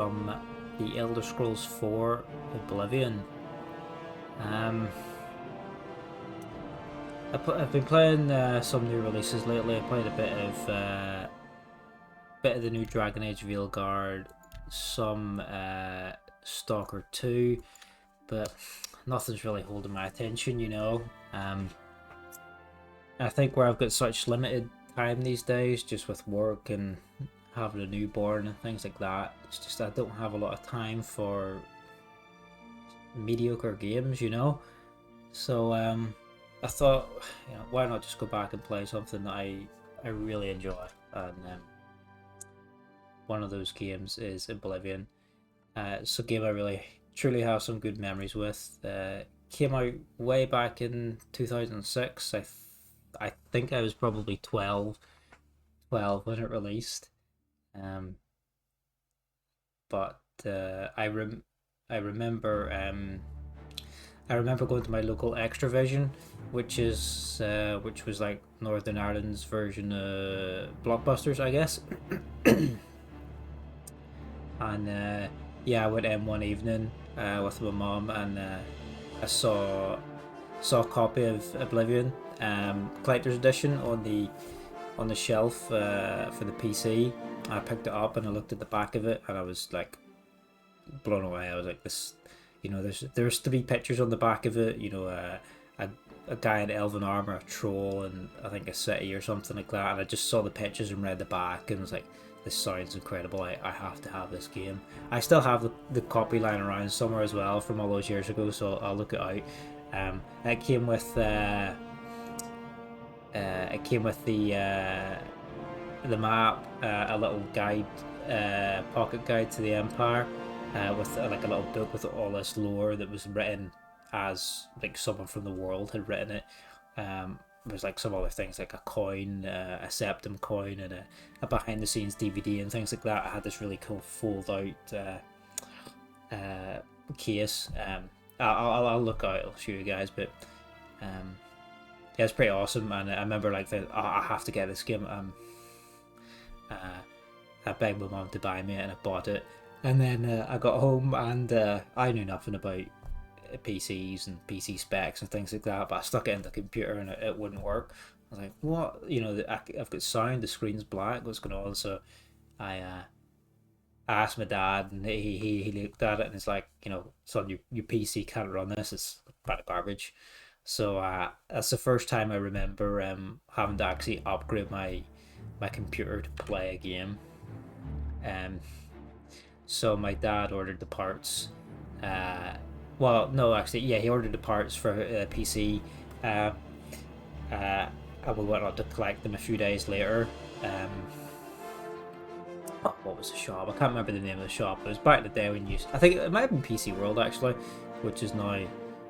from the Elder Scrolls 4 Oblivion. Um, I've been playing some new releases lately. I played a bit of the new Dragon Age Veilguard, some Stalker 2, but nothing's really holding my attention. I think where I've got such limited time these days, just with work and having a newborn and things like that, it's just I don't have a lot of time for mediocre games. So I thought, why not just go back and play something that I really enjoy, and one of those games is Oblivion. It's a game I really truly have some good memories with. Came out way back in 2006. I think I was probably 12 when it released. Um, but I remember I remember going to my local Extravision, which was like Northern Ireland's version of Blockbusters, I guess. And yeah, I went in one evening with my mom, and I saw a copy of Oblivion, collector's edition on the shelf for the PC. I picked it up and I looked at the back of it, and I was like blown away. I was like, this, there's three pictures on the back of it. A guy in elven armor, a troll, and I think a city or something like that. And I just saw the pictures and read the back, and was like, this sounds incredible. I have to have this game. I still have the copy lying around somewhere as well from all those years ago, so I'll look it out. It came with the map, a little guide, pocket guide to the Empire, with like a little book with all this lore that was written as like someone from the world had written it. There's like some other things like a coin, a septum coin, and a behind the scenes DVD and things like that. I had this really cool fold out case. I'll look out. I'll show you guys, but yeah, it's pretty awesome. And I remember like I have to get this game. I begged my mom to buy me it, and I bought it. And then I got home, and I knew nothing about PCs and PC specs and things like that, but I stuck it in the computer and it wouldn't work. I was like, what? I've got sound, the screen's black, what's going on? So I asked my dad, and he looked at it and it's like, son, your PC can't run this, it's about garbage. So that's the first time I remember having to actually upgrade my computer to play a game. Um, so my dad ordered the parts. Well, no, actually, yeah, he ordered the parts for PC, uh, and we went out to collect them a few days later. What was the shop? I can't remember the name of the shop. It was back in the day when I think it might have been PC World actually, which is now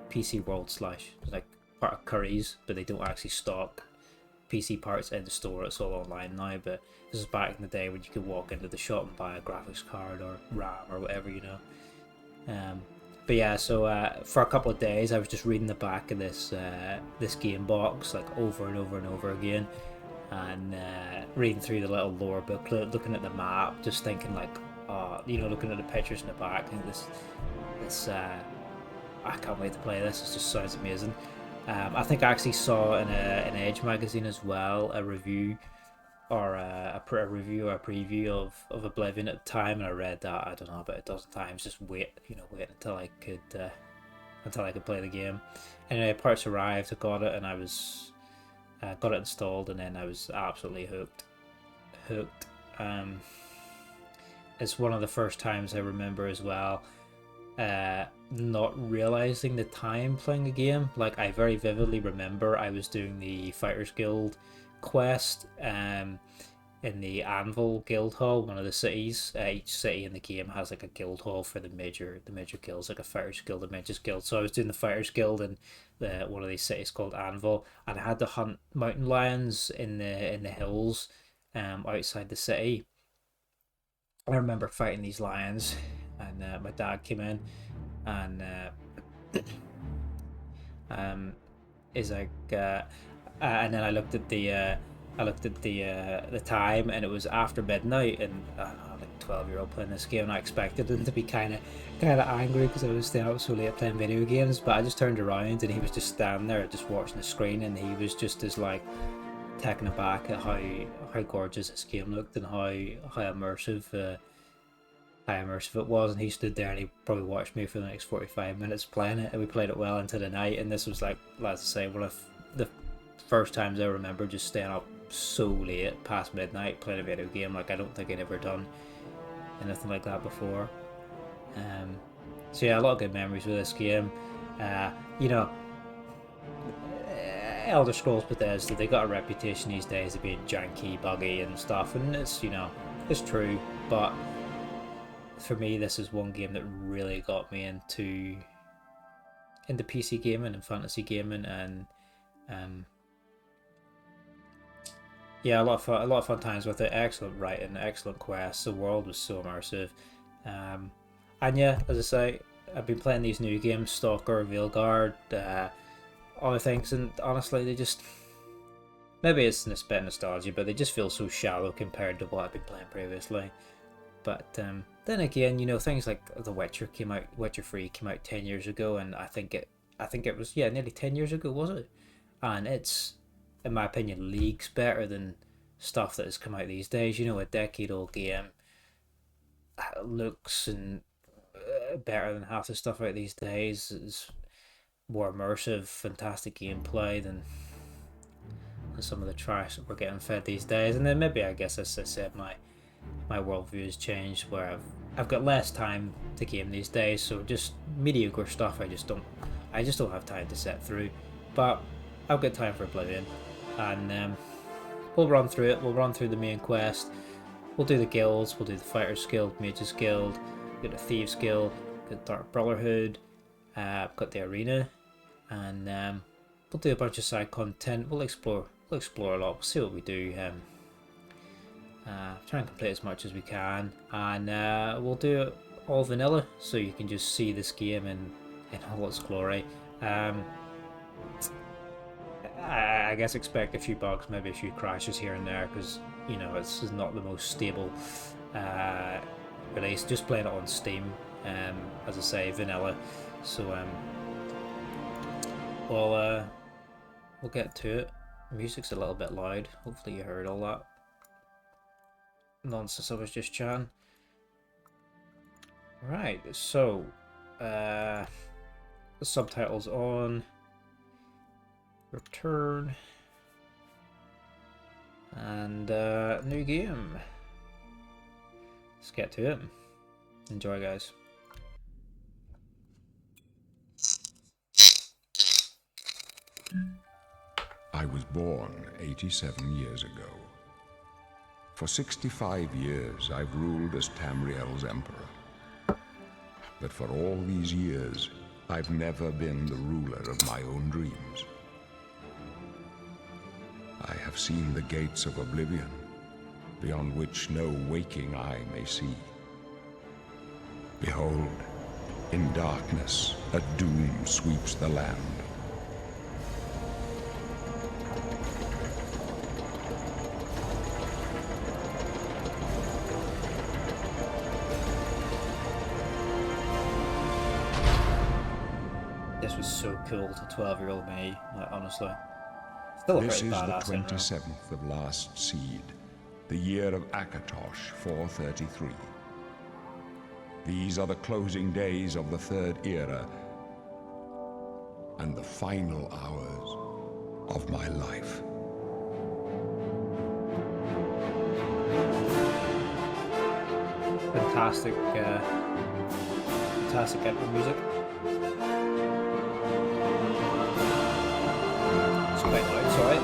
PC World slash like part of Curry's, but they don't actually stock PC parts in the store. It's all online now. But this is back in the day when you could walk into the shop and buy a graphics card or RAM or whatever. But yeah, so for a couple of days I was just reading the back of this game box like over and over and over again, and reading through the little lore booklet, looking at the map, just thinking like, looking at the pictures in the back, and this I can't wait to play this. It just sounds amazing. I think I actually saw in an Edge magazine as well a review or a preview of Oblivion at the time, and I read that, I don't know, about a dozen times, just wait until I could play the game. Anyway, parts arrived, I got it, and I was got it installed, and then I was absolutely hooked. It's one of the first times I remember as well not realizing the time playing a game. Like, I very vividly remember I was doing the Fighters Guild quest in the Anvil Guild Hall, one of the cities. Each city in the game has like a guild hall for the major guilds, like a Fighters Guild, a Mages Guild. So I was doing the Fighters Guild in one of these cities called Anvil, and I had to hunt mountain lions in the hills outside the city. I remember fighting these lions, and my dad came in, and is like, and then I looked at I looked at the time, and it was after midnight, and I'm like 12-year-old playing this game, and I expected him to be kind of angry because I was staying up so late playing video games. But I just turned around, and he was just standing there, just watching the screen, and he was just as like taken aback at how gorgeous this game looked and how immersive. How immersive it was, and he stood there and he probably watched me for the next 45 minutes playing it, and we played it well into the night. And this was like, let's say, one of the first times I remember just staying up so late past midnight playing a video game. Like, I don't think I'd ever done anything like that before. So yeah, a lot of good memories with this game. You know, Elder Scrolls Bethesda, they got a reputation these days of being janky, buggy and stuff, and it's, you know, it's true, but for me, this is one game that really got me into PC gaming and fantasy gaming, and yeah, a lot of fun times with it. Excellent writing, excellent quests. The world was so immersive, and yeah, as I say, I've been playing these new games, Stalker, Veilguard, other things, and honestly, they just, maybe it's a bit of nostalgia, but they just feel so shallow compared to what I've been playing previously. But then again, you know, things like The Witcher came out, Witcher 3 came out 10 years ago, and I think it was, yeah, nearly 10 years ago, was it? And it's, in my opinion, leagues better than stuff that has come out these days. You know, a decade-old game looks and better than half the stuff out these days. It's more immersive, fantastic gameplay than some of the trash that we're getting fed these days. And then maybe, I guess, as I said, my worldview has changed, where I've got less time to game these days, so just mediocre stuff I just don't have time to sit through. But I've got time for Oblivion, and we'll run through it. We'll run through the main quest. We'll do the guilds. We'll do the Fighters Guild, Mages Guild, got the Thieves Guild, got Dark Brotherhood, got the arena, and we'll do a bunch of side content. We'll explore a lot. We'll see what we do. Try and complete as much as we can, and we'll do it all vanilla, so you can just see this game in all its glory. I guess expect a few bugs, maybe a few crashes here and there, because, you know, this is not the most stable release. Just playing it on Steam, as I say, vanilla. So we'll get to it. The music's a little bit loud. Hopefully you heard all that nonsense I was just chatting. Right, so the subtitles on, return, and new game. Let's get to it. Enjoy, guys. I was born 87 years ago. For 65 years, I've ruled as Tamriel's emperor. But for all these years, I've never been the ruler of my own dreams. I have seen the gates of Oblivion, beyond which no waking eye may see. Behold, in darkness, a doom sweeps the land. This was so cool to 12-year-old me, like, honestly. Still a This pretty is the badass 27th of last seed, the year of Akatosh 433. These are the closing days of the Third Era, and the final hours of my life. Fantastic, fantastic intro music. It's quite loud, sorry.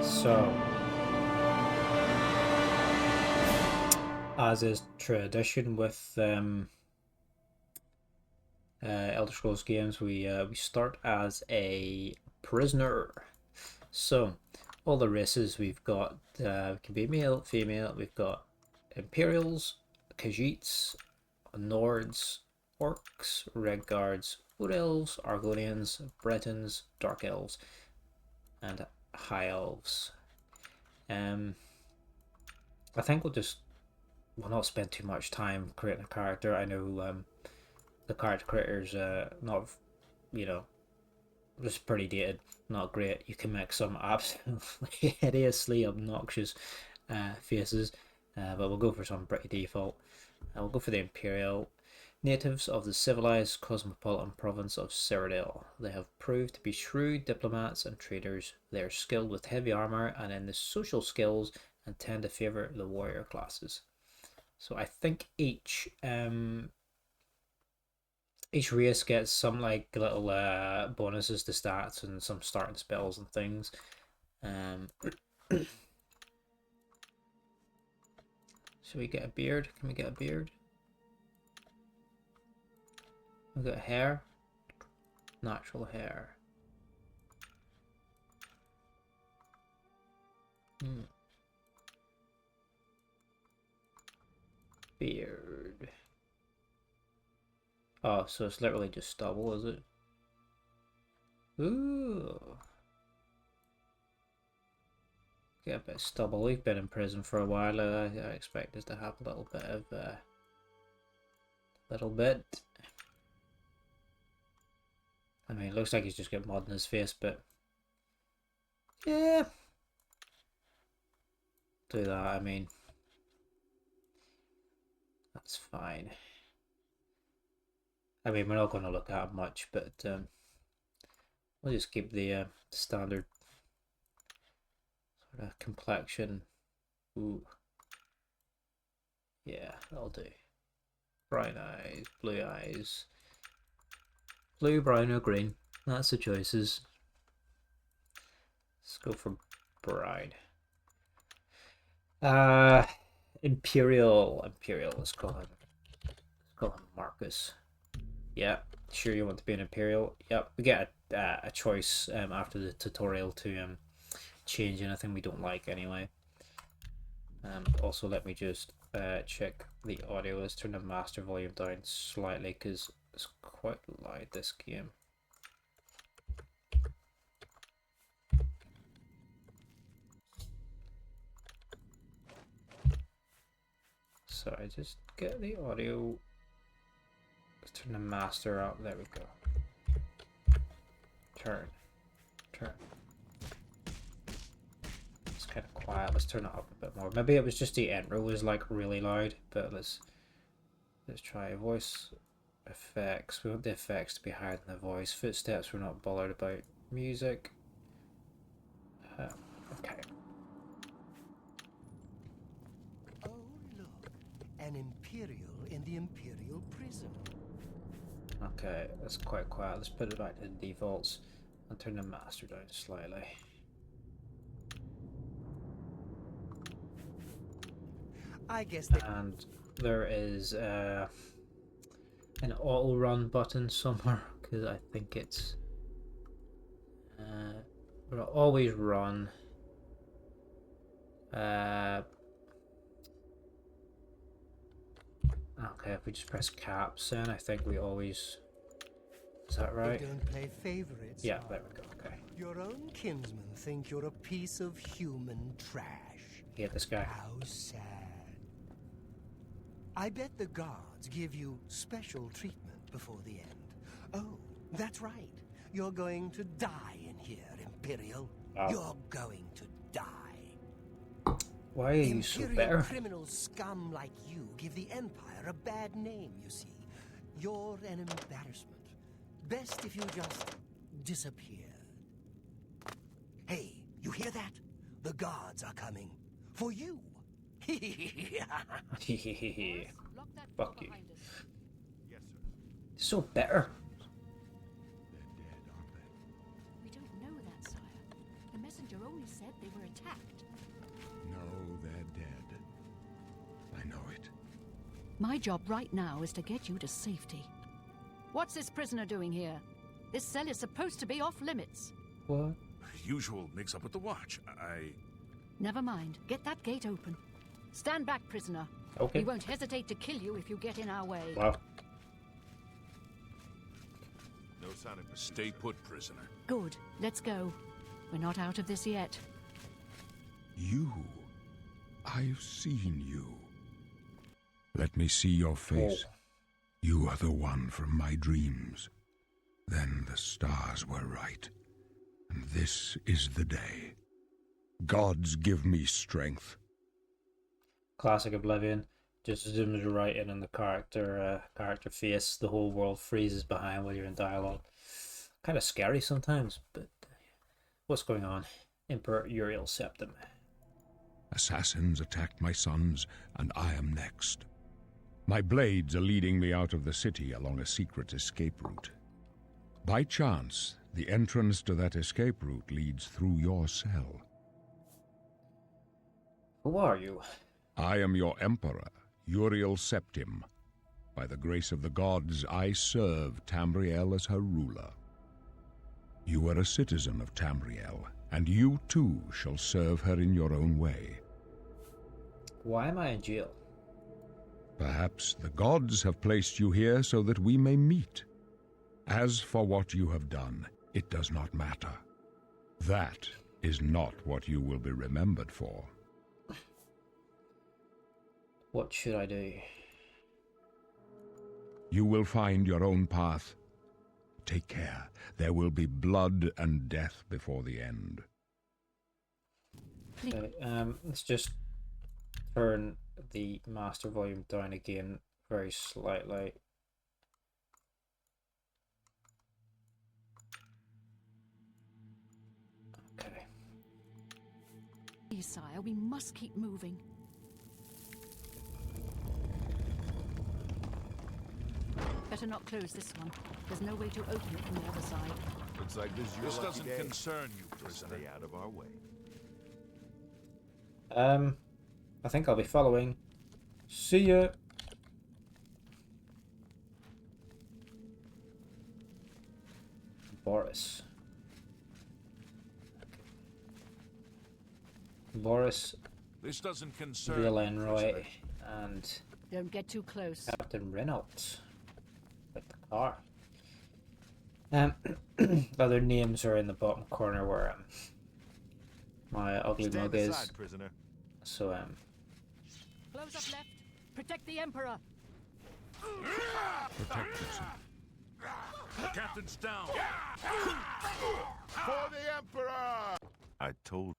So, as is tradition with Elder Scrolls games, we start as a prisoner. So all the races we've got can be male, female. We've got Imperials, Khajiits, Nords, Orcs, Red Guards, Wood Elves, Argonians, Bretons, Dark Elves, and High Elves. I think we'll not spend too much time creating a character. I know the character creator's not, you know, just pretty dated, not great. You can make some absolutely hideously obnoxious faces, but we'll go for some pretty default. We'll go for the Imperial. Natives of the civilized cosmopolitan province of Cyrodiil. They have proved to be shrewd diplomats and traders. They are skilled with heavy armor and in the social skills and tend to favor the warrior classes. So I think each race gets some like little bonuses to stats and some starting spells and things. Should we get a beard? Can we get a beard? We've got hair. Natural hair. Beard. Oh, so it's literally just stubble, is it? Ooh. Get a bit of stubble. We've been in prison for a while. I expect us to have a little bit of I mean, it looks like he's just got mud in his face, but yeah, do that. I mean, that's fine. I mean, we're not going to look at him much, but we'll just keep the standard sort of complexion. Ooh, yeah, that'll do. Brown eyes, blue, brown, or green. That's the choices. Let's go for brown. Imperial. Let's call him Marcus. Yeah, sure you want to be an Imperial. Yep, we get a choice after the tutorial to change anything we don't like anyway. Also, let me just check the audio. Let's turn the master volume down slightly because it's quite loud, this game. Sorry, just get the audio. Let's turn the master up. There we go. Turn. It's kind of quiet. Let's turn it up a bit more. Maybe it was just the intro was like really loud, but let's try voice effects. We want the effects to be higher than the voice. Footsteps, we're not bothered about. Music. Okay. Oh, look. An Imperial in the Imperial prison. Okay, that's quite quiet. Let's put it back to the defaults and turn the master down slightly. I guess and there is an auto run button somewhere because I think it's we'll always run okay, if we just press caps then I think we always, is that right? They don't play favorites. Yeah, there we go. Okay, your own kinsmen think you're a piece of human trash. hate this guy. How sad. I bet the guards give you special treatment before the end. Oh, that's right. You're going to die in here, Imperial. Oh. You're going to die. Why are you so Imperial bitter? criminal scum like you give the Empire a bad name, you see. You're an embarrassment. Best if you just disappeared. Hey, you hear that? The guards are coming. For you. Fuck you. Yes, sir. So bitter. They're dead, aren't they? We don't know that, sire. The messenger only said they were attacked. No, they're dead. I know it. My job right now is to get you to safety. What's this prisoner doing here? This cell is supposed to be off limits. What? Usual mix-up with the watch. Never mind. Get that gate open. Stand back, prisoner. Okay. We won't hesitate to kill you if you get in our way. Wow. No sign of pursuit, Stay sir. put, prisoner. Good. Let's go. We're not out of this yet. You. I've seen you. Let me see your face. Oh. You are the one from my dreams. Then the stars were right. And this is the day. Gods give me strength. Classic Oblivion. Just zooms right in on the character face. The whole world freezes behind while you're in dialogue. Kind of scary sometimes, but what's going on? Imperial Septim. Assassins attacked my sons, and I am next. My blades are leading me out of the city along a secret escape route. By chance, the entrance to that escape route leads through your cell. Who are you? I am your emperor, Uriel Septim. By the grace of the gods, I serve Tamriel as her ruler. You are a citizen of Tamriel, and you too shall serve her in your own way. Why am I in jail? Perhaps the gods have placed you here so that we may meet. As for what you have done, it does not matter. That is not what you will be remembered for. What should I do? You will find your own path. Take care. There will be blood and death before the end. Okay, let's just turn the master volume down again very slightly. Okay. Please, sire, we must keep moving. Better not close this one. There's no way to open it from the other side. Looks like this is your This lucky doesn't day. concern you, Just prisoner. stay out of our way. I think I'll be following. See ya. Boris. Boris, This doesn't concern Real you, Enroy, prisoner. and Don't get too close. Captain Reynolds. Like the car. Other names are in the bottom corner where my ugly Stand mug is. aside, prisoner. So Close up left. Protect the Emperor. Protect yourself. Captain's down. For the Emperor! I told.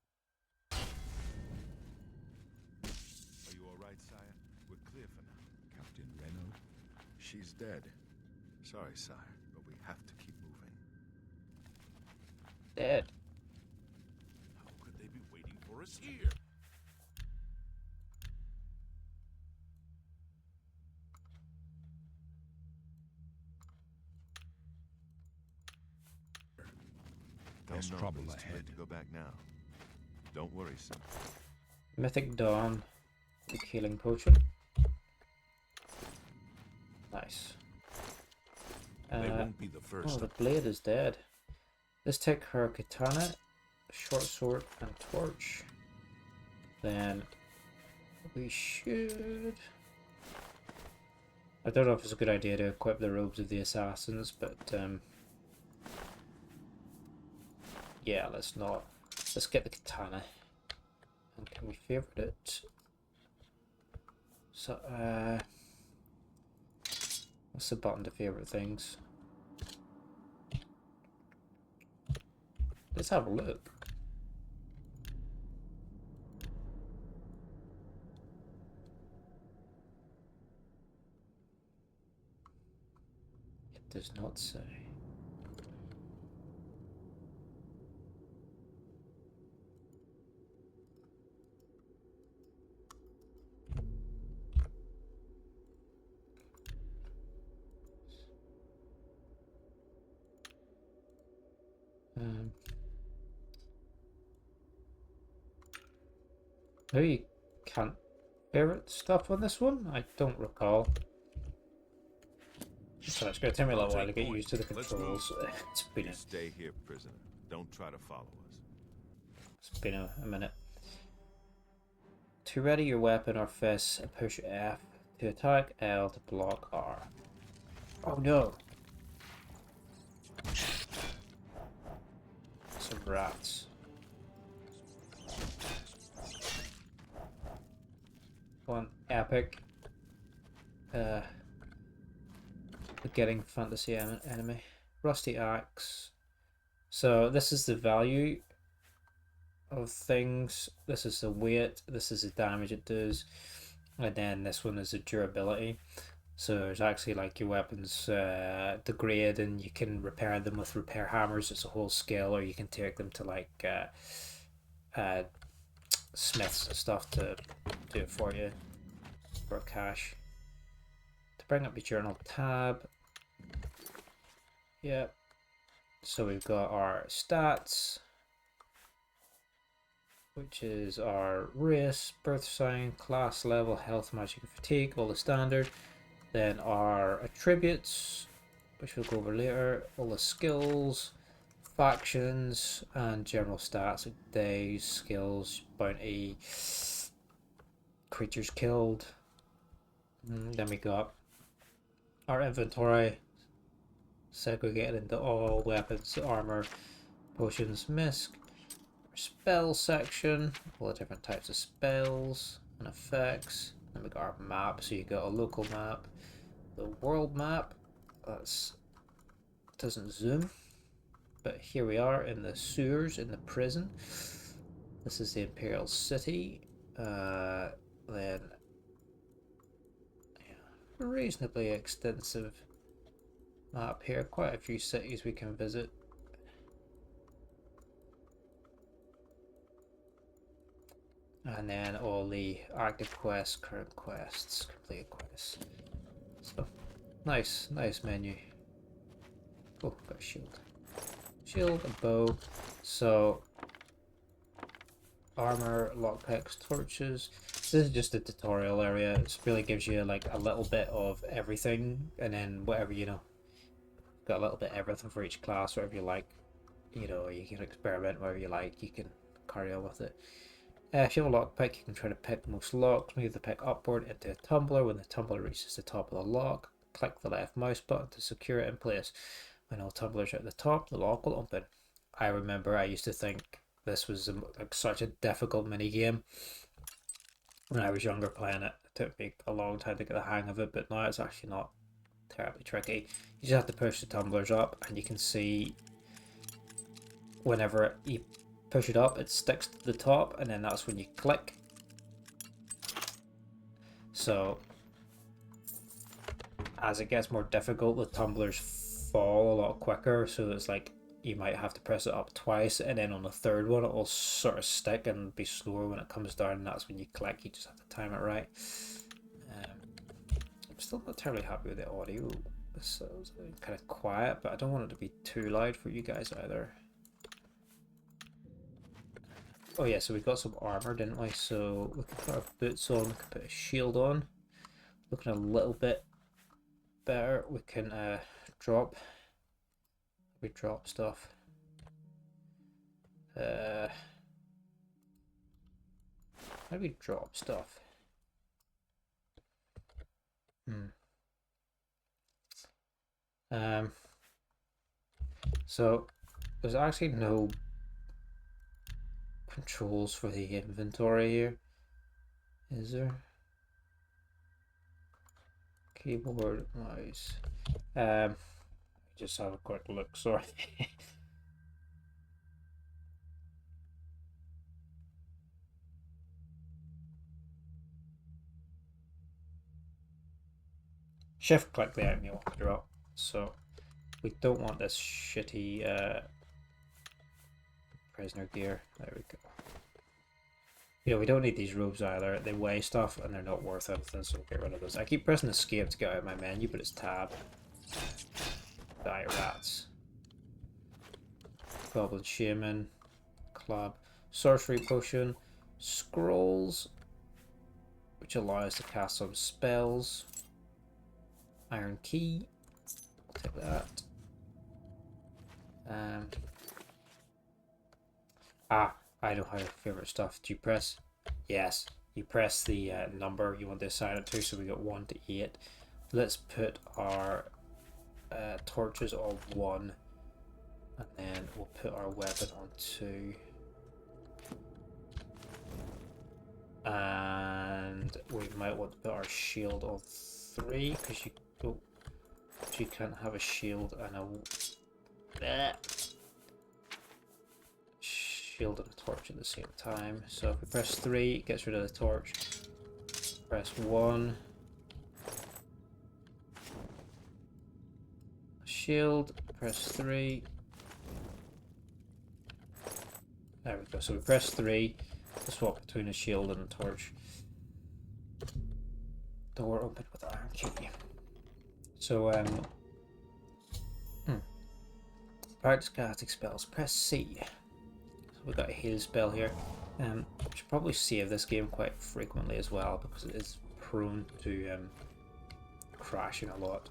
Are you all right, sire? We're clear for now. Captain Renaud. She's dead. Sorry, sire, but we have to keep moving. dead. How could they be waiting for us here? There's Don't know, trouble but it's too late ahead. to go back now. Don't worry, son. Mythic Dawn, the healing potion. Nice. They won't be the first. Oh, the blade is dead. Let's take her katana, short sword, and torch. Then we should. I don't know if it's a good idea to equip the robes of the assassins, but yeah, let's not. Let's get the katana. And can we favorite it? So, what's the button to favorite things? Let's have a look. It does not say. Maybe you can't favorite stuff on this one? I don't recall. So it's going to take me a little while to get Take used to the point. Let's controls. It's been You stay here, prisoner. Don't try to follow us. a minute. To ready your weapon or fist, push F. To attack, L. To block, R. Oh no! Some rats. One epic. Getting fantasy enemy. Rusty axe. So this is the value of things. This is the weight. This is the damage it does. And then this one is the durability. So there's actually like your weapons degrade and you can repair them with repair hammers. It's a whole skill, or you can take them to like smiths and stuff to do it for you for cash. To bring up your journal tab. Yep. So we've got our stats, which is our race, birth sign, class level, health, magic, and fatigue, all the standard. Then our attributes, which we'll go over later, all the skills, factions, and general stats like days, skills, bounty, creatures killed. Then we got our inventory, segregated into all weapons, armor, potions, misc. Spell section, all the different types of spells and effects. Then we got our map, so you got a local map, the world map. That's doesn't zoom, but here we are in the sewers in the prison. This is the Imperial City. Then yeah, reasonably extensive map here. Quite a few cities we can visit. And then all the active quests, current quests, completed quests. So, nice menu. Oh, got a shield. Shield, a bow. So, armor, lockpicks, torches. This is just a tutorial area. It really gives you like a little bit of everything, and then whatever, you know, got a little bit of everything for each class, whatever you like. You know, you can experiment whatever you like. You can carry on with it. If you have a lockpick, you can try to pick most locks. Move the pick upward into a tumbler. When the tumbler reaches the top of the lock, click the left mouse button to secure it in place. When all tumblers are at the top, the lock will open. I remember I used to think this was like such a difficult mini game when I was younger playing it. It took me a long time to get the hang of it, but now it's actually not terribly tricky. You just have to push the tumblers up, and you can see whenever you push it up, it sticks to the top, and then that's when you click. So as it gets more difficult, the tumblers fall a lot quicker, so it's like you might have to press it up twice, and then on the third one it will sort of stick and be slower when it comes down, and that's when you click. You just have to time it right. I'm still not terribly happy with the audio. This is kind of quiet, but I don't want it to be too loud for you guys either. Oh yeah, so we got some armor, didn't we? So we can put our boots on, we can put a shield on. Looking a little bit better. We can drop stuff. How do we drop stuff? So there's actually no controls for the inventory here, is there? Keyboard, mouse. Just have a quick look, sorry. Shift click there and you'll drop. So we don't want this shitty prisoner gear. There we go. You know, we don't need these robes either. They weigh stuff and they're not worth anything, so we'll get rid of those. I keep pressing escape to get out of my menu, but it's tab. Die rats. Goblin Shaman. Club. Sorcery Potion. Scrolls, which allow us to cast some spells. Iron Key. Take that. I know how your favorite stuff. Do you press? Yes. You press the number you want to assign it to, so we got 1 to 8. Let's put our torches on 1, and then we'll put our weapon on 2. And we might want to put our shield on 3, because you can't have a shield and a shield and a torch at the same time. So if we press 3, it gets rid of the torch. Press 1. Shield. Press 3. There we go. So we press 3 to swap between a shield and a torch. Door open with iron key. So practice casting spells. Press C. So we've got a heal spell here. We should probably save this game quite frequently as well, because it is prone to crashing a lot.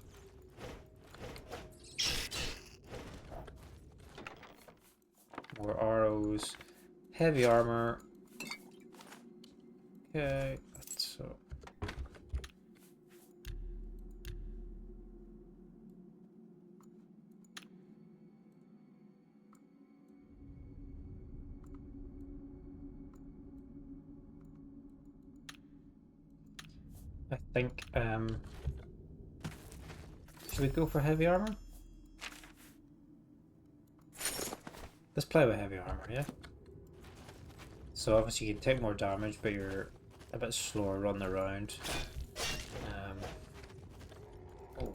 More arrows. Heavy armor. Okay, so I think should we go for heavy armor? Let's play with heavy armor, yeah? So obviously you can take more damage, but you're a bit slower running around. Oh.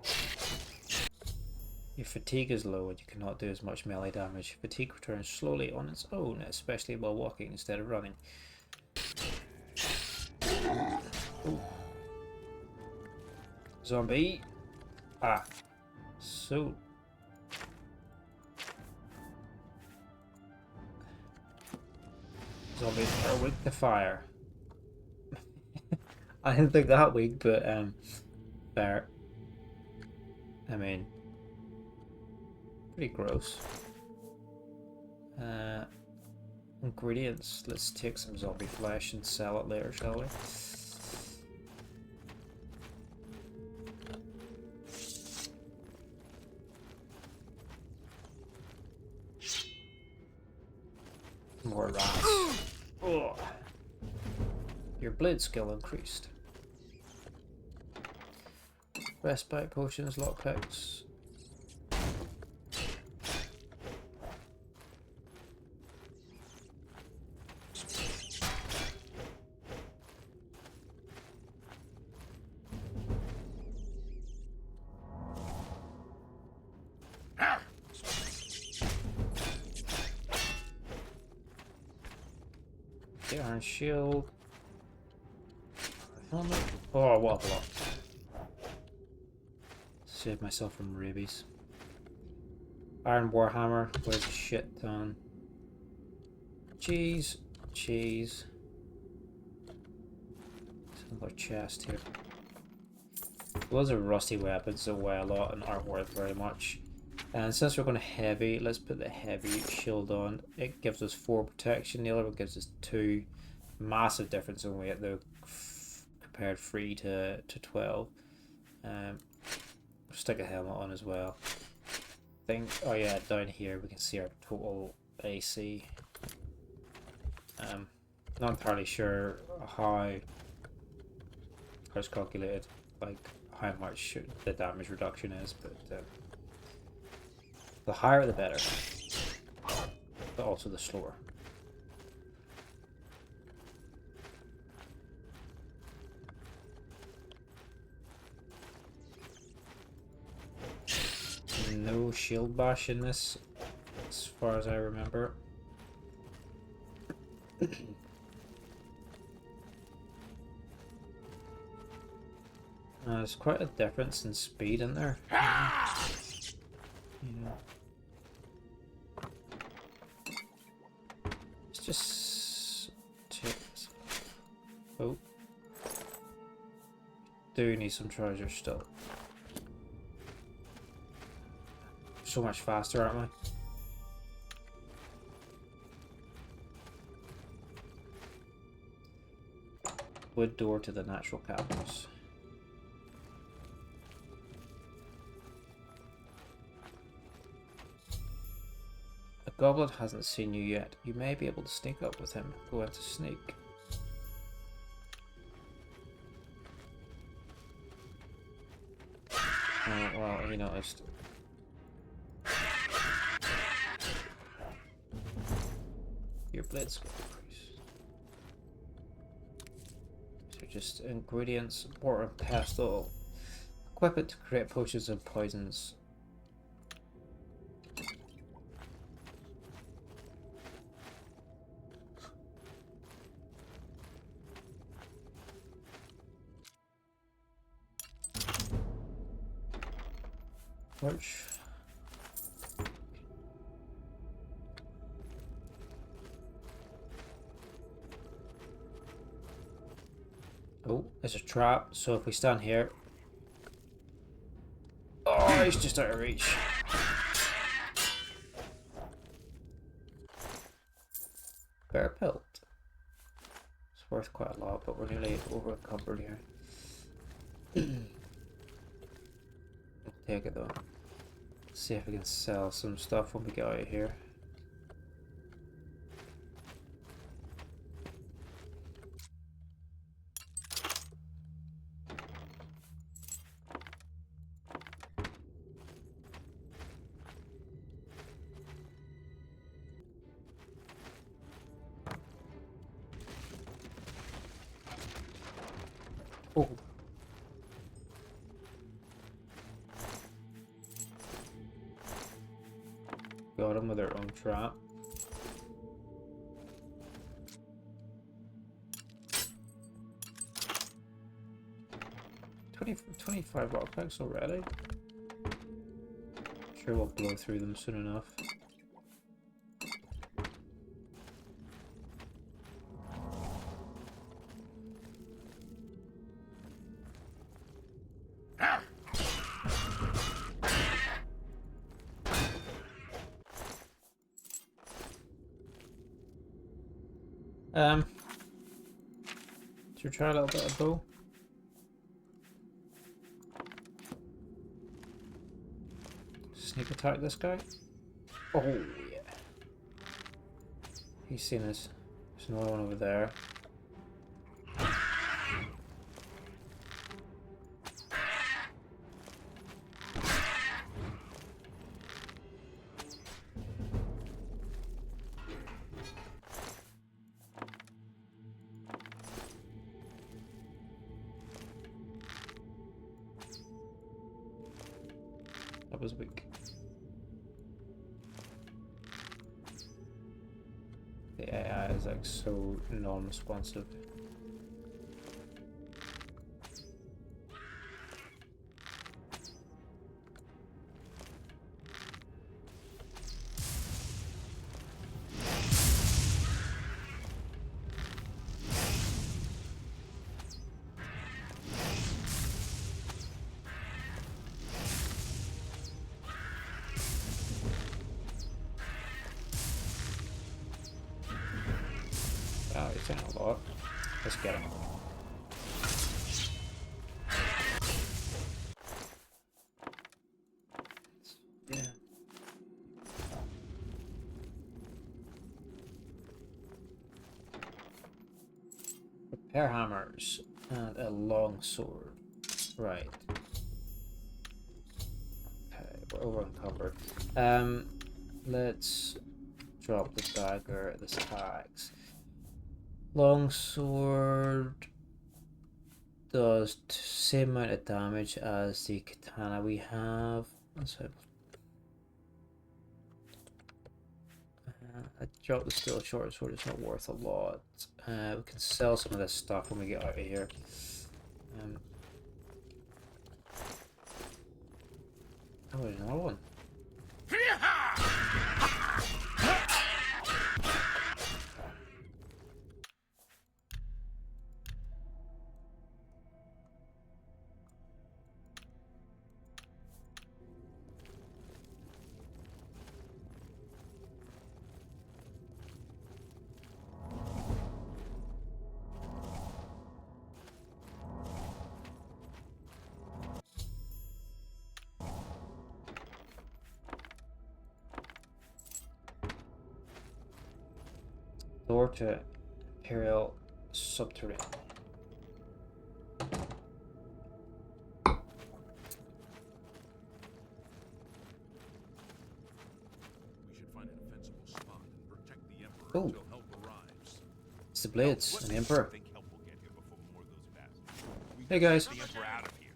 Your fatigue is low and you cannot do as much melee damage. Fatigue returns slowly on its own, especially while walking instead of running. Ooh. Zombie. Ah. So. Zombies are weak to fire. I didn't think that weak, but fair. I mean, pretty gross. Ingredients. Let's take some zombie flesh and sell it later, shall we? More rats. Oh. Your blade skill increased. Respite potions, lockpicks. The iron shield. Helmet. Oh, what a block. Save myself from rabies. Iron warhammer. Where's the shit ton? Cheese. Cheese. There's another chest here. Loads of rusty weapons that weigh a lot and aren't worth very much. And since we're going to heavy, let's put the heavy shield on. It gives us 4 protection, the other one gives us 2. Massive difference in weight though, compared 3 to 12. Stick a helmet on as well. Oh yeah, down here we can see our total AC. Not entirely sure how it's calculated, like how much the damage reduction is, but the higher the better, but also the slower. No shield bash in this, as far as I remember. There's quite a difference in speed in there. Yeah. Let's just check this. Oh. Do need some treasure still. so much faster, aren't we? Wood door to the natural caverns. A goblin hasn't seen you yet. You may be able to sneak up with him. Go into sneak. Oh, well, he noticed. Your blade skill increase. So just ingredients, water and pestle. Equip it to create potions and poisons. Which oh, there's a trap, so if we stand here. Oh, he's just out of reach. Bear pelt. It's worth quite a lot, but we're nearly over encumbered here. Take it though. See if we can sell some stuff when we get out of here. Oh. Got him with our own trap. $20 25 rock packs already. Sure, we'll blow through them soon enough. Should we try a little bit of bow? Sneak attack this guy? Oh yeah. He's seen us. There's another one over there. That was weak. The AI is like so non-responsive. Wow, he's saying a lot. Let's get him. Yeah. Repair hammers and a long sword. Right. Okay, we're over encumbered. Let's drop the dagger, the stacks. Longsword does same amount of damage as the katana we have. Let's hope. I dropped the steel short sword, it's not worth a lot. We can sell some of this stuff when we get out of here. Oh, there's another one. Door to Imperial Subterranean. We should find a defensible spot and protect the Emperor Oh. until help arrives. It's the Blades and the Emperor. Think help will get here before more of those bastards. We Hey guys. get the Emperor out of here.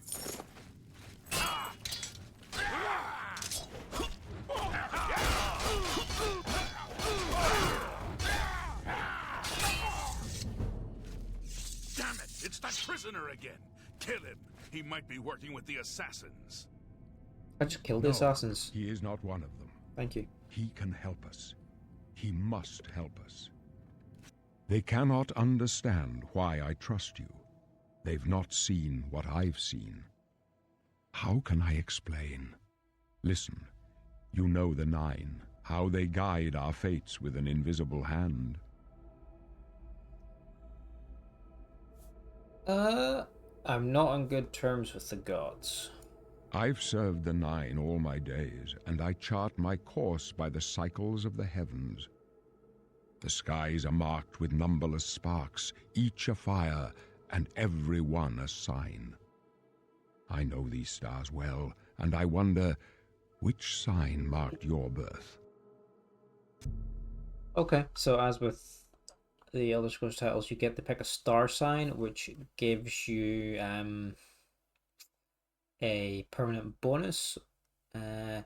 Damn it! It's that prisoner again. Kill him. He might be working with the assassins. I just killed the assassins. He is not one of them. Thank you. He can help us. He must help us. They cannot understand why I trust you. They've not seen what I've seen. How can I explain? Listen, you know the Nine, how they guide our fates with an invisible hand. I'm not on good terms with the gods. I've served the Nine all my days, and I chart my course by the cycles of the heavens. The skies are marked with numberless sparks, each a fire, and every one a sign. I know these stars well, and I wonder, which sign marked your birth? Okay, so as with the Elder Scrolls titles, you get to pick a star sign, which gives you a permanent bonus. Yeah,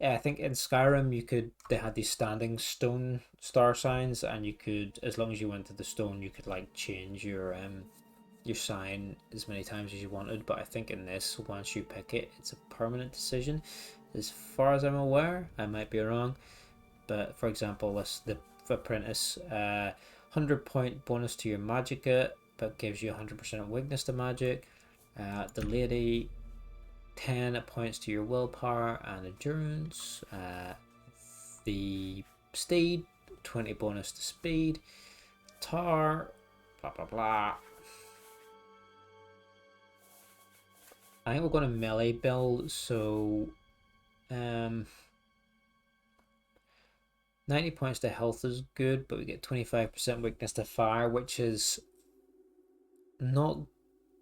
I think in Skyrim they had these standing stone star signs, and you could, as long as you went to the stone, you could like change your sign as many times as you wanted. But I think in this, once you pick it, it's a permanent decision. As far as I'm aware, I might be wrong, but for example, the apprentice, 100-point bonus to your magicka, but gives you 100% weakness to magic. The lady, 10 points to your willpower and endurance. The steed, 20 bonus to speed. Tar, blah blah blah. I think we're going to melee build, so 90 points to health is good, but we get 25% weakness to fire, which is not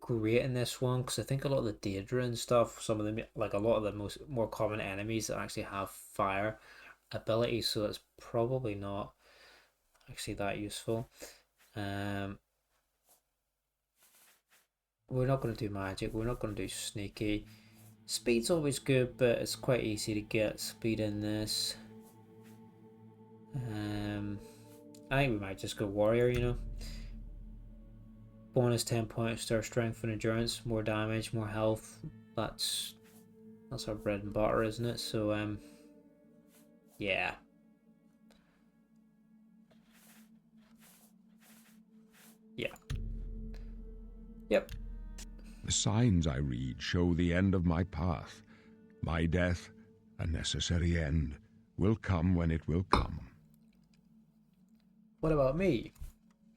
great in this one, because I think a lot of the Daedra and stuff, some of them, like a lot of the more common enemies that actually have fire abilities, so that's probably not actually that useful. We're not going to do magic, we're not going to do sneaky. Speed's always good, but it's quite easy to get speed in this. I think we might just go warrior, you know. Bonus 10 points to our strength and endurance, more damage, more health. That's our bread and butter, isn't it? So yeah. Yeah. Yep. The signs I read show the end of my path. My death, a necessary end, will come when it will come. What about me?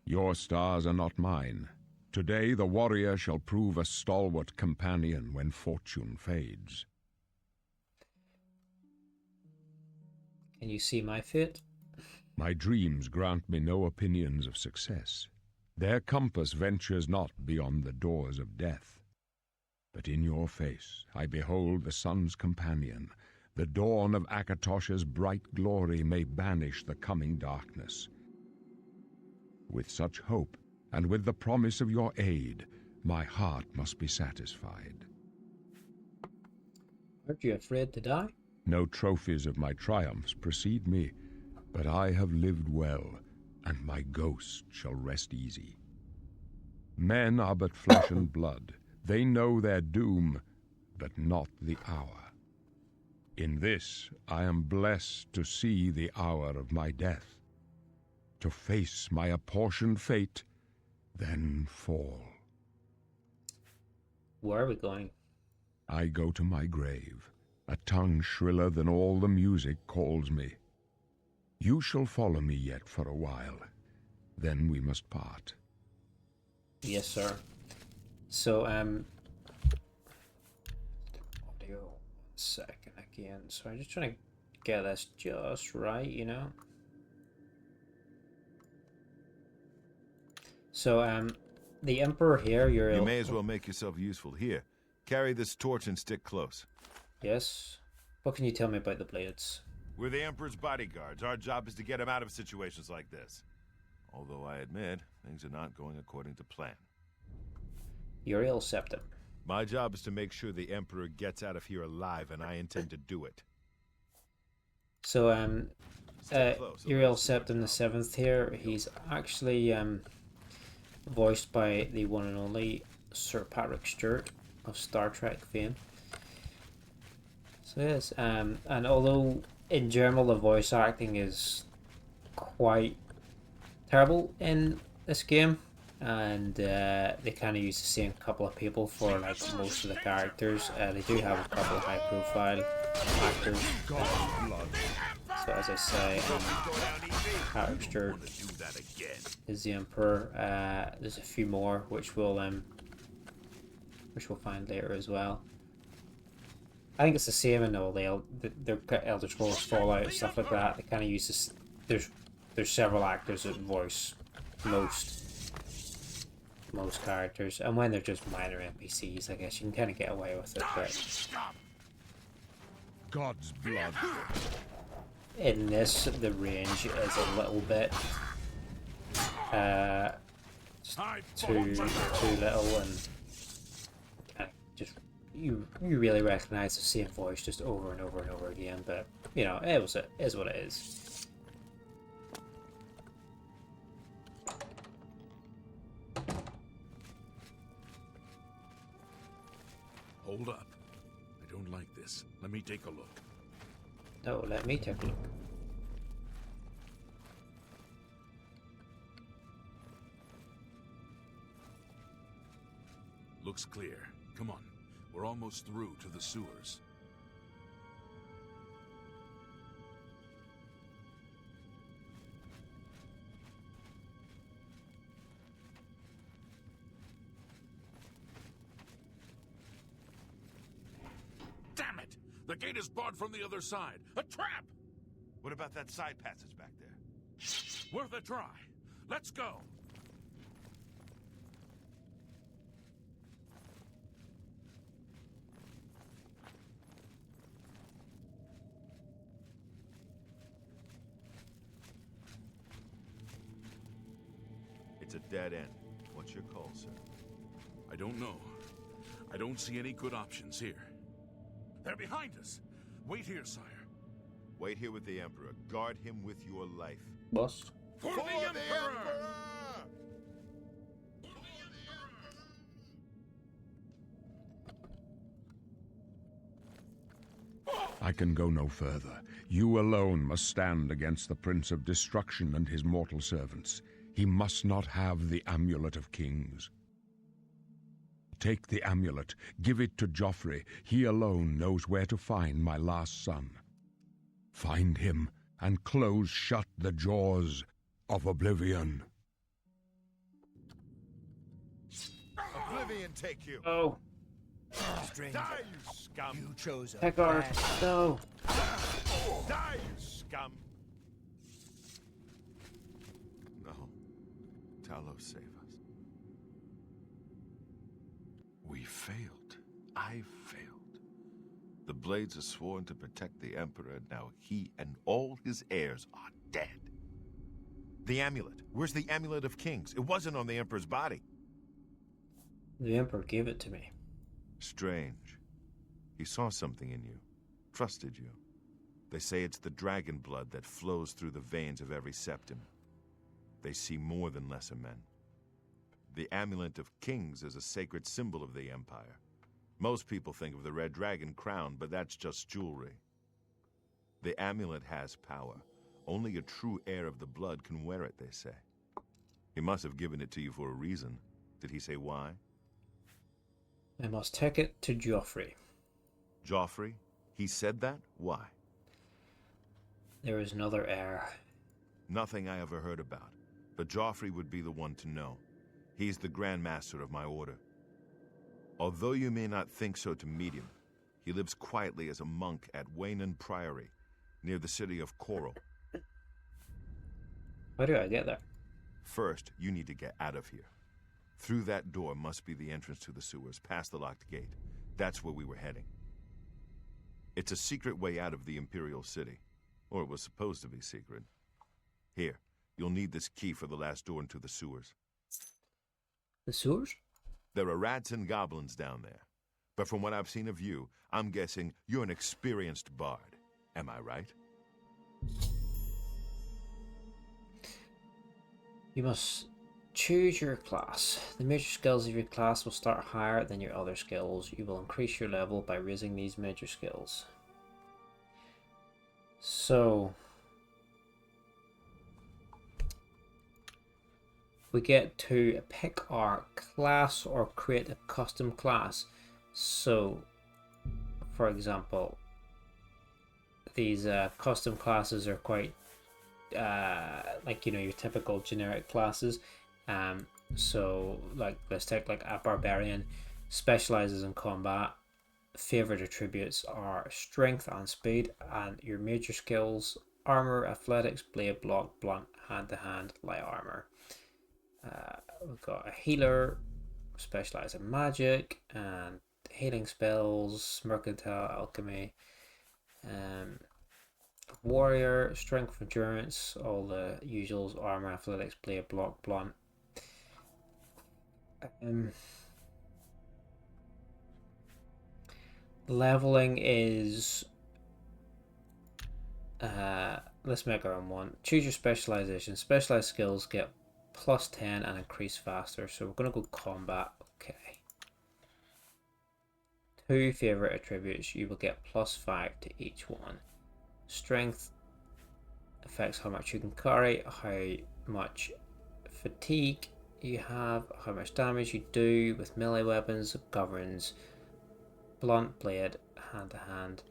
Your stars are not mine. Today the warrior shall prove a stalwart companion when fortune fades. Can you see my fate? My dreams grant me no opinions of success. Their compass ventures not beyond the doors of death. But in your face I behold the sun's companion. The dawn of Akatosh's bright glory may banish the coming darkness. With such hope, and with the promise of your aid, my heart must be satisfied. Aren't you afraid to die? No trophies of my triumphs precede me, but I have lived well, and my ghost shall rest easy. Men are but flesh and blood. They know their doom, but not the hour. In this I am blessed to see the hour of my death, to face my apportioned fate, then fall. Where are we going? I go to my grave. A tongue shriller than all the music calls me. You shall follow me yet for a while. Then we must part. Yes, sir. So, audio, 1 second again. So I'm just trying to get this just right, you know. So, the Emperor here, Uriel... You may as well make yourself useful. Here, carry this torch and stick close. Yes? What can you tell me about the blades? We're the Emperor's bodyguards. Our job is to get him out of situations like this. Although I admit, things are not going according to plan. Uriel Septim. My job is to make sure the Emperor gets out of here alive, and I intend to do it. So, Uriel Close. Septim the 7th here, he's actually voiced by the one and only Sir Patrick Stewart of Star Trek fame. So yes, and although in general the voice acting is quite terrible in this game, and they kind of use the same couple of people for like most of the characters, they do have a couple of high profile actors. So as I say, Patrick Stewart is the Emperor. There's a few more which we'll find later as well. I think it's the same in all the Elder Scrolls Fallout and stuff like that. They kind of use this. There's several actors that voice most characters, and when they're just minor NPCs, I guess you can kind of get away with it. But God's blood. in this, the range is a little bit too little, and just you really recognize the same voice just over and over and over again. But you know, it is what it is. Hold up. I don't like this. Let me take a look. No, let me take a look. Looks clear. Come on. We're almost through to the sewers. Damn it! The gate is barred from the other side. A trap! What about that side passage back there? Worth a try. Let's go. It's a dead end. What's your call, sir? I don't know. I don't see any good options here. They're behind us. Wait here, sire. Wait here with the Emperor. Guard him with your life. Boss. For the Emperor! I can go no further. You alone must stand against the Prince of Destruction and his mortal servants. He must not have the Amulet of Kings. Take the amulet, give it to Joffrey. He alone knows where to find my last son. Find him and close shut the jaws of Oblivion. Oblivion take you! Oh, Stranger, Die, you scum! you chose a Pegard, bad... no. Die, you scum! No. Talos, save us. We failed. I failed. The Blades are sworn to protect the Emperor, and now he and all his heirs are dead. The amulet. Where's the Amulet of Kings? It wasn't on the Emperor's body. The Emperor gave it to me. Strange. He saw something in you. Trusted you. They say it's the dragon blood that flows through the veins of every septim. They see more than lesser men. The Amulet of Kings is a sacred symbol of the Empire. Most people think of the red dragon crown, but that's just jewelry. The amulet has power. Only a true heir of the blood can wear it, they say. He must have given it to you for a reason. Did he say why? I must take it to Joffrey. Joffrey? He said that? Why? There is another heir. Nothing I ever heard about. But Joffrey would be the one to know. He's the Grand Master of my order. Although you may not think so to meet him, he lives quietly as a monk at Waynon Priory, near the city of Coral. How do I get there? First, you need to get out of here. Through that door must be the entrance to the sewers, past the locked gate. That's where we were heading. It's a secret way out of the Imperial City. Or it was supposed to be secret. Here, you'll need this key for the last door into the sewers. The sewers? There are rats and goblins down there. But from what I've seen of you, I'm guessing you're an experienced bard. Am I right? You must choose your class. The major skills of your class will start higher than your other skills. You will increase your level by raising these major skills. So we get to pick our class or create a custom class. So for example, these custom classes are quite like, you know, your typical generic classes. So like, let's take like a barbarian, specializes in combat. Favorite attributes are strength and speed, and your major skills: armor, athletics, blade, block, blunt, hand to hand, light armor. We've got a healer, specialized in magic and healing spells, mercantile, alchemy. Warrior, strength, endurance, all the usuals: armor, athletics, blade, block, blunt. Leveling is let's make our own one. Choose your specialization. Specialized skills get +10 and increase faster, so we're gonna go combat. Okay. 2 favorite attributes, you will get +5 to each one. Strength affects how much you can carry, how much fatigue you have, how much damage you do with melee weapons. Governs blunt, blade, hand to hand.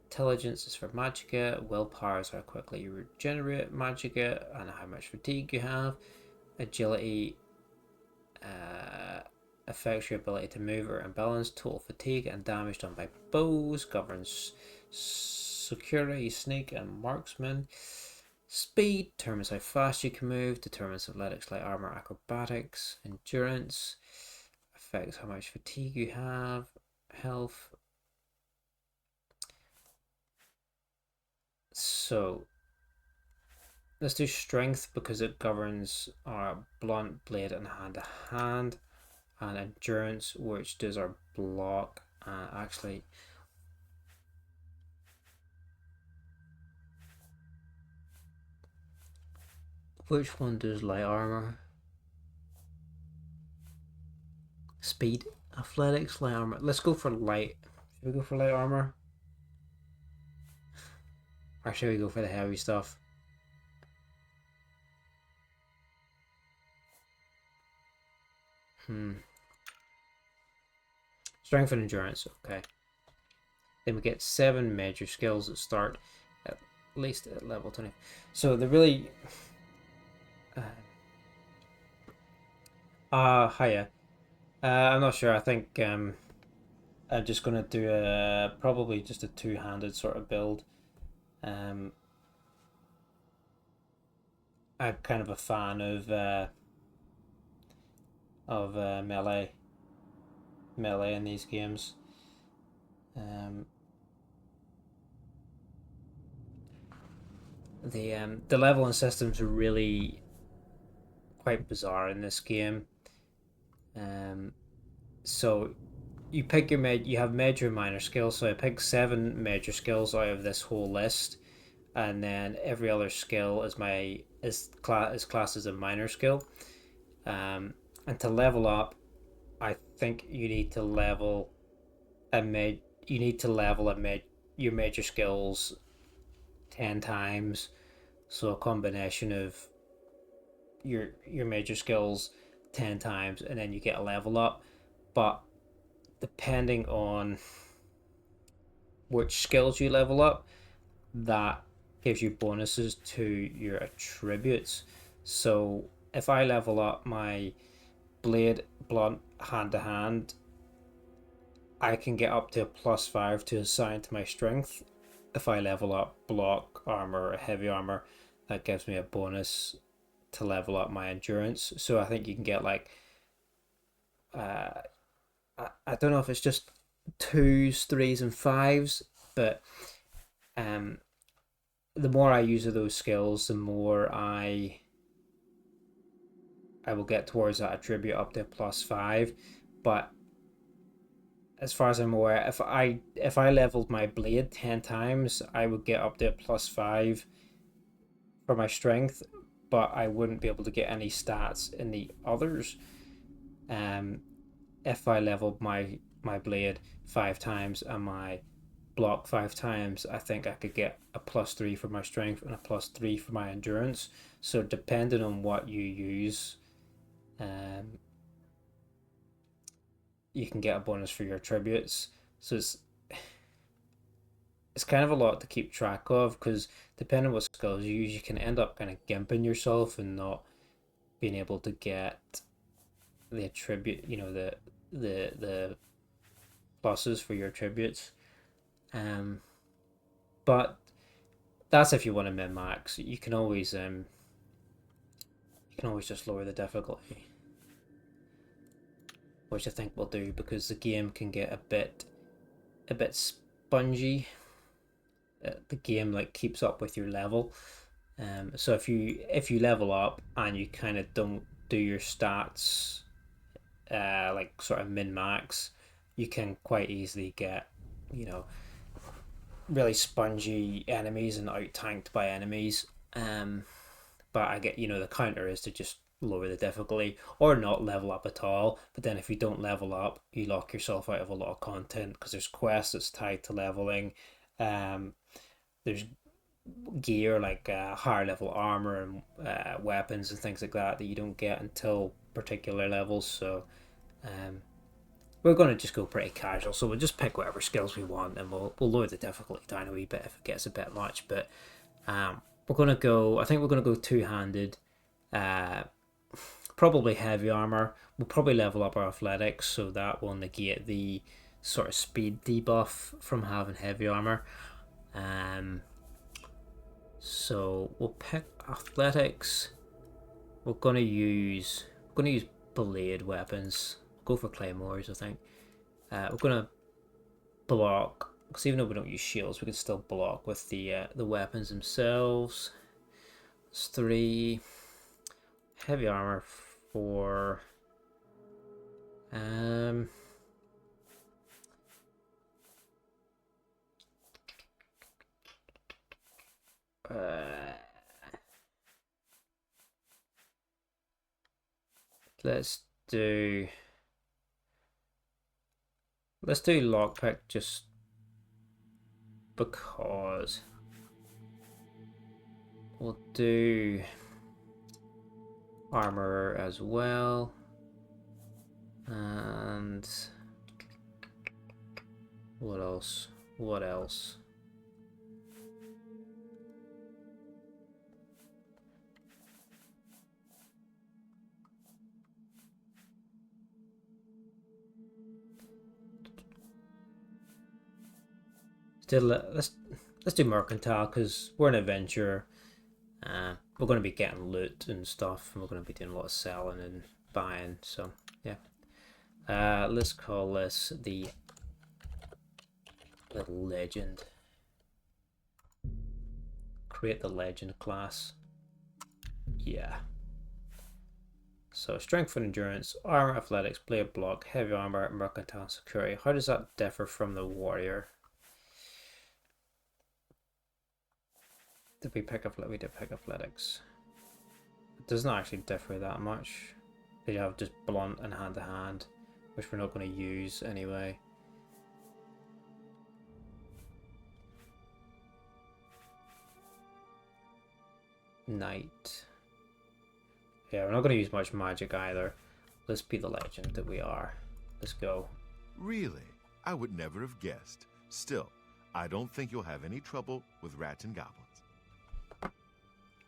Intelligence is for magicka. Willpower is how quickly you regenerate magicka and how much fatigue you have. Agility affects your ability to move or imbalance. Total fatigue and damage done by bows. Governs security, sneak, and marksman. Speed determines how fast you can move. Determines athletics, light armor, acrobatics. Endurance affects how much fatigue you have. Health. So let's do strength because it governs our blunt, blade, and hand to hand, and endurance, which does our block. Actually, which one does light armor? Speed, athletics, light armor. Let's go for light. Should we go for light armor? Or should we go for the heavy stuff? Strength and endurance, okay. Then we get 7 major skills that start at least at level 20. So they're really... hiya. I'm not sure. I think I'm just gonna do a probably just a two-handed sort of build. I'm kind of a fan of melee in these games. The leveling systems are really quite bizarre in this game. So you pick your you have major and minor skills. So I picked 7 major skills out of this whole list, and then every other skill is classed as a minor skill. And to level up, I think you need to level your major skills 10 times. So a combination of your major skills 10 times, and then you get a level up. But depending on which skills you level up, that gives you bonuses to your attributes. So if I level up my blade, blunt, hand to hand, I can get up to a +5 to assign to my strength. If I level up block, armor, heavy armor, that gives me a bonus to level up my endurance. So I think you can get like I don't know if it's just 2s, 3s, and 5s, but the more I use of those skills, the more I will get towards that attribute up to +5. But as far as I'm aware, if I leveled my blade 10 times, I would get up to +5 for my strength, but I wouldn't be able to get any stats in the others. If I leveled my blade 5 times and my block 5 times, I think I could get a +3 for my strength and a +3 for my endurance. So depending on what you use, you can get a bonus for your attributes. So it's kind of a lot to keep track of, because depending on what skills you use, you can end up kind of gimping yourself and not being able to get the attribute, the pluses for your attributes. But that's if you want to min max. You can always just lower the difficulty, which I think we'll do, because the game can get a bit spongy. The game like keeps up with your level. So if you level up and you kind of don't do your stats like sort of min max, you can quite easily get really spongy enemies and out tanked by enemies. But I get the counter is to just lower the difficulty or not level up at all. But then if you don't level up, you lock yourself out of a lot of content, because there's quests that's tied to leveling. There's gear like higher level armor and weapons and things like that you don't get until particular levels. So we're going to just go pretty casual. So we'll just pick whatever skills we want, and we'll lower the difficulty down a wee bit if it gets a bit much. But we're going to go, I think we're going to go two-handed, probably heavy armor. We'll probably level up our athletics, so that will negate the sort of speed debuff from having heavy armor. So we'll pick athletics. We're gonna use blade weapons. We'll go for claymores, I think. We're gonna block, because even though we don't use shields, we can still block with the weapons themselves. It's 3 heavy armor for let's do lockpick, just because. We'll do armor as well, and what else? Let's do mercantile, because we're an adventurer. We're going to be getting loot and stuff, and we're going to be doing a lot of selling and buying. So yeah, let's call this the little legend. Create the legend class. Yeah. So strength and endurance, armor, athletics, blade block, heavy armor, mercantile, security. How does that differ from the warrior? Did we pick up? We did pick athletics. It doesn't actually differ that much. They have just blunt and hand to hand, which we're not going to use anyway. Knight. Yeah, we're not going to use much magic either. Let's be the legend that we are. Let's go. Really? I would never have guessed. Still, I don't think you'll have any trouble with rats and goblins.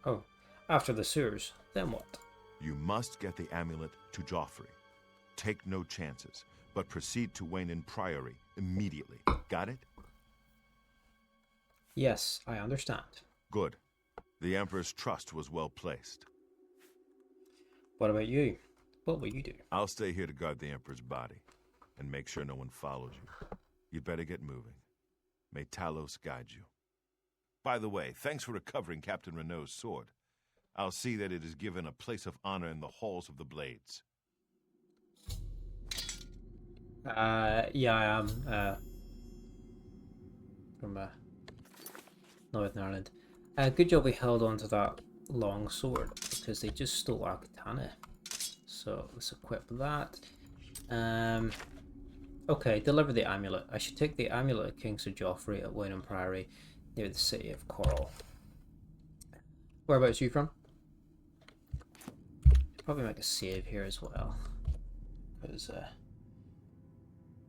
Oh, after the sewers, then what? You must get the amulet to Joffrey. Take no chances, but proceed to Wayne Priory immediately. Got it? Yes, I understand. Good. The Emperor's trust was well placed. What about you? What will you do? I'll stay here to guard the Emperor's body, and make sure no one follows you. You'd better get moving. May Talos guide you. By the way, thanks for recovering Captain Renault's sword. I'll see that it is given a place of honor in the halls of the Blades. Yeah, I am from Northern Ireland. Good job we held on to that long sword, because they just stole our katana. So let's equip that. Okay, deliver the amulet. I should take the amulet of King Sir Joffrey at Wynnum Priory, near the city of Coral. Whereabouts are you from? Probably make a save here as well, because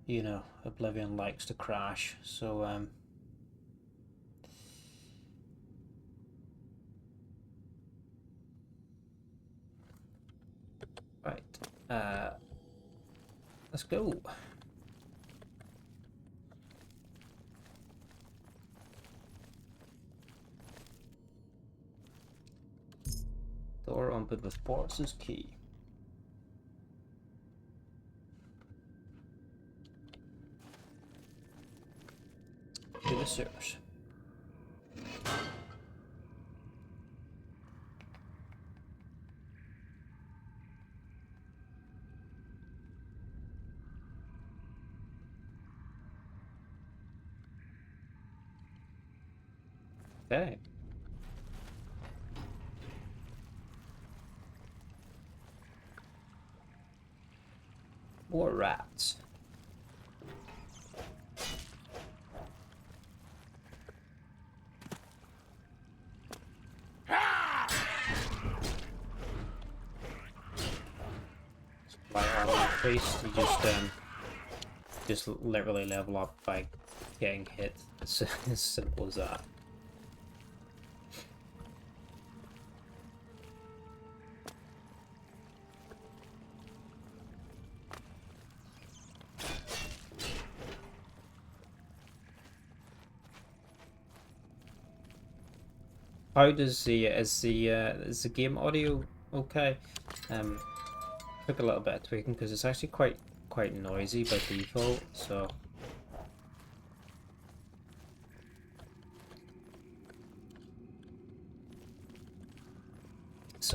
you know, Oblivion likes to crash. So right, let's go. Door opened with Boris's key. To the sewers. Okay. More rats. By armor increase, you just literally level up by getting hit. It's as simple as that. How does is the game audio okay? Took a little bit of tweaking because it's actually quite noisy by default. So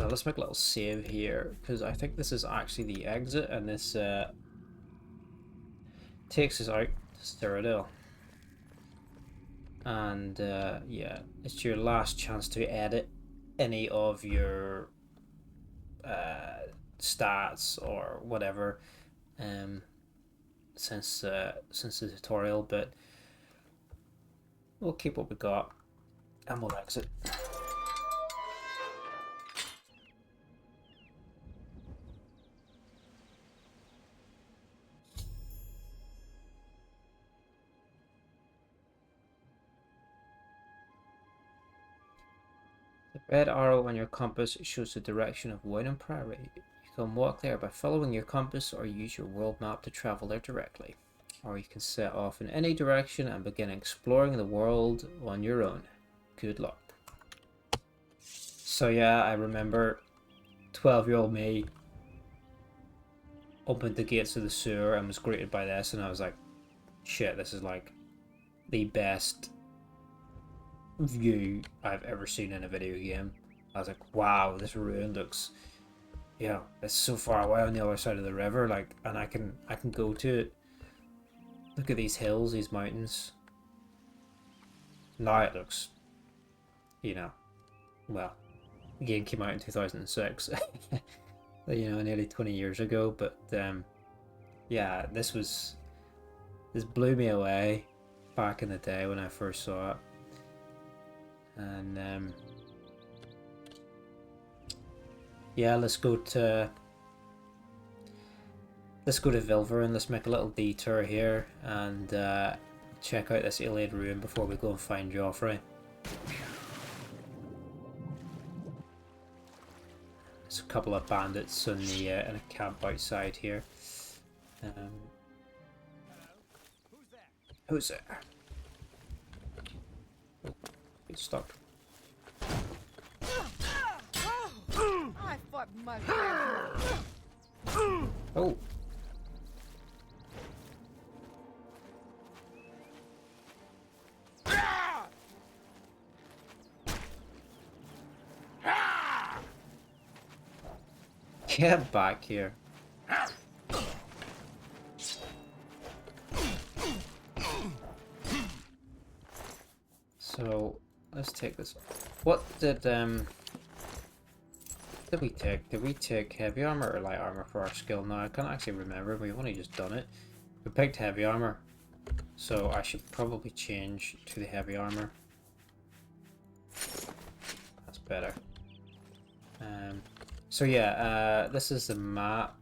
let's make a little save here, because I think this is actually the exit, and this takes us out to Cyrodiil. And yeah, it's your last chance to edit any of your stats or whatever since the tutorial, but we'll keep what we got and we'll exit. The red arrow on your compass shows the direction of Wynnum Priory. You can walk there by following your compass or use your world map to travel there directly. Or you can set off in any direction and begin exploring the world on your own. Good luck. So yeah, I remember 12-year-old me opened the gates of the sewer and was greeted by this, and I was like, shit, this is like the best view I've ever seen in a video game. I was like, wow, this ruin looks, you know, it's so far away on the other side of the river, like, and I can go to it. Look at these hills, these mountains. Now it looks, you know, well, the game came out in 2006, you know, nearly 20 years ago, but yeah, this blew me away back in the day when I first saw it. And yeah, let's go to Vilver and let's make a little detour here and check out this Iliad ruin before we go and find Joffrey. There's a couple of bandits in the in a camp outside here. Who's there? Oh, get stuck. I Fuck my face. Oh. Get back here. So let's take this. What did we take? Did we take heavy armor or light armor for our skill? Now I can't actually remember. We've only just done it. We picked heavy armor, so I should probably change to the heavy armor. That's better. So yeah, this is the map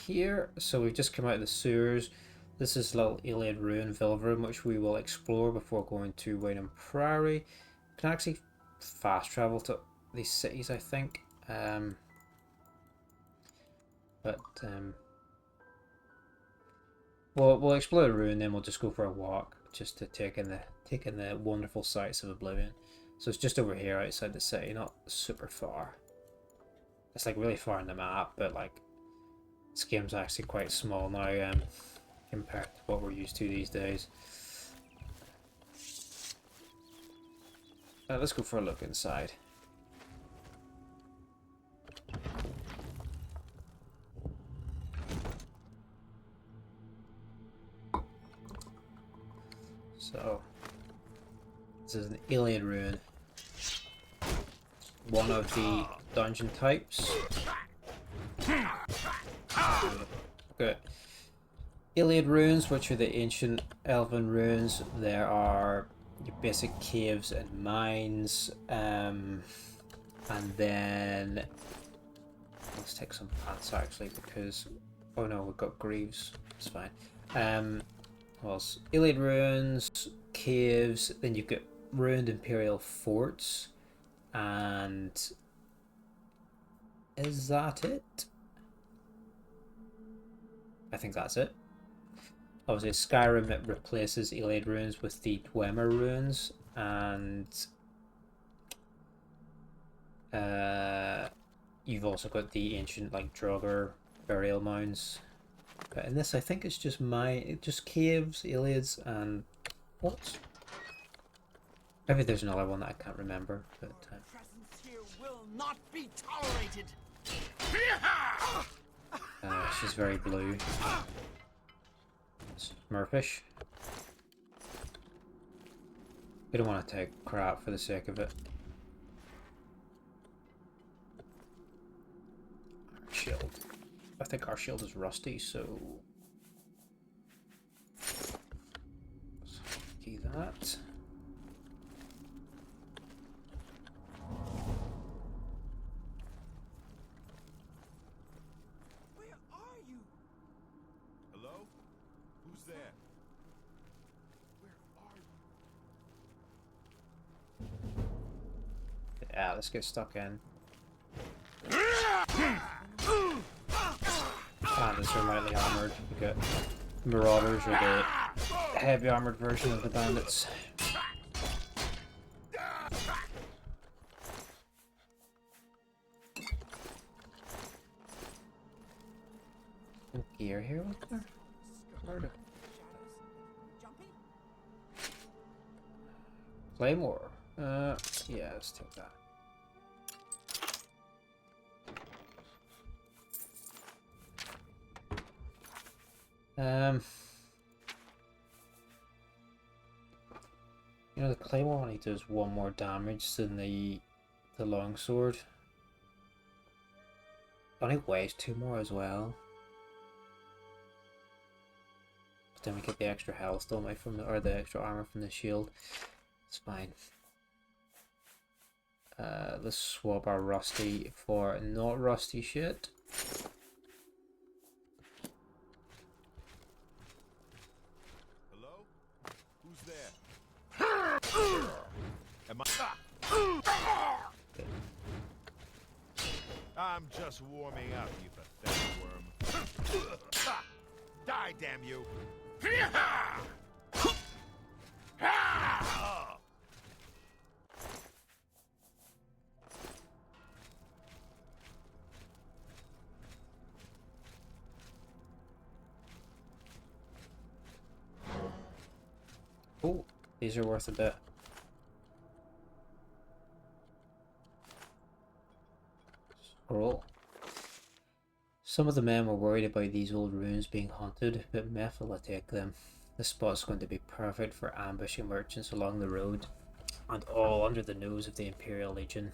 here. So we've just come out of the sewers. This is little Iliad Ruin Vilverum, which we will explore before going to Wayne Prairie. You can actually fast travel to these cities, I think. We'll explore the ruin, then we'll just go for a walk, just to take in the wonderful sights of Oblivion. So it's just over here outside the city, not super far. It's like really far in the map, but like this game's actually quite small now compared to what we're used to these days. Let's go for a look inside. So this is an Iliad Ruin. One of the dungeon types. Okay. Iliad runes, which are the ancient elven runes. There are your basic caves and mines, and then let's take some plants actually, because oh no, we've got greaves. It's fine. Well, Iliad runes, caves. Then you've got ruined Imperial forts. And is that it? I think that's it. Obviously, Skyrim, it replaces Iliad runes with the Dwemer runes, and you've also got the ancient like Draugr burial mounds. But in this, I think it's just caves, Iliads, and what? Maybe there's another one that I can't remember, but Presence here will not be tolerated. she's very blue. Smurfish. We don't want to take crap for the sake of it. Our shield. I think our shield is rusty, so let's key that. Yeah, let's get stuck in. Bandits are lightly armored. We got Marauders, or the heavy armored version of the bandits. Some gear here, what's there? Murder. Claymore. Yeah, let's take that. You know, the Claymore only does 1 more damage than the longsword. Only weighs 2 more as well. But then we get the extra health, don't we, from the extra armor from the shield. It's fine. Let's swap our rusty for not rusty shit. Hello? Who's there? Am I? I'm just warming up, you pathetic worm. Die, damn you! These are worth a bit. Scroll. Some of the men were worried about these old ruins being haunted, but Meph will take them. This spot's going to be perfect for ambushing merchants along the road, and all under the nose of the Imperial Legion.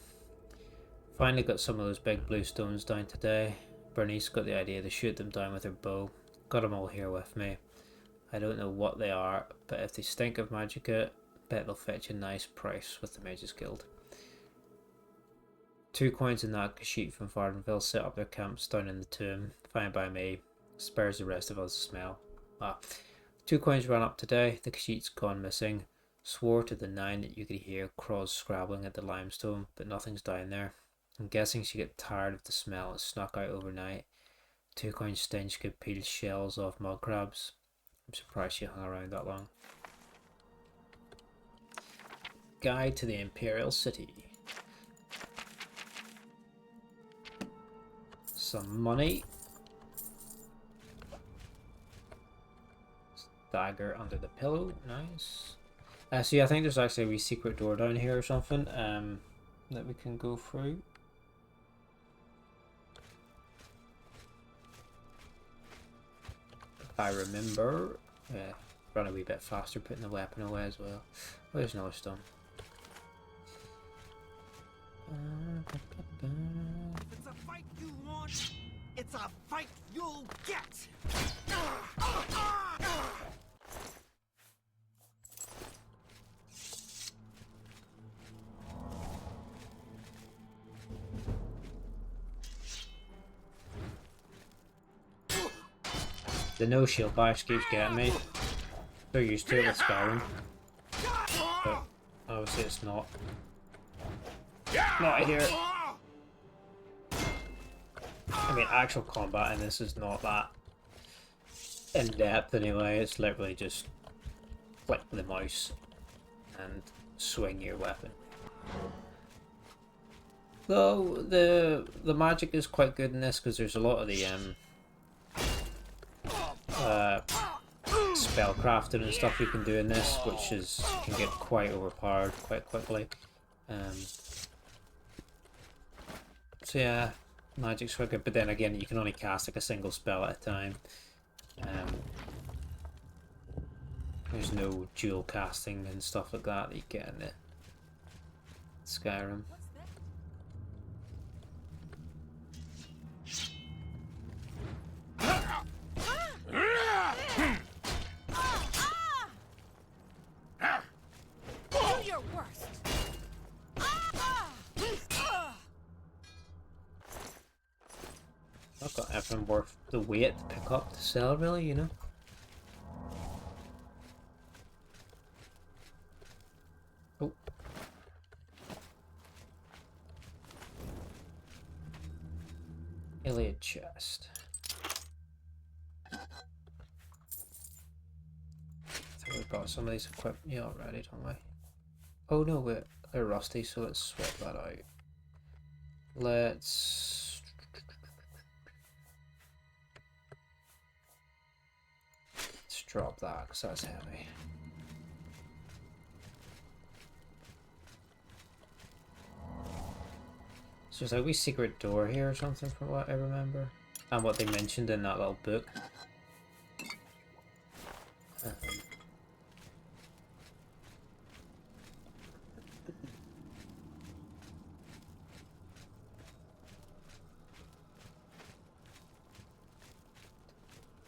Finally got some of those big blue stones down today. Bernice got the idea to shoot them down with her bow. Got them all here with me. I don't know what they are, but if they stink of magicka, bet they'll fetch a nice price with the Mages Guild. 2 coins in that sheet from Vardenville set up their camps down in the tomb. Fine by me. Spares the rest of us the smell. 2 coins ran up today. The sheet's gone missing. Swore to the 9 that you could hear Cross scrabbling at the limestone, but nothing's down there. I'm guessing she got tired of the smell and snuck out overnight. 2 coin stench could peel shells off mud crabs. I'm surprised she hung around that long. Guide to the Imperial City. Some money. Dagger under the pillow. Nice. See, I think there's actually a wee secret door down here or something that we can go through. If I remember. Yeah, run a wee bit faster putting the weapon away as well. Oh, there's another stone. If it's a fight you want, it's a fight you'll get! The no shield bash keeps getting me. So used to it with Skyrim. But obviously it's not. Not here. I mean, actual combat in this is not that in depth anyway. It's literally just click the mouse and swing your weapon. Though the magic is quite good in this because there's a lot of the spellcrafting and stuff you can do in this, which is can get quite overpowered quite quickly. So yeah, magic's quite good, but then again you can only cast like a single spell at a time. There's no dual casting and stuff like that you get in the Skyrim. Do your worst. I've got everything worth the wait to pick up to sell, really, you know. Oh. Iliad chest. I think we've got some of these equipped already, don't we? Oh no, wait, they're rusty, so let's swap that out. Let's drop that because that's heavy. So there's a wee secret door here or something from what I remember. And what they mentioned in that little book.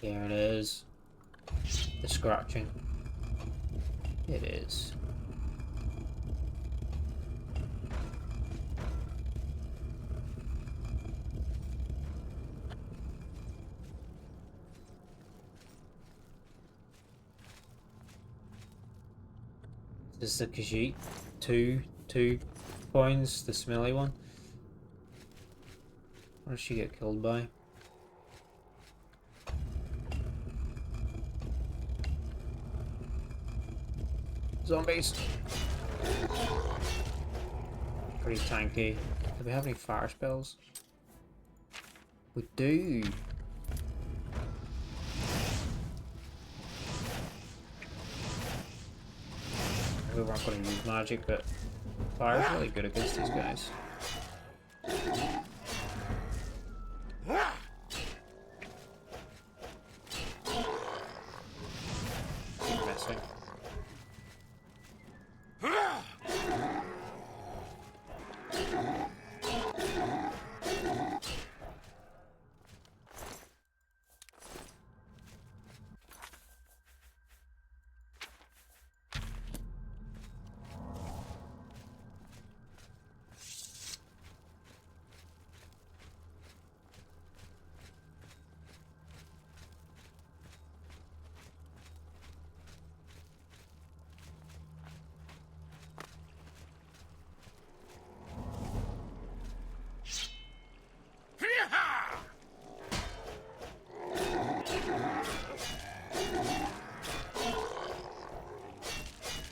Here it is. The scratching. It is. This is the Khajiit. Two coins, the smelly one. What did she get killed by? Zombies. Pretty tanky. Do we have any fire spells? We do. we weren't going to use magic, but fire's really good against these guys. Keep missing.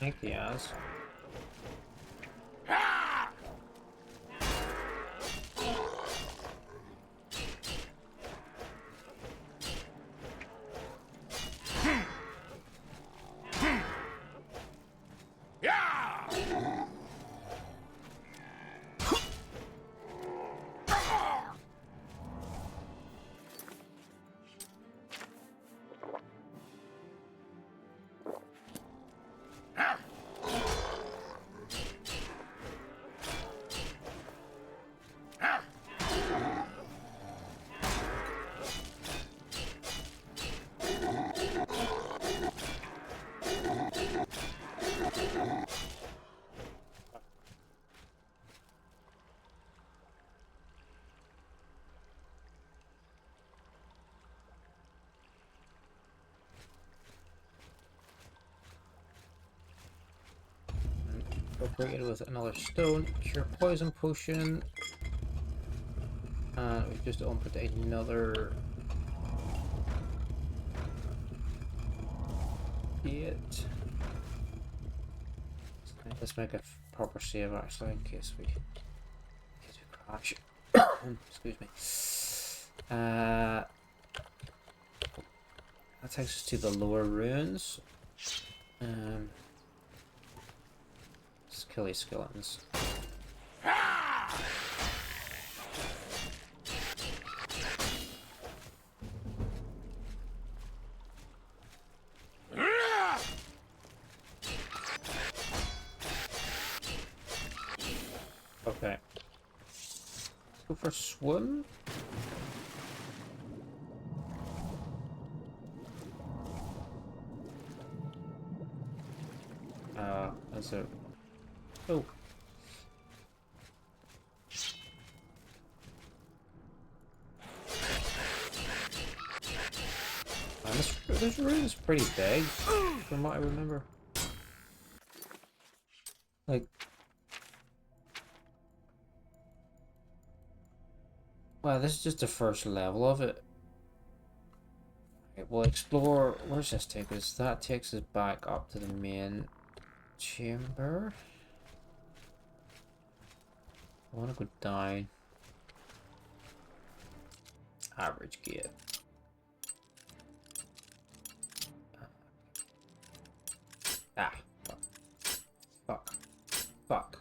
I think he has. Incorporated with another stone, cure poison potion, and we've just opened another gate. Let's make a proper save actually in case we crash. Excuse me. That takes us to the lower ruins. Let's kill these skeletons. Okay. Let's go for a swim. That's it. Oh. This room is pretty big, from what I remember. Like, wow, this is just the first level of it. Okay, we'll explore. Where's this take us? That takes us back up to the main chamber. I want to go down. Average gate. Ah. Fuck. Fuck.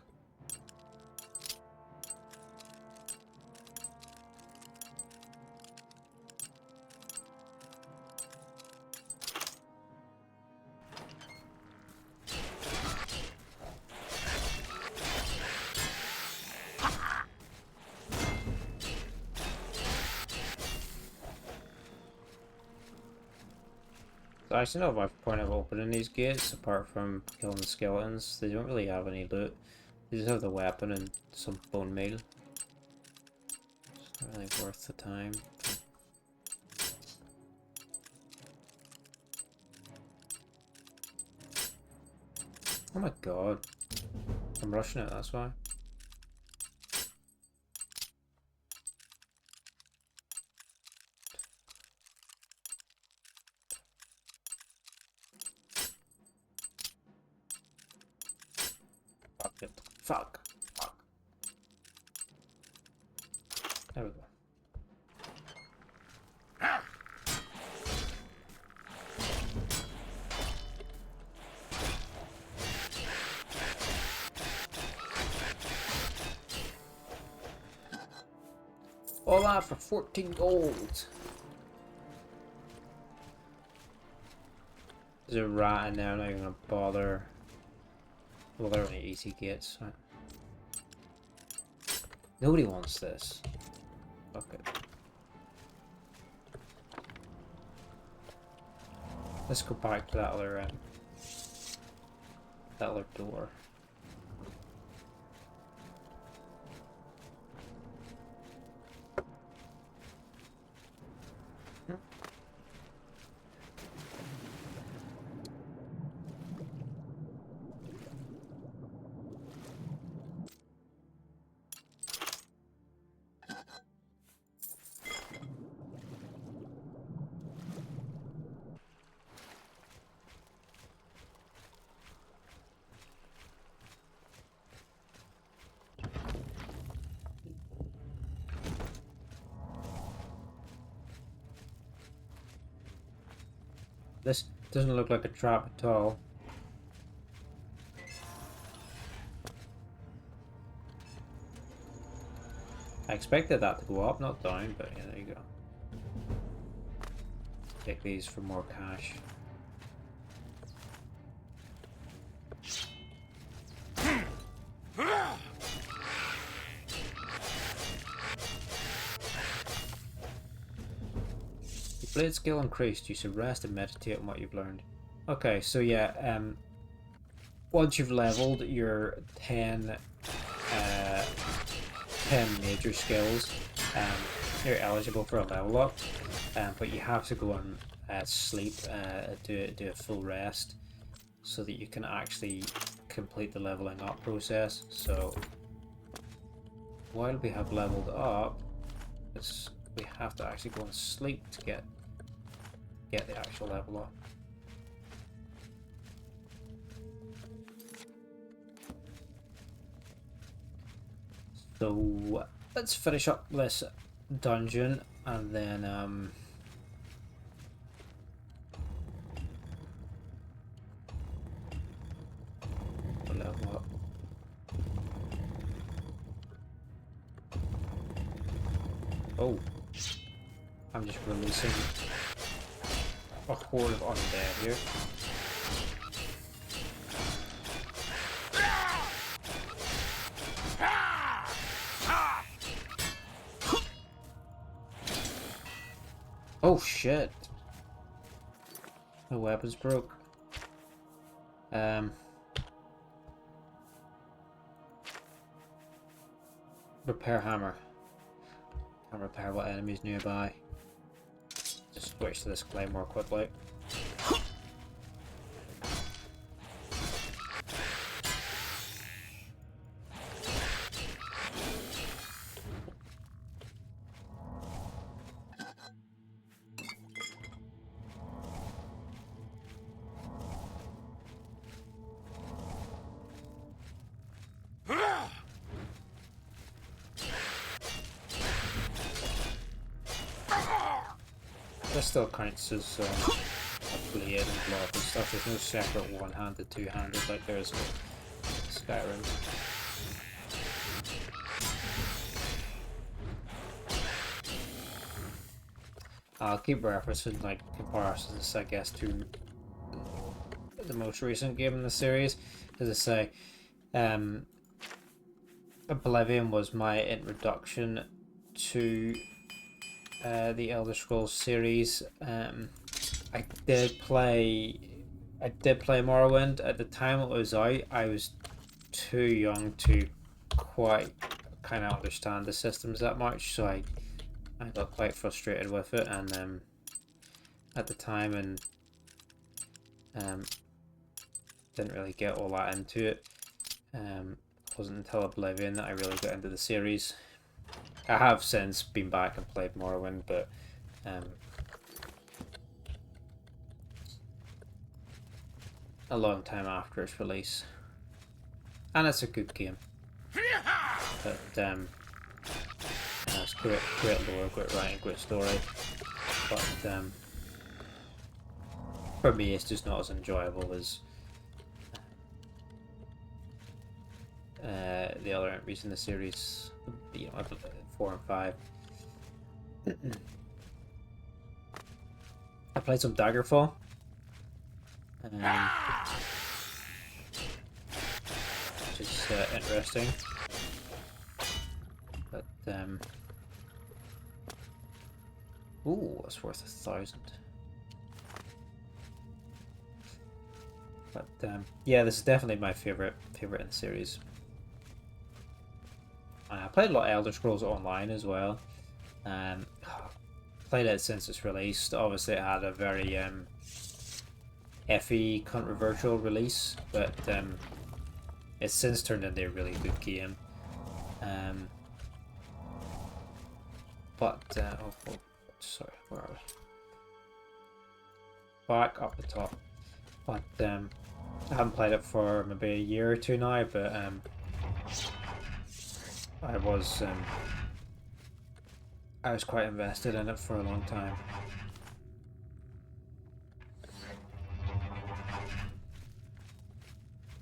So I actually know my point of opening these gates, apart from killing the skeletons. They don't really have any loot. They just have the weapon and some bone meal. It's not really worth the time. Oh my god. I'm rushing it, that's why. Fuck it. Fuck. Fuck. There we go. All that for 14 gold. There's a rat in there, I'm not even gonna bother. Well, they're only easy gates. Right? Nobody wants this. Fuck it. Let's go back to that other door. This doesn't look like a trap at all. I expected that to go up, not down, but yeah, there you go. Take these for more cash. Blade skill increased. You should rest and meditate on what you've learned. Okay, so yeah, once you've leveled your 10 major skills, you're eligible for a level up, but you have to go and sleep, do a full rest, so that you can actually complete the leveling up process. So while we have leveled up, we have to actually go and sleep to get the actual level up. So let's finish up this dungeon and then level up. Oh, I'm just releasing a horde of undead here. Oh shit! My weapons broke. Repair hammer. Can't repair what enemies nearby. Just switch to this claymore quickly. This still counts as a blade and block and stuff. There's no separate one-handed, two-handed like there is with Skyrim. I'll keep referencing like comparisons, I guess, to the most recent game in the series. As I say, Oblivion was my introduction to the Elder Scrolls series. I did play Morrowind at the time it was out. I was too young to quite kind of understand the systems that much, so I got quite frustrated with it, and at the time, and didn't really get all that into it. It wasn't until Oblivion that I really got into the series. I have since been back and played Morrowind, but a long time after its release, and it's a good game. But it's great lore, great writing, great story. But for me, it's just not as enjoyable as the other entries in the series. You know, 4 and 5. I played some Daggerfall. Which is interesting. But, ooh, it's worth 1,000. But, yeah, this is definitely my favorite in the series. I played a lot of Elder Scrolls Online as well. Played it since it's released. Obviously, it had a very FE controversial release, but it's since turned into a really good game. Sorry, where are we? Back up the top. But I haven't played it for maybe a year or two now, but I was quite invested in it for a long time.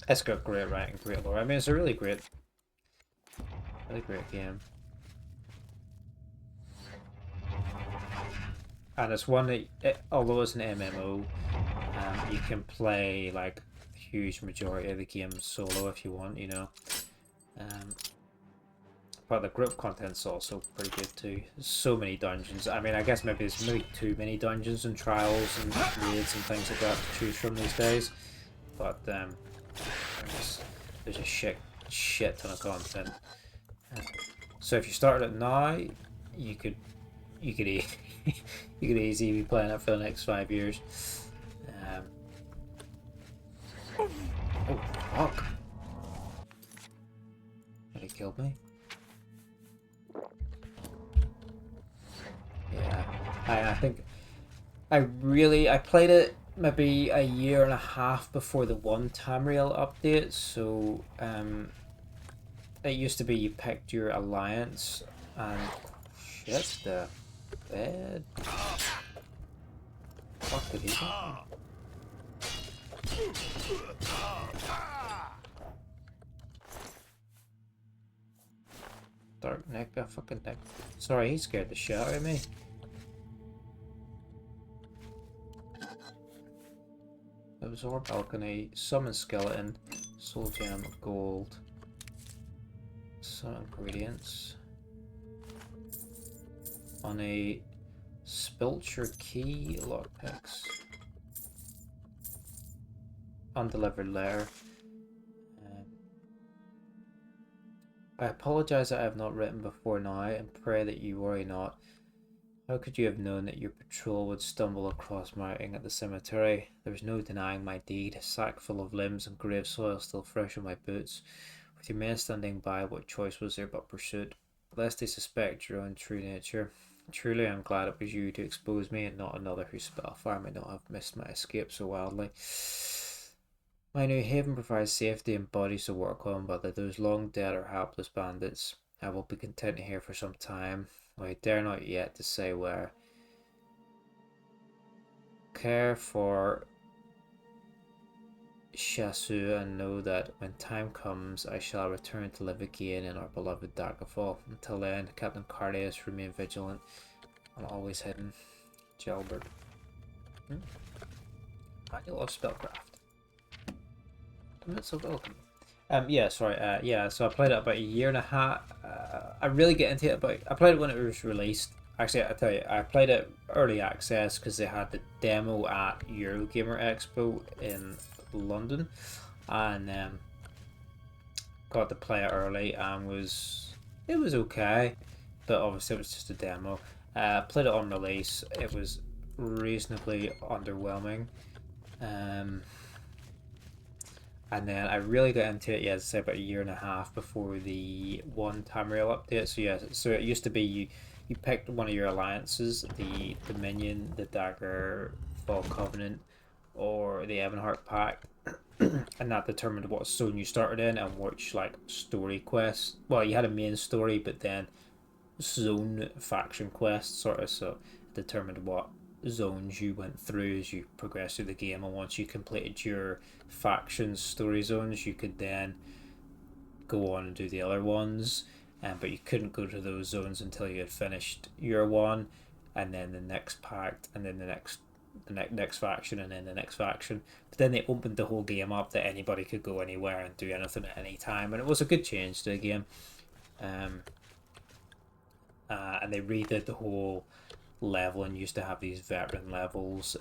It's got great writing, great lore. I mean, it's a really great game. And it's one that, although it's an MMO, you can play like a huge majority of the game solo if you want, you know. But the group content's also pretty good too. There's so many dungeons. I mean, I guess maybe there's maybe too many dungeons and trials and raids and things like that to choose from these days. But there's a shit ton of content. So if you started it now, you could easily be playing it for the next 5 years. Oh fuck! He killed me. Yeah, I think I played it maybe a year and a half before the one Tamriel update. So it used to be you picked your alliance and shit the bed. Fuck did he do? Dark neck, a fucking neck. Sorry, he scared the shit out of me. Absorb alchemy, summon skeleton, soul gem, gold. Some ingredients. On a spilcher key, lockpicks. Undelivered letter. I apologize that I have not written before now, and pray that you worry not. How could you have known that your patrol would stumble across my ring at the cemetery? There was no denying my deed, a sack full of limbs and grave soil still fresh on my boots. With your men standing by, what choice was there but pursuit? Lest they suspect your own true nature. Truly, I'm glad it was you to expose me, and not another whose spellfire might not have missed my escape so wildly. My new haven provides safety and bodies to work on, but that those long dead or helpless bandits, I will be content here for some time. I dare not yet to say where. Care for Shasu and know that when time comes, I shall return to live again in our beloved Daggerfall. Until then, Captain Cardius, remain vigilant and always hidden. Gelbert. Manual of Spellcraft. So welcome. Yeah, sorry. Yeah, so I played it about a year and a half. I really get into it, but I played it when it was released. Actually, I tell you, I played it early access because they had the demo at Eurogamer Expo in London, and got to play it early, and it was okay, but obviously it was just a demo. Played it on release. It was reasonably underwhelming. And then I really got into it, yeah, as I said, about a year and a half before the one Tamriel update. So yeah, so it used to be you picked one of your alliances, the Dominion, the Daggerfall Covenant, or the Ebonheart Pact, and that determined what zone you started in and which like story quests. Well, you had a main story, but then zone faction quests sort of, so it determined what zones you went through as you progressed through the game, and once you completed your faction story zones, you could then go on and do the other ones. but you couldn't go to those zones until you had finished your one, and then the next pact, and then the next faction, and then the next faction. But then they opened the whole game up that anybody could go anywhere and do anything at any time, and it was a good change to the game. And they redid the whole level and used to have these veteran levels.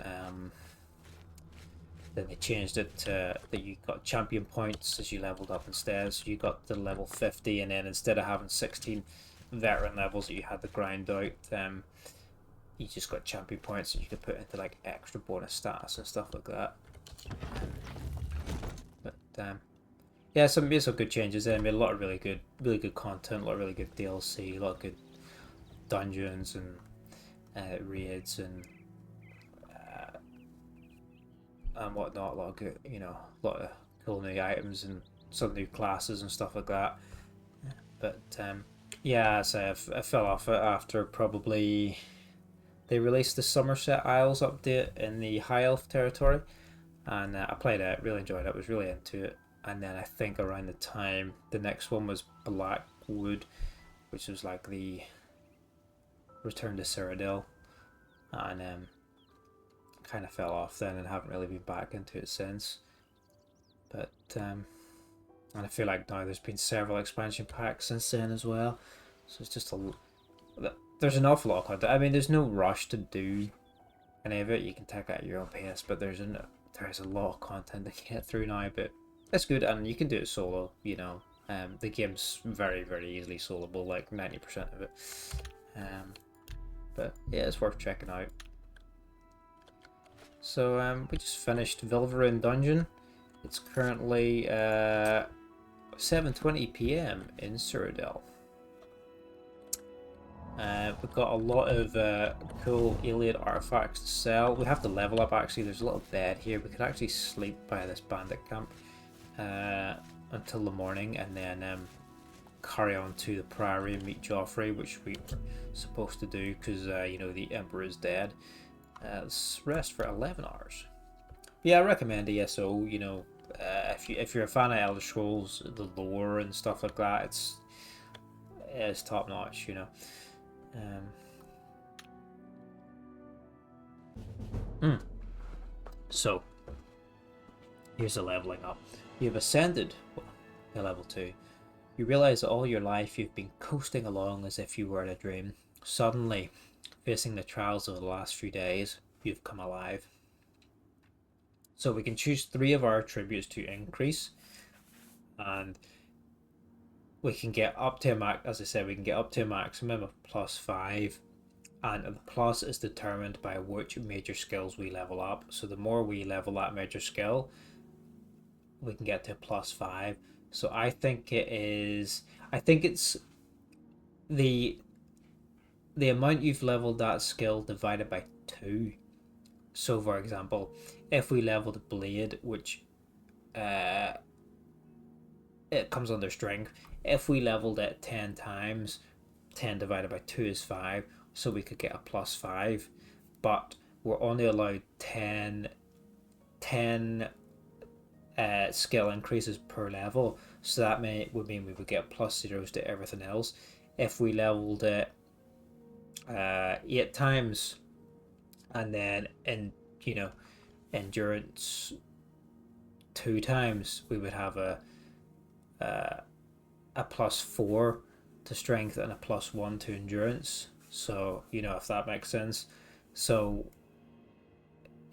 Then they changed it to that you got champion points as you leveled up instead. So you got to level 50, and then instead of having 16 veteran levels that you had to grind out, you just got champion points that you could put into like extra bonus stats and stuff like that. But yeah, some good changes there. I made a lot of really good content, a lot of really good DLC, a lot of good dungeons and raids and whatnot. A lot of good, a lot of cool new items and some new classes and stuff like that. But yeah, so I fell off it after probably they released the Somerset Isles update in the High Elf territory, and I played it, really enjoyed it, was really into it. And then I think around the time the next one was Blackwood, which was like the Return to Cyrodiil, and kind of fell off then and haven't really been back into it since. But and I feel like now there's been several expansion packs since then as well, so it's just there's an awful lot of content. I mean, there's no rush to do any of it. You can take it at your own pace, but there's a lot of content to get through now. But it's good, and you can do it solo. The game's very, very easily soloable, like 90% of it. But yeah, it's worth checking out. So we just finished Vilverin Dungeon. It's currently 7:20 PM in Cyrodiil. We've got a lot of cool alien artifacts to sell. We have to level up actually. There's a little bed here. We could actually sleep by this bandit camp until the morning, and then carry on to the Priory and meet Joffrey, which we were supposed to do because the Emperor is dead. Let's rest for 11 hours. Yeah, I recommend ESO. If you're a fan of Elder Scrolls, the lore and stuff like that, it's top notch. So here's the leveling up. You've ascended to level 2. You realize that all your life you've been coasting along as if you were in a dream. Suddenly, facing the trials of the last few days, you've come alive. So we can choose 3 of our attributes to increase, and we can get up to we can get up to a maximum of +5, and the plus is determined by which major skills we level up. So the more we level that major skill, we can get to +5. So I think it's the amount you've leveled that skill divided by 2. So for example, if we leveled Blade, which it comes under strength, if we leveled it 10 times, 10 divided by 2 is 5, so we could get a +5, but we're only allowed 10 skill increases per level, so that would mean we would get +0s to everything else. If we leveled it 8 times, and then endurance 2 times, we would have a +4 to strength and a +1 to endurance. So if that makes sense. So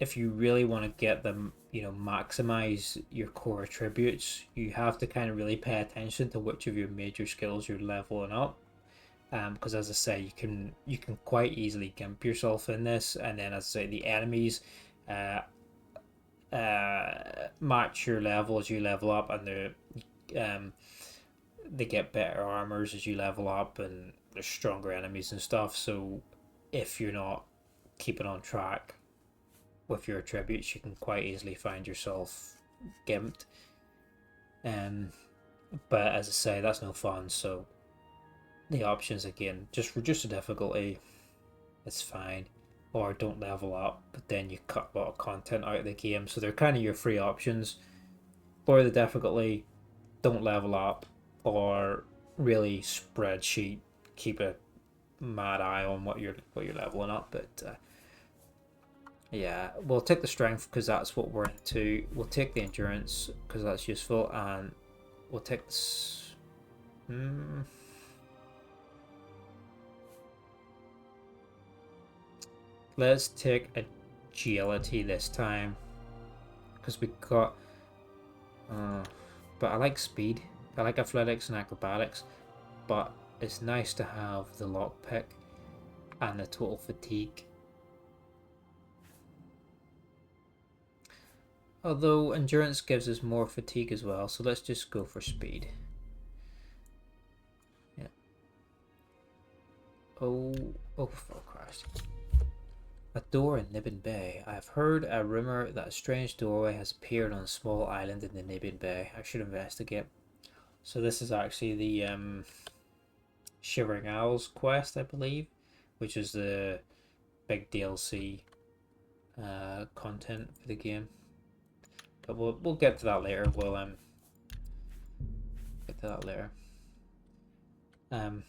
if you really want to get them, maximize your core attributes, you have to kind of really pay attention to which of your major skills you're leveling up. Because as I say, you can quite easily gimp yourself in this, and then as I say, the enemies match your level as you level up, and they get better armors as you level up, and there's stronger enemies and stuff. So if you're not keeping on track with your attributes, you can quite easily find yourself gimped. But as I say, that's no fun. So the options again, just reduce the difficulty, it's fine, or don't level up, but then you cut a lot of content out of the game. So they're kind of your free options: lower the difficulty, don't level up, or really spreadsheet, keep a mad eye on what you're leveling up. But yeah, we'll take the strength because that's what we're into. We'll take the endurance because that's useful, and we'll take this. Let's take agility this time because we got. But I like speed. I like athletics and acrobatics, but it's nice to have the lockpick and the total fatigue. Although endurance gives us more fatigue as well, so let's just go for speed. Yeah. Oh, for Christ. A door in Nibbin Bay. I have heard a rumor that a strange doorway has appeared on a small island in the Nibbin Bay. I should investigate. So this is actually the Shivering Owls quest, I believe, which is the big DLC content for the game. But we'll get to that later. We'll get to that later. Funny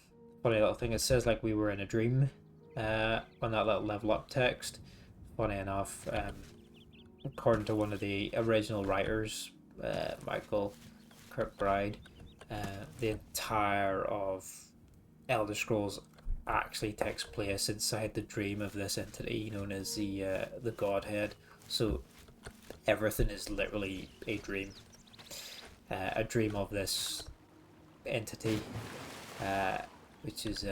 little thing. It says like we were in a dream. On that little level up text. Funny enough, according to one of the original writers, Michael Kirkbride, the entire of Elder Scrolls actually takes place inside the dream of this entity known as the Godhead. So everything is literally a dream of this entity, which is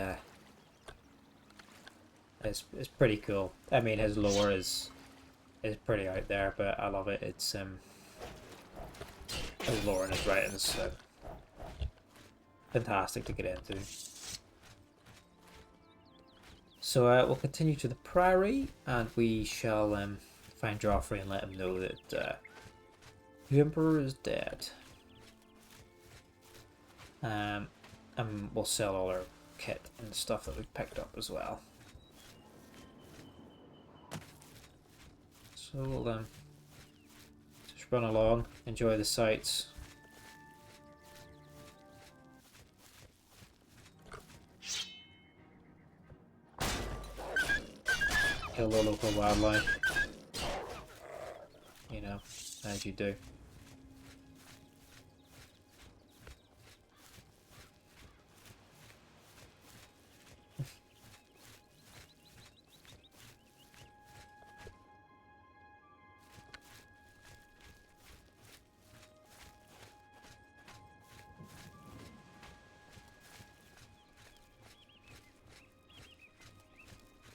it's pretty cool. I mean, his lore is pretty out there, but I love it. It's his lore and his writings fantastic to get into. So we'll continue to the Priory, and we shall find Joffrey and let him know that the Emperor is dead. And we'll sell all our kit and stuff that we've picked up as well. So we'll just run along, enjoy the sights. Kill the local wildlife. You know, as you do.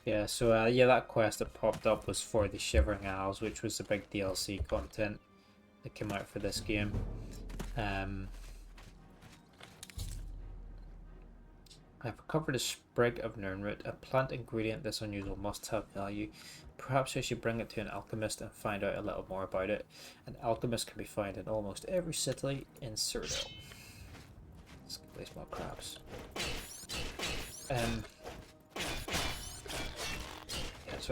Yeah, so yeah, that quest that popped up was for the Shivering Owls, which was the big DLC content that came out for this game. I've recovered a sprig of Nirnroot, a plant ingredient this unusual must have value. Perhaps I should bring it to an alchemist and find out a little more about it. An alchemist can be found in almost every city in Cyrodiil. Let's get these more crabs.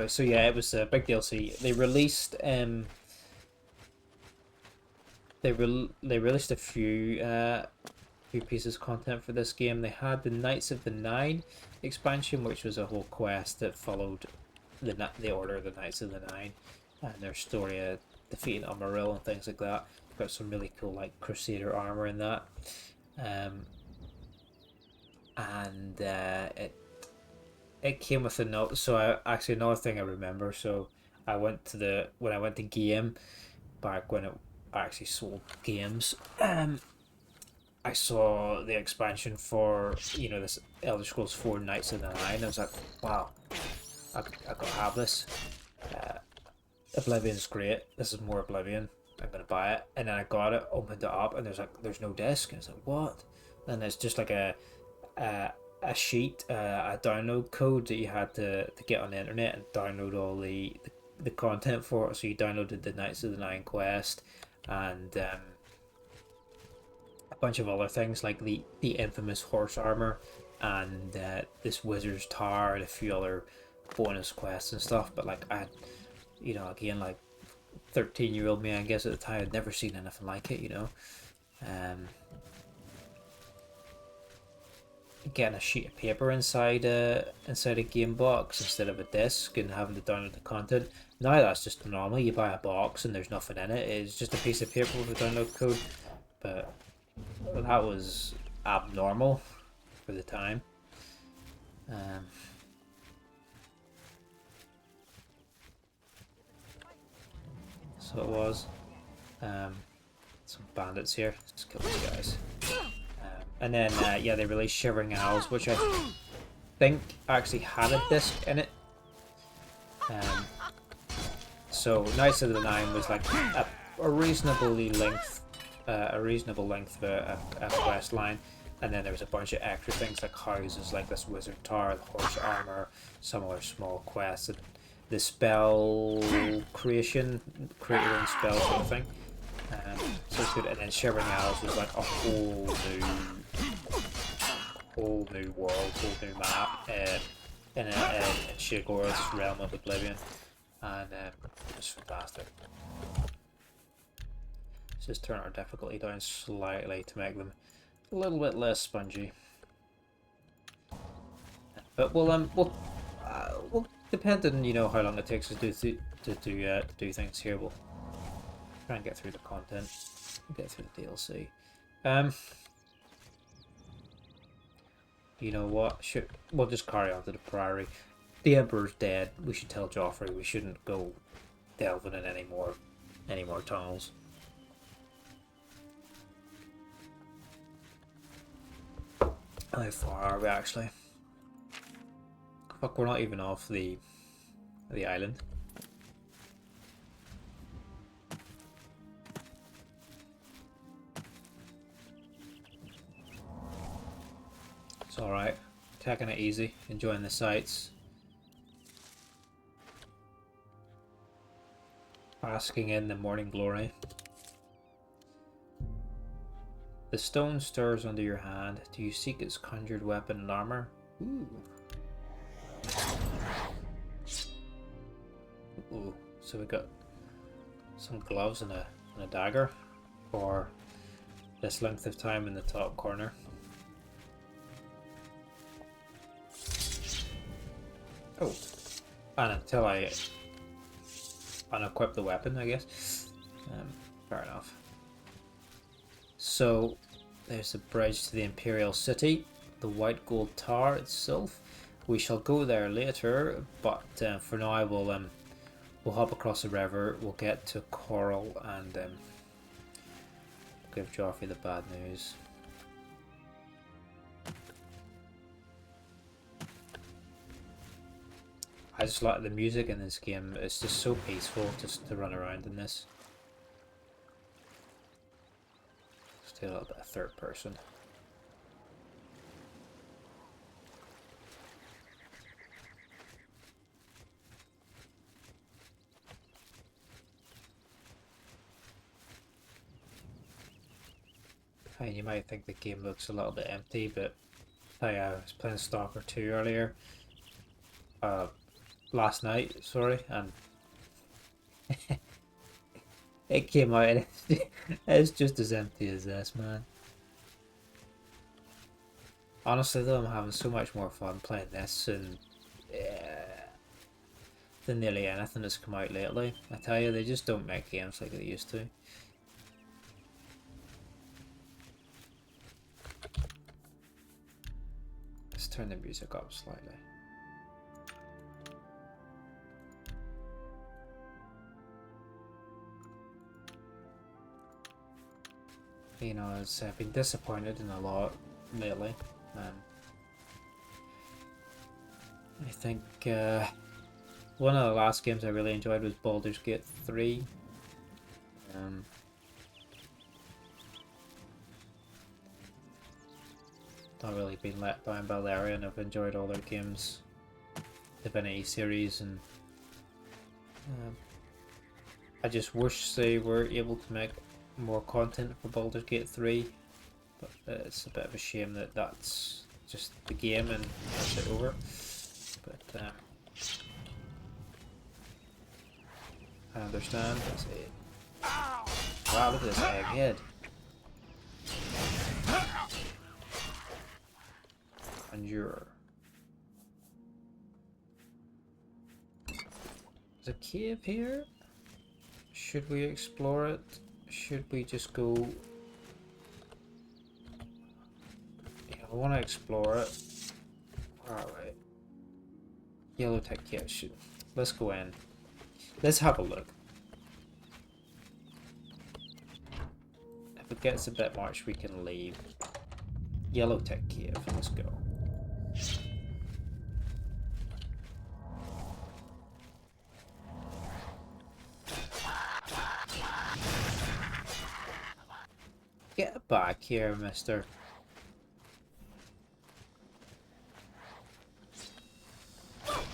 So yeah, it was a big DLC. They released they released a few pieces of content for this game. They had the Knights of the Nine expansion, which was a whole quest that followed the Order of the Knights of the Nine and their story of defeating Umarill and things like that. They've got some really cool like Crusader armor in that, and it came with a note. So actually another thing I remember. So when I went to game back when it actually sold games. I saw the expansion for this Elder Scrolls 4 Knights of the Nine. I was like, wow, I gotta have this. Oblivion's great. This is more Oblivion. I'm gonna buy it. And then I got it, opened it up, and there's no disc. And it's like, what? And it's just like a sheet, a download code that you had to get on the internet and download all the content for it. So you downloaded the Knights of the Nine quest and a bunch of other things like the infamous horse armor and this wizard's tower and a few other bonus quests and stuff. But like I had, again, like 13-year-old me, I guess at the time, I'd never seen anything like it, getting a sheet of paper inside inside a game box instead of a disc and having to download the content. Now that's just normal. You buy a box and there's nothing in it. It's just a piece of paper with a download code. But that was abnormal for the time. So it was. Some bandits here. Let's kill these guys. And then, yeah, they released Shivering Owls, which I think actually had a disc in it. So Knights of the Nine was like a reasonable length of a quest line, and then there was a bunch of extra things like houses, like this wizard tower, the horse armor, some other small quests, and the spell creating your own spell sort of thing. So it's good. And then Shivering Owls was like a whole new world, whole new map in Shigor's realm of Oblivion, and it was fantastic. Let's just turn our difficulty down slightly to make them a little bit less spongy. But we'll depending on how long it takes us to do things here, we'll try and get through the content, get through the DLC. You know what? We'll just carry on to the Priory. The Emperor's dead. We should tell Joffrey we shouldn't go delving in any more tunnels. How far are we actually? Fuck, we're not even off the island. It's alright. Taking it easy, enjoying the sights. Basking in the morning glory. The stone stirs under your hand. Do you seek its conjured weapon and armor? Ooh. Ooh. So we got some gloves and a dagger for this length of time in the top corner. Oh, and until I unequip the weapon, I guess. Fair enough. So there's a bridge to the Imperial City, the white gold tower itself. We shall go there later, but for now we'll hop across the river. We'll get to Coral and give Joffrey the bad news. I just like the music in this game. It's just so peaceful just to run around in this. Just do a little bit of third person. And you might think the game looks a little bit empty, but I was playing Stalker 2 earlier. Last night, sorry, and it came out and it's just as empty as this, man. Honestly though, I'm having so much more fun playing this and than nearly anything that's come out lately. I tell you, they just don't make games like they used to. Let's turn the music up slightly. You know, I've been disappointed in a lot lately. I think one of the last games I really enjoyed was Baldur's Gate 3. Not really been let down by Larian. I've enjoyed all their games, Divinity series, and I just wish they were able to make more content for Baldur's Gate 3, but it's a bit of a shame that that's just the game and that's it over. But I understand. That's it. Wow, look at this egghead. conjurer. There's a cave here. Should we explore it? Should we just go? Yeah, I want to explore it. Alright. Yellow tech cave. Let's go in. Let's have a look. If it gets a bit much, we can leave. Yellow tech cave. Let's go. Get back here, mister.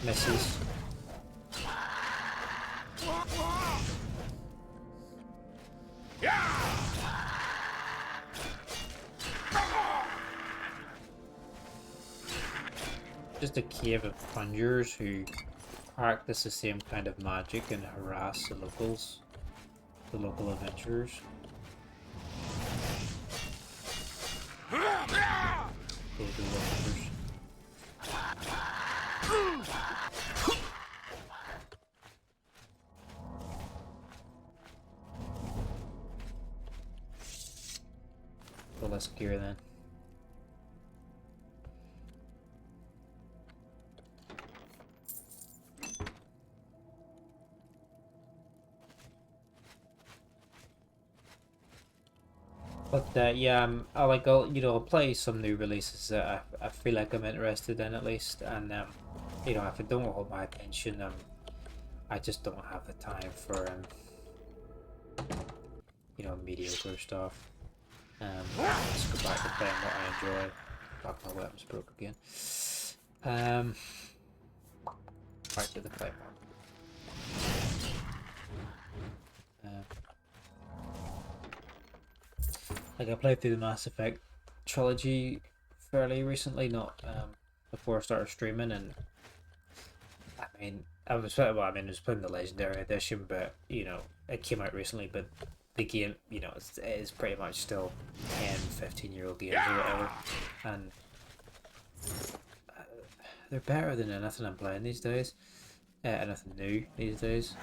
Misses. Just a cave of conjurers who practice the same kind of magic and harass the locals, the local adventurers. Well, let's gear then. But yeah, I'll play some new releases that I feel like I'm interested in at least, and if it don't hold my attention, I just don't have the time for mediocre stuff. Let's go back to playing what I enjoy. Fuck, my weapon's broke again. Back to the claymore. Like I played through the Mass Effect trilogy fairly recently, not before I started streaming, and I mean, it was playing the Legendary Edition, but it came out recently, but the game, it is pretty much still 10-15-year-old games or whatever, and they're better than anything I'm playing these days, anything new these days.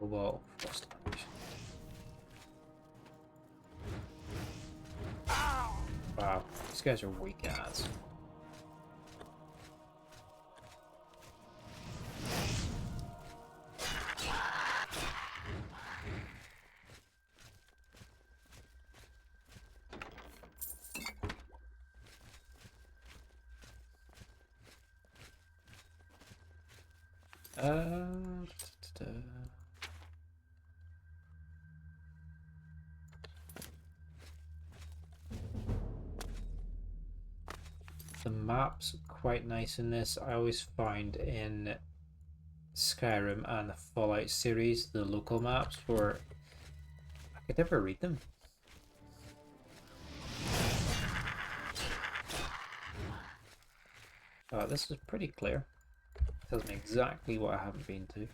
Well, wow, these guys are weak ass. The map's quite nice in this. I always find in Skyrim and the Fallout series, the local maps were I could never read them. This is pretty clear. Tells me exactly what I haven't been to.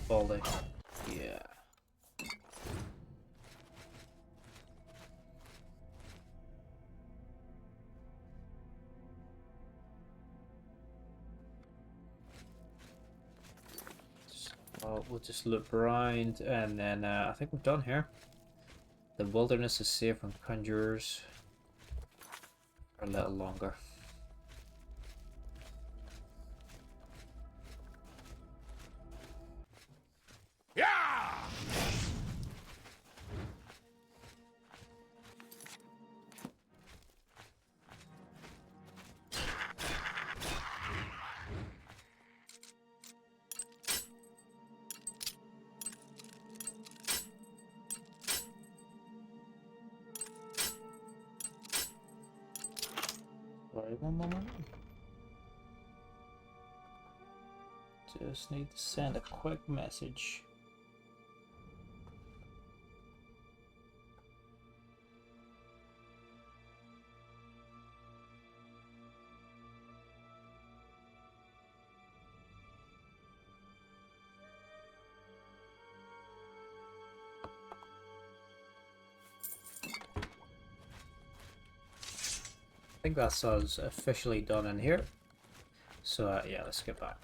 Baldy. Yeah. So we'll just loop around, and then I think we're done here. The wilderness is safe from conjurers for a little longer. Sorry, one moment. Just need to send a quick message. I think that's us officially done in here. So yeah, let's get back.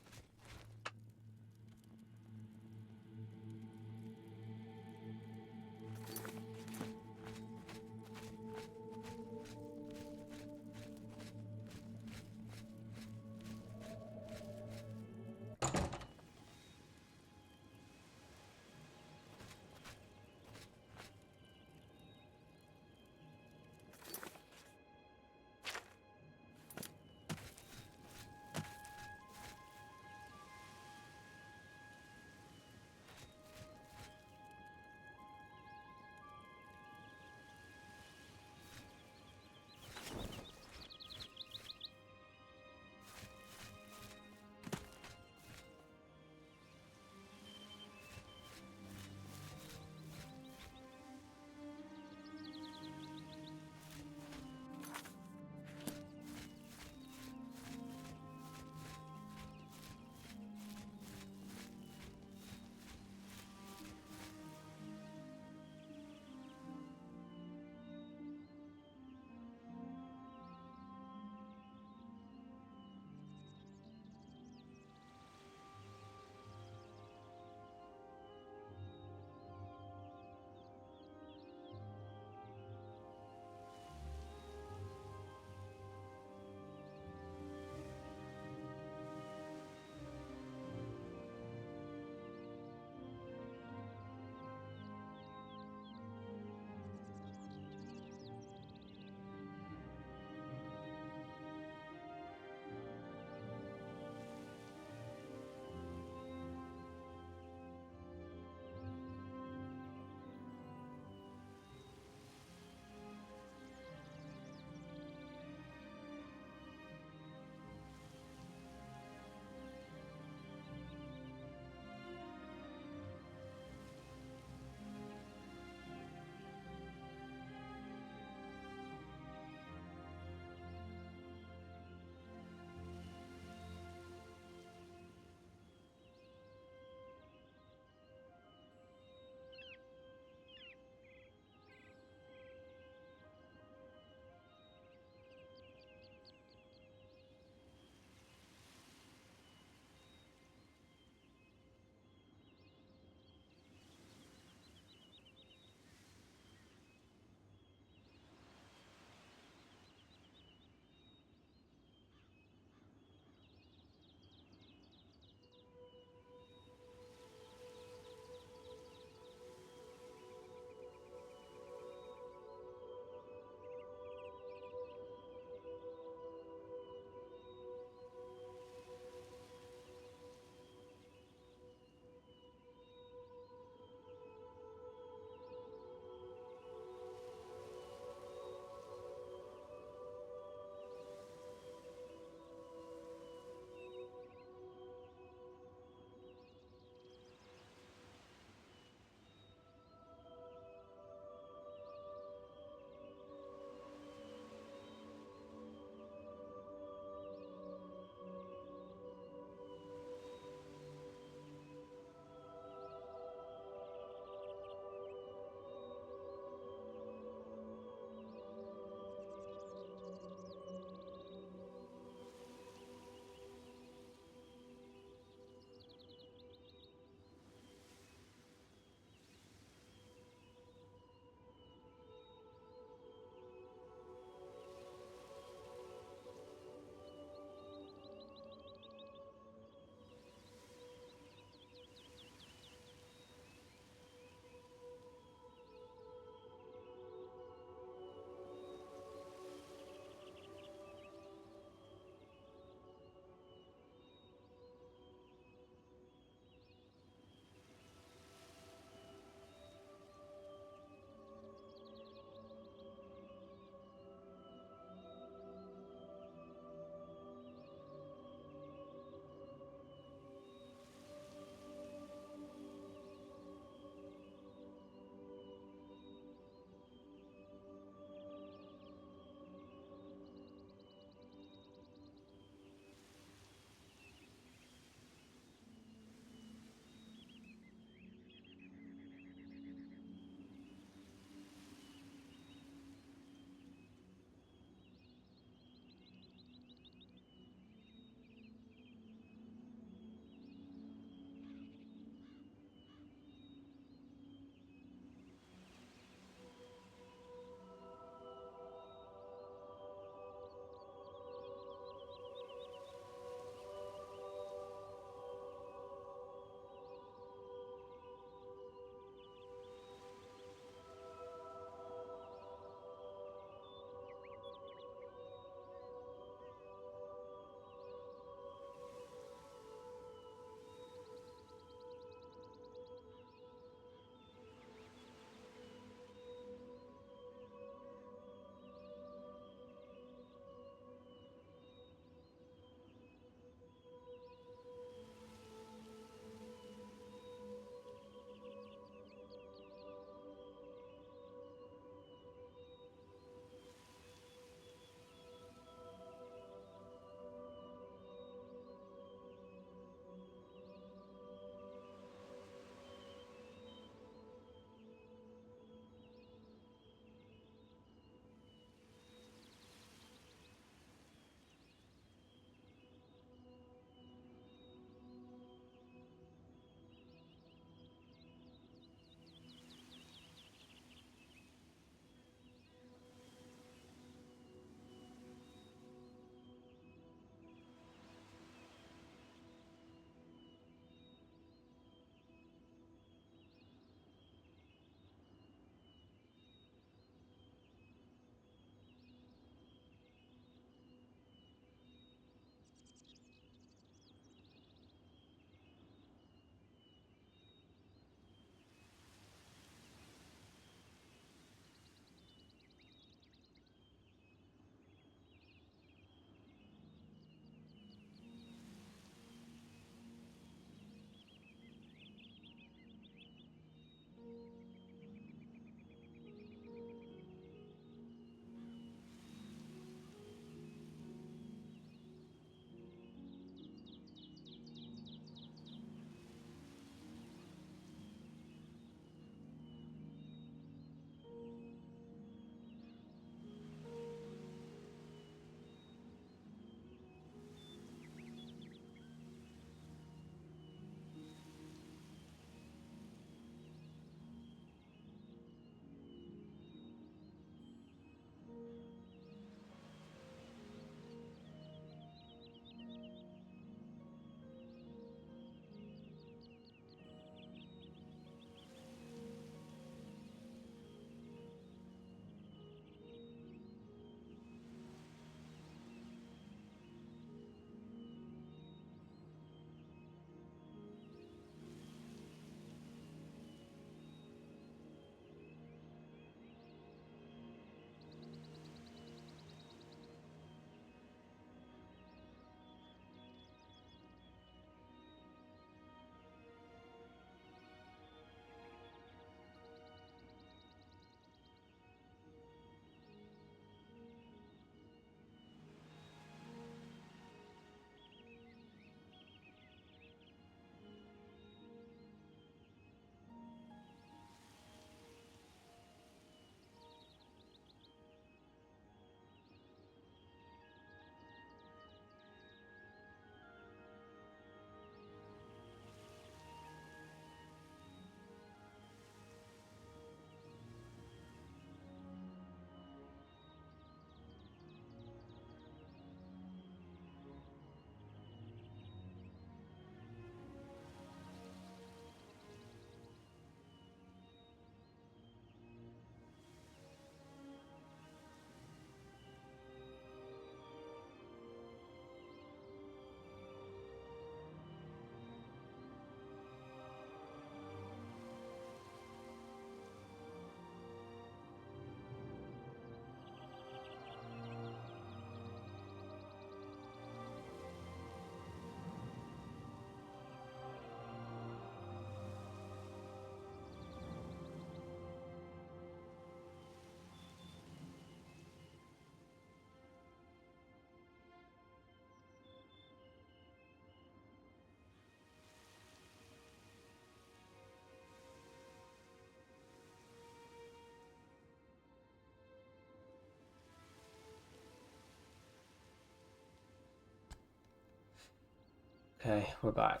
Okay, we're back.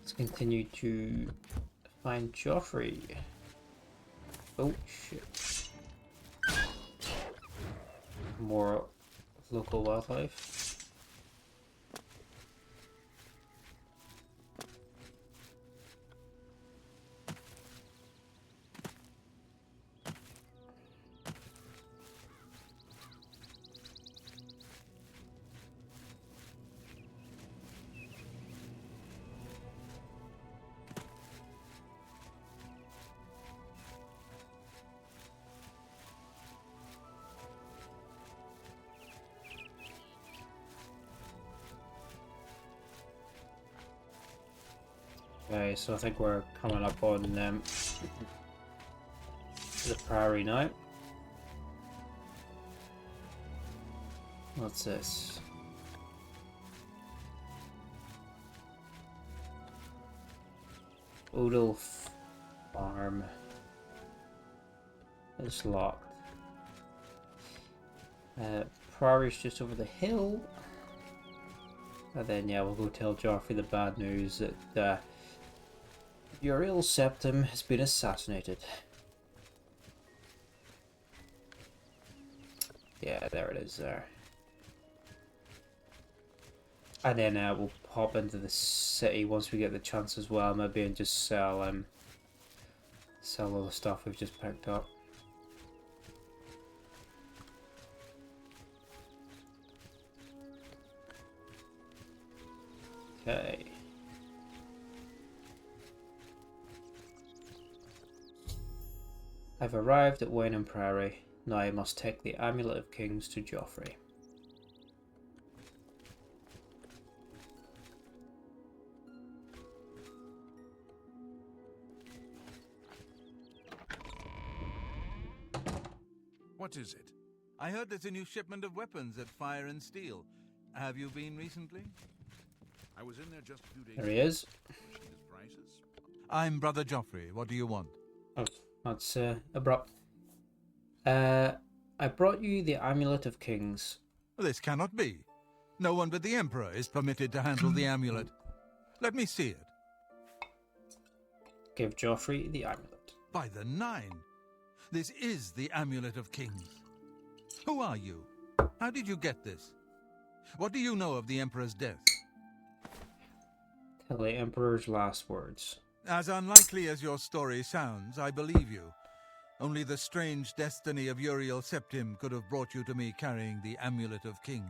Let's continue to find Joffrey. Oh shit. More local wildlife. Okay, so I think we're coming up on the prairie now. What's this? Cyrodiil farm. It's locked. Prairie's just over the hill. And then yeah, we'll go tell Joffrey the bad news that Uriel Septim has been assassinated. Yeah, there it is there. And then we'll pop into the city once we get the chance as well, maybe, and just sell all the stuff we've just picked up. Okay. I've arrived at Wayne Prairie. Now I must take the Amulet of Kings to Joffrey. What is it? I heard there's a new shipment of weapons at Fire and Steel. Have you been recently? I was in there just a few days There he is. prices. I'm Brother Joffrey. What do you want? Oh, that's abrupt. I brought you the Amulet of Kings. This cannot be. No one but the Emperor is permitted to handle the amulet. Let me see it. Give Joffrey the amulet. By the Nine! This is the Amulet of Kings. Who are you? How did you get this? What do you know of the Emperor's death? Tell the Emperor's last words. As unlikely as your story sounds, I believe you. Only the strange destiny of Uriel Septim could have brought you to me carrying the Amulet of Kings.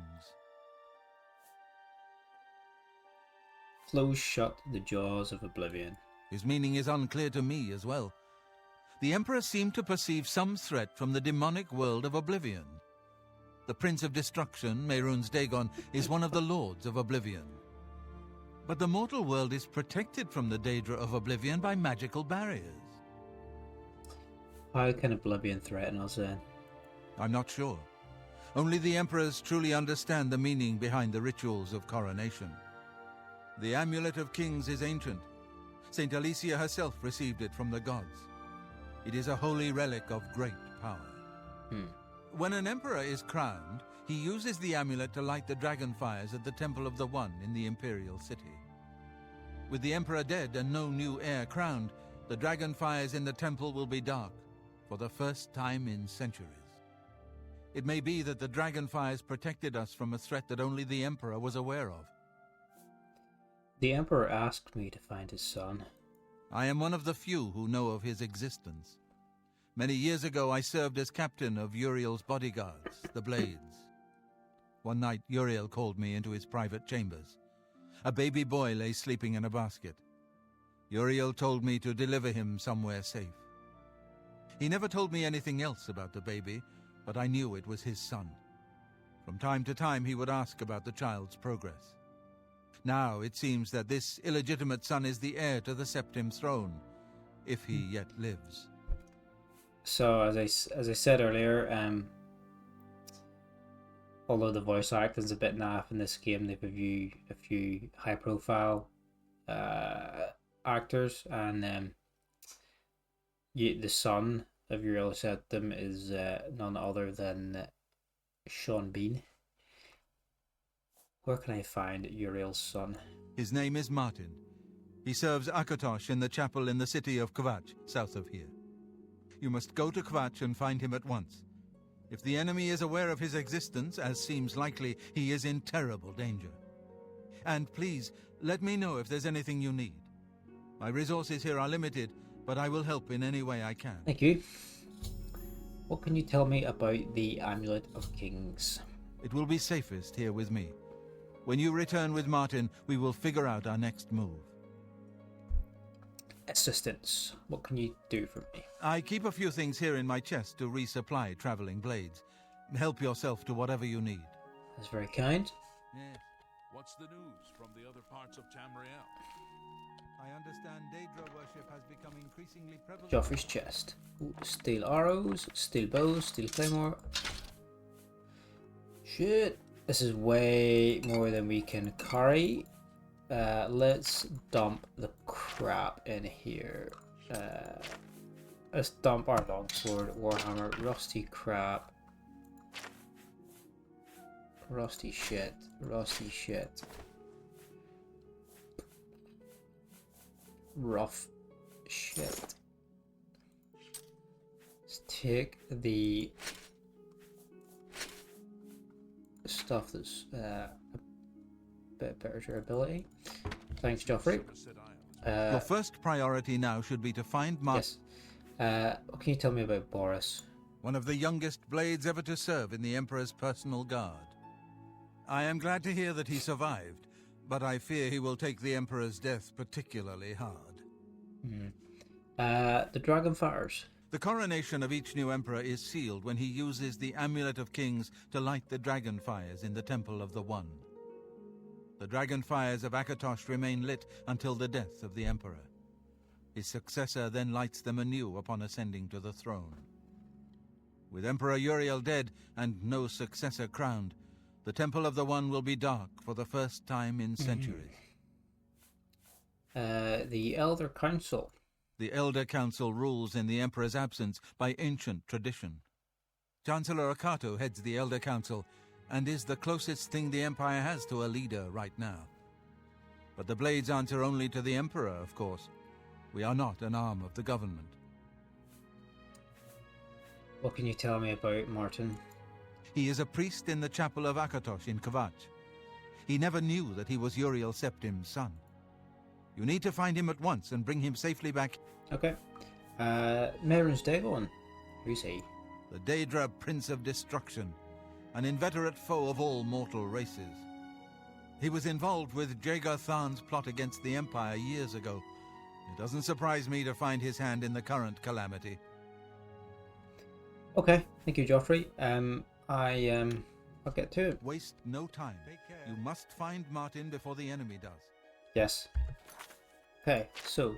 Close shut the jaws of Oblivion. His meaning is unclear to me as well. The Emperor seemed to perceive some threat from the demonic world of Oblivion. The Prince of Destruction, Mehrunes Dagon, is one of the Lords of Oblivion. But the mortal world is protected from the Daedra of Oblivion by magical barriers. How can Oblivion threaten us then? I'm not sure. Only the Emperors truly understand the meaning behind the rituals of coronation. The Amulet of Kings is ancient. Saint Alicia herself received it from the gods. It is a holy relic of great power. When an emperor is crowned, he uses the amulet to light the dragon fires at the Temple of the One in the Imperial City. With the emperor dead and no new heir crowned, the dragon fires in the temple will be dark for the first time in centuries. It may be that the dragon fires protected us from a threat that only the emperor was aware of. The Emperor asked me to find his son. I am one of the few who know of his existence. Many years ago, I served as captain of Uriel's bodyguards, the Blades. One night, Uriel called me into his private chambers. A baby boy lay sleeping in a basket. Uriel told me to deliver him somewhere safe. He never told me anything else about the baby, but I knew it was his son. From time to time, he would ask about the child's progress. Now it seems that this illegitimate son is the heir to the Septim throne, if he yet lives. So as I said earlier, although the voice acting is a bit naff in this game, they've a few high profile actors, and the son of Uriel Septim is none other than Sean Bean. Where can I find Uriel's son? His name is Martin. He serves Akatosh in the chapel in the city of Kvatch, south of here. You must go to Kvatch and find him at once. If the enemy is aware of his existence, as seems likely, he is in terrible danger. And please, let me know if there's anything you need. My resources here are limited, but I will help in any way I can. Thank you. What can you tell me about the Amulet of Kings? It will be safest here with me. When you return with Martin, we will figure out our next move. Assistance. What can you do for me? I keep a few things here in my chest to resupply traveling blades. Help yourself to whatever you need. That's very kind. Yes. What's the news from the other parts of Tamriel? I understand Daedra worship has become increasingly prevalent. Joffrey's chest. Ooh, steel arrows, steel bows, steel claymore. Shit. This is way more than we can carry. Let's dump the crap in here. Let's dump our longsword, warhammer, rusty crap. Rusty shit. Rusty shit. Rough shit. Let's take the stuff that's a bit better durability. Thanks, Joffrey. Your first priority now should be to find Yes. What can you tell me about Boris? one of the youngest blades ever to serve in the Emperor's personal guard. I am glad to hear that he survived, but I fear he will take the Emperor's death particularly hard. The Dragonfires. The coronation of each new Emperor is sealed when he uses the Amulet of Kings to light the dragon fires in the Temple of the One. The dragon fires of Akatosh remain lit until the death of the Emperor. His successor then lights them anew upon ascending to the throne. With Emperor Uriel dead and no successor crowned, the Temple of the One will be dark for the first time in centuries. The Elder Council. The Elder Council rules in the Emperor's absence by ancient tradition. Chancellor Akato heads the Elder Council and is the closest thing the Empire has to a leader right now. But the Blades answer only to the Emperor, of course. We are not an arm of the government. What can you tell me about Martin? He is a priest in the chapel of Akatosh in Kvatch. He never knew that he was Uriel Septim's son. You need to find him at once and bring him safely back. Okay. Marin's Dagon. Who's he? The Daedra Prince of Destruction, an inveterate foe of all mortal races. He was involved with Jaeger Tharn's plot against the Empire years ago. It doesn't surprise me to find his hand in the current calamity. Okay, thank you, Joffrey. I'll get to it. Waste no time. You must find Martin before the enemy does. Yes. Okay, so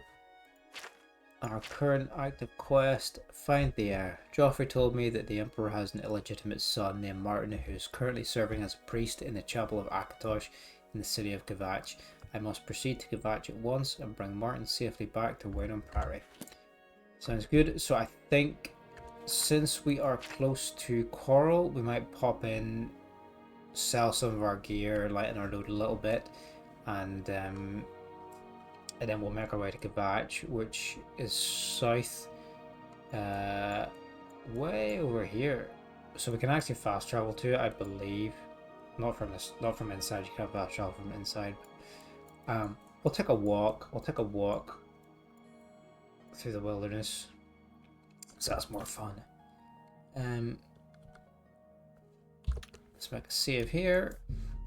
our current active quest: find the heir. Joffrey told me that the Emperor has an illegitimate son named Martin who is currently serving as a priest in the chapel of Akatosh in the city of Kvatch. I must proceed to Kvatch at once and bring Martin safely back to Waynham Prairie. Sounds good. So I think since we are close to Coral, we might pop in, sell some of our gear, lighten our load a little bit, and then we'll make our way to Kvatch, which is south, way over here. So we can actually fast travel to it, I believe. Not from inside. You can't fast travel from inside. We'll take a walk. We'll take a walk through the wilderness, so that's more fun. Let's make a save here.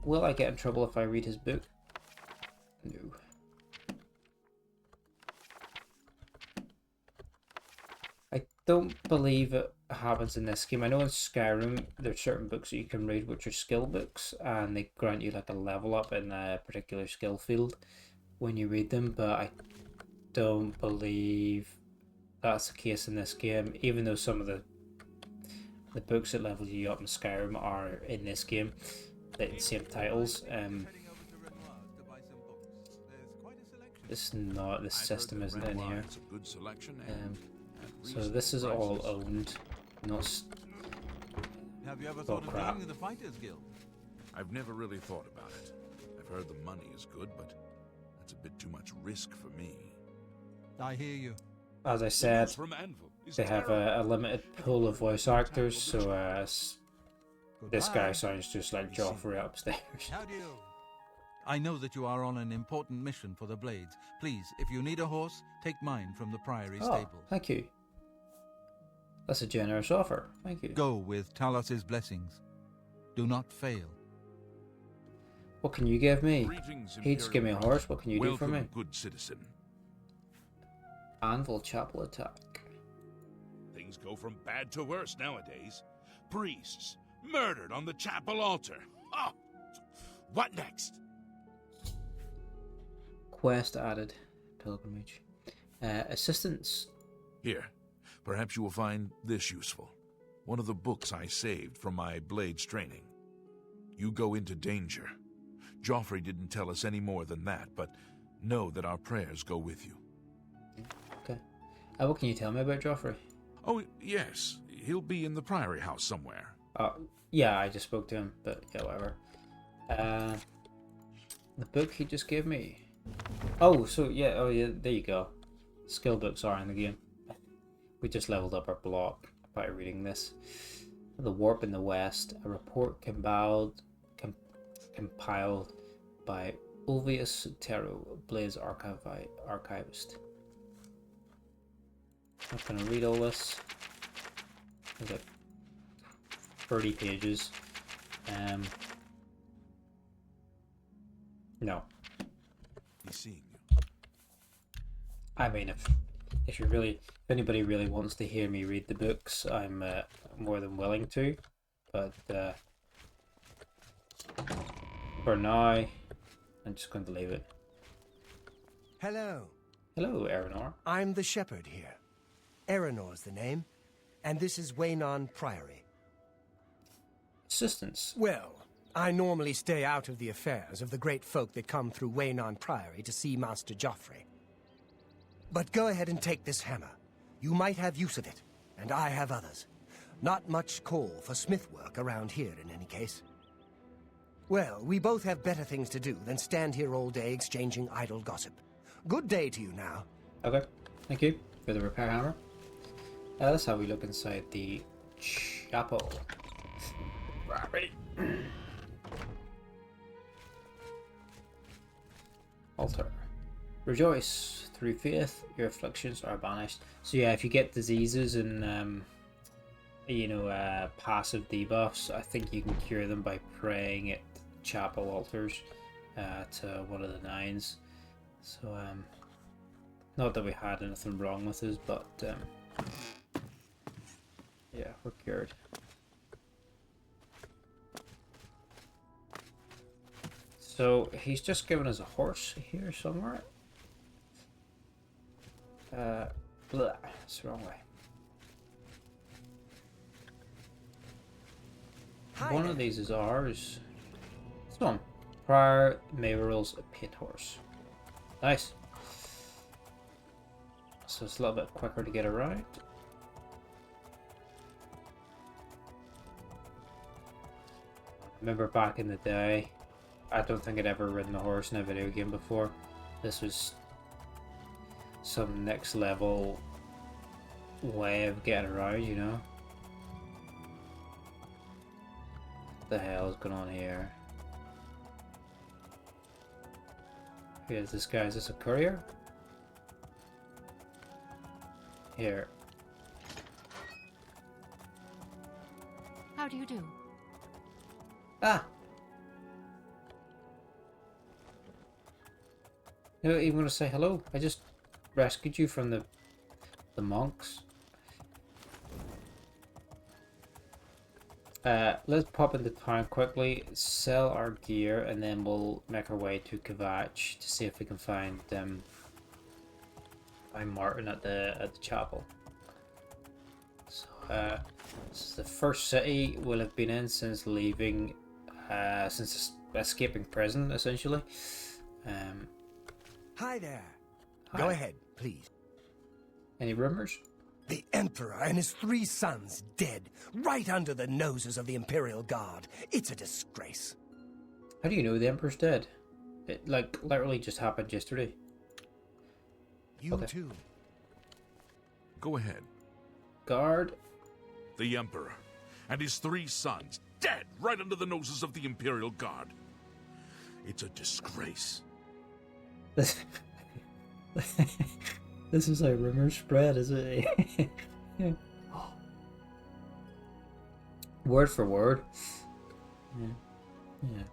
Will I get in trouble if I read his book? No. I don't believe it happens in this game. I know in Skyrim there's certain books that you can read which are skill books, and they grant you like a level up in a particular skill field when you read them, but I don't believe that's the case in this game, even though some of the books that level you up in Skyrim are in this game, the same titles. It's not, the system isn't in here. It's a good selection and So this is all owned, not Have you ever thought of crap. joining the Fighters Guild? I've never really thought about it. I've heard the money is good, but that's a bit too much risk for me. I hear you. As I The said, news from Anvil is they have terrible. a limited pool of voice actors, so this guy Goodbye. sounds just like Joffrey upstairs. How do you? I know that you are on an important mission for the Blades. Please, if you need a horse, take mine from the Priory Oh, stable. thank you. That's a generous offer. Thank you. Go with Talos's blessings. Do not fail. What can you give me? Greetings, He'd just give me a Imperial horse. What can you do for Welcome, me? good citizen. Anvil Chapel attack. Things go from bad to worse nowadays. Priests murdered on the chapel altar. Oh, what next? Quest added. Pilgrimage. Assistance. Here, perhaps you will find this useful. One of the books I saved from my blades training. You go into danger. Joffrey didn't tell us any more than that, but know that our prayers go with you. Okay. What can you tell me about Joffrey? Oh, yes. He'll be in the Priory house somewhere. Yeah, I just spoke to him, but yeah, whatever. The book he just gave me. Oh, so yeah, there you go. Skill books are in the game. We just leveled up our block by reading this. The Warp in the West, a report compiled by Ulvius Tero, Blaze archivist. I'm not gonna read all this. There's like 30 pages. No. He's seeing you. I mean, if anybody really wants to hear me read the books, I'm more than willing to. But for now, I'm just going to leave it. Hello. Hello, Aranor. I'm the shepherd here. Eranor's the name, and this is Waynon Priory. Assistance. Well, I normally stay out of the affairs of the great folk that come through Waynon Priory to see Master Joffrey. But go ahead and take this hammer. You might have use of it, and I have others. Not much call for smith work around here in any case. Well, we both have better things to do than stand here all day exchanging idle gossip. Good day to you now. Okay, thank you for the repair hammer. That's how we look inside the chapel. Right. Altar. Rejoice. Through faith, your afflictions are banished. So yeah, if you get diseases and passive debuffs, I think you can cure them by praying at chapel altars to one of the nines. So not that we had anything wrong with us, but yeah, we're cured. So he's just given us a horse here somewhere. Blah, it's the wrong way. Hi One there. of these is ours. This one. Prior Mayoral's pit horse. Nice. So it's a little bit quicker to get around. Remember back in the day, I don't think I'd ever ridden a horse in a video game before. This was some next level way of getting around, you know? What the hell is going on here? Here's this guy. Is this a courier? Here. How do you do? Ah! You don't even want to say hello. I just rescued you from the monks. Let's pop into town quickly, sell our gear, and then we'll make our way to Kvatch to see if we can find Martin at the chapel. So this is the first city we'll have been in since leaving, since escaping prison, essentially. Hi there. Hi. Go ahead, please. Any rumors? The Emperor and his 3 sons dead, right under the noses of the Imperial Guard. It's a disgrace. How do you know the Emperor's dead? It, like, literally just happened yesterday. You too. Go ahead. Guard. The Emperor and his 3 sons dead right under the noses of the Imperial Guard. It's a disgrace. This is how rumors spread, is it? Yeah. Word for word. Yeah.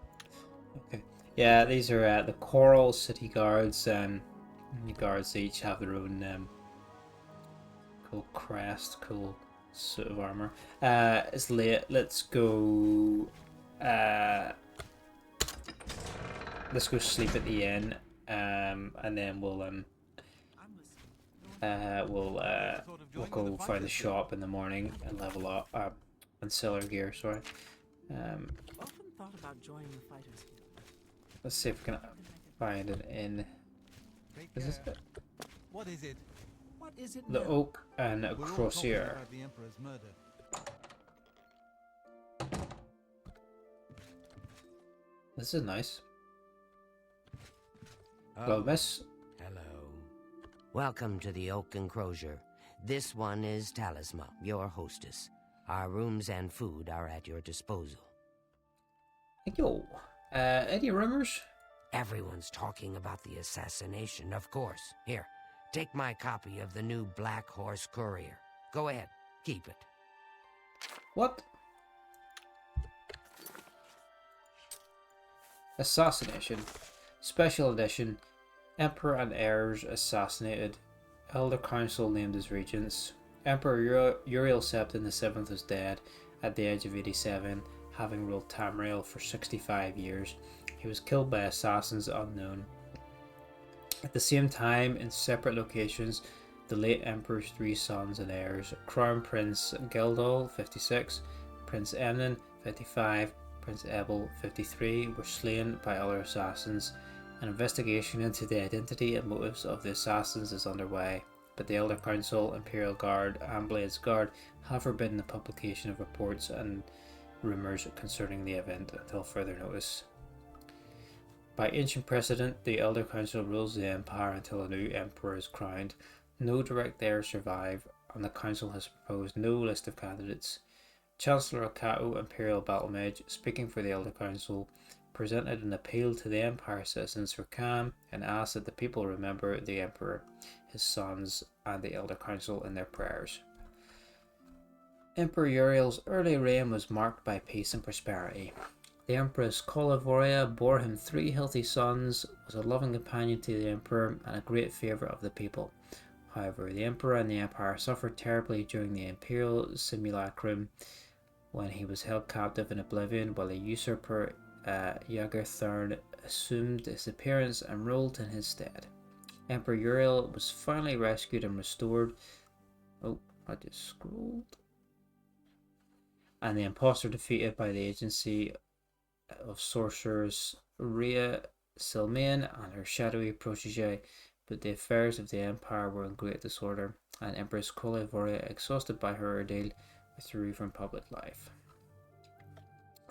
Okay. Yeah, these are the Coral City Guards. The guards each have their own cool crest, cool suit of armor. It's late. Let's go. Let's go sleep at the inn. And then we'll go find the shop in the morning and level up and sell our gear. Sorry. Often thought about joining the fighters. Let's see if we can find an inn. Is this it? What is it? What is it The now? Oak and We're all talking Crozier. about the Emperor's murder. This is nice. Hello, miss. Hello. Welcome to the Oak and Crozier. This one is Talisma, your hostess. Our rooms and food are at your disposal. Yo, any rumors? Everyone's talking about the assassination, of course. Here, take my copy of the new Black Horse Courier. Go ahead, keep it. What? Assassination. Special edition. Emperor and heirs assassinated. Elder Council named as regents. Emperor Uriel Septon VII is dead at the age of 87, having ruled Tamriel for 65 years. He was killed by assassins unknown. At the same time, in separate locations, the late Emperor's 3 sons and heirs, Crown Prince Gaulty, 56, Prince Emnon, 55, Prince Ebel, 53, were slain by other assassins. An investigation into the identity and motives of the assassins is underway, but the Elder Council, Imperial Guard, and Blades Guard have forbidden the publication of reports and rumours concerning the event until further notice. By ancient precedent, the Elder Council rules the Empire until a new Emperor is crowned. No direct heirs survive, and the Council has proposed no list of candidates. Chancellor Akato, Imperial Battlemage, speaking for the Elder Council, presented an appeal to the Empire citizens for calm and asked that the people remember the Emperor, his sons, and the Elder Council in their prayers. Emperor Uriel's early reign was marked by peace and prosperity. The Empress Colivoria bore him 3 healthy sons, was a loving companion to the Emperor, and a great favourite of the people. However, the Emperor and the Empire suffered terribly during the Imperial Simulacrum, when he was held captive in Oblivion while the usurper Jaeger III assumed his appearance and ruled in his stead. Emperor Uriel was finally rescued and restored. Oh, I just scrolled. And the impostor defeated by the agency of sorcerers Rhea Silmain and her shadowy protege, but the affairs of the Empire were in great disorder, and Empress Colivoria, exhausted by her ordeal, withdrew from public life.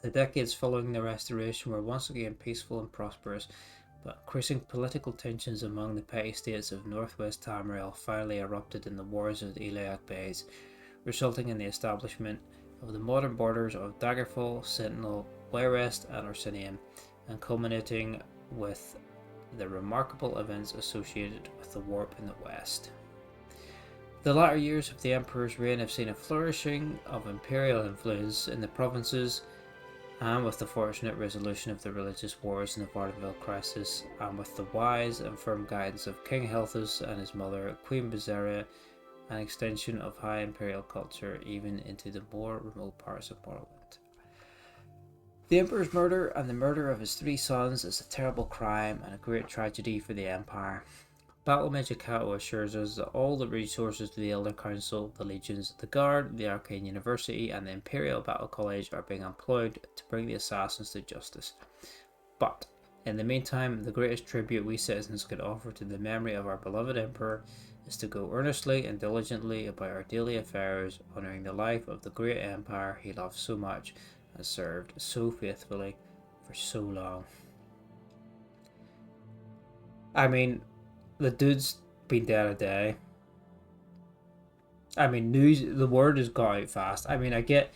The decades following the Restoration were once again peaceful and prosperous, but increasing political tensions among the petty states of northwest Tamriel finally erupted in the Wars of the Iliac Bays, resulting in the establishment of the modern borders of Daggerfall, Sentinel, Wayrest, and Orsinium, and culminating with the remarkable events associated with the Warp in the West. The latter years of the Emperor's reign have seen a flourishing of imperial influence in the provinces, and with the fortunate resolution of the religious wars in the Vardenville crisis, and with the wise and firm guidance of King Helthus and his mother, Queen Bezeria, an extension of high imperial culture even into the more remote parts of Morrowind. The Emperor's murder and the murder of his 3 sons is a terrible crime and a great tragedy for the Empire. Battlemage Akato assures us that all the resources of the Elder Council, the Legions, the Guard, the Arcane University, and the Imperial Battle College are being employed to bring the assassins to justice. But, in the meantime, the greatest tribute we citizens could offer to the memory of our beloved Emperor is to go earnestly and diligently about our daily affairs, honouring the life of the great empire he loved so much and served so faithfully for so long. I mean, the dude's been dead a day. I mean, the word has got out fast. I mean, I get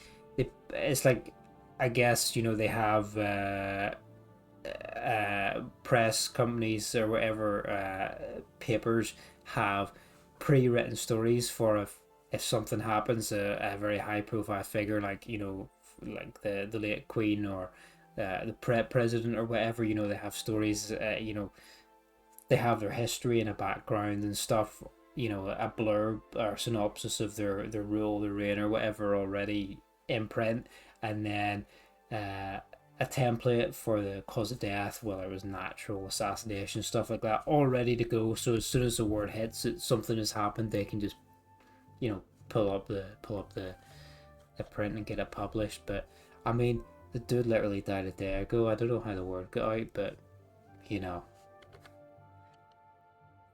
it's like, I guess, you know, they have press companies or whatever, papers have pre-written stories for if something happens, a very high profile figure, like, you know, like the late Queen or the president or whatever, you know, they have stories, you know, they have their history and a background and stuff, you know, a blurb or synopsis of their rule, their reign or whatever already in print, and then a template for the cause of death, whether it was natural, assassination, stuff like that, all ready to go. So as soon as the word hits that something has happened, they can just, you know, pull up the print and get it published. But I mean, the dude literally died a day ago. I don't know how the word got out, but you know,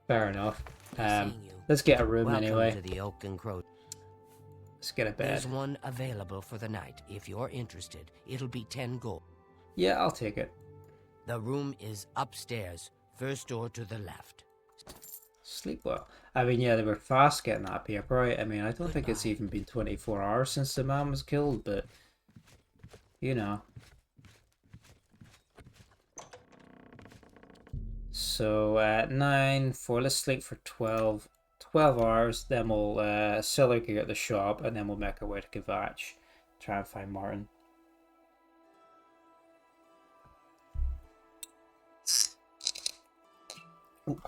fair enough. Let's get a room. Welcome anyway. To the Oak and Crow. Let's get a bed. There's one available for the night. If you're interested, it'll be 10 gold. Yeah, I'll take it. The room is upstairs, first door to the left. Sleep well. I mean, yeah, they were fast getting that paper out. I mean, I don't think it's even been 24 hours since the man was killed, but you know. So at 9, let's sleep for 12 hours, then we'll sell our gear at the shop, and then we'll make our way to Kvatch, try and find Martin. Ooh.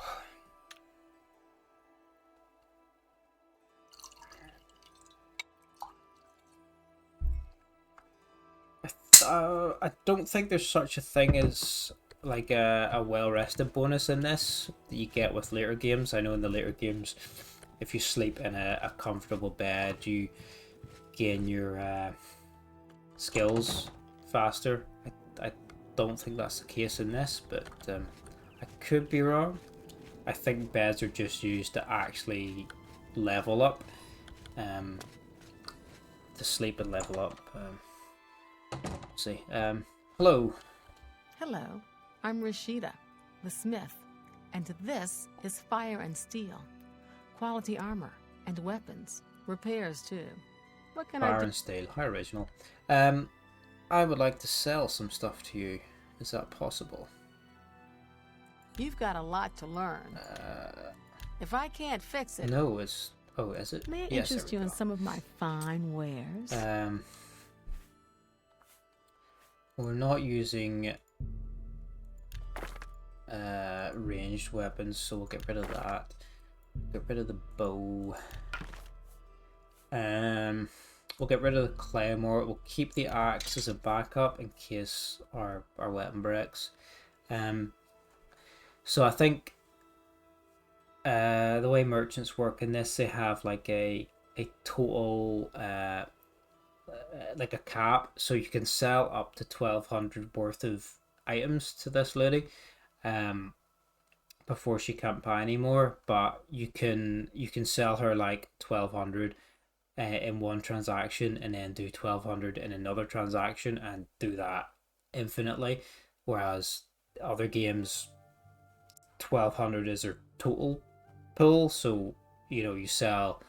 I don't think there's such a thing as like a well-rested bonus in this that you get with later games. I know in the later games, if you sleep in a comfortable bed, you gain your skills faster. I don't think that's the case in this, but I could be wrong. I think beds are just used to actually level up, to sleep and level up. Let's see. Hello. Hello, I'm Rashida, the smith, and this is Fire and Steel. Quality armor and weapons, repairs too. What can I do? Fire and Steel, how original. I would like to sell some stuff to you. Is that possible? You've got a lot to learn. If I can't fix it... No, it's... Oh, is it? May I Yes, interest you in some of my fine wares? We're not using ranged weapons, so we'll get rid of that. Get rid of the bow. We'll get rid of the claymore. We'll keep the axe as a backup in case our weapon breaks. So I think the way merchants work in this, they have like a total like a cap, so you can sell up to 1,200 worth of items to this lady before she can't buy anymore. But you can sell her like 1,200 in one transaction, and then do 1,200 in another transaction, and do that infinitely. Whereas other games, 1,200 is her total pool, so you know, you sell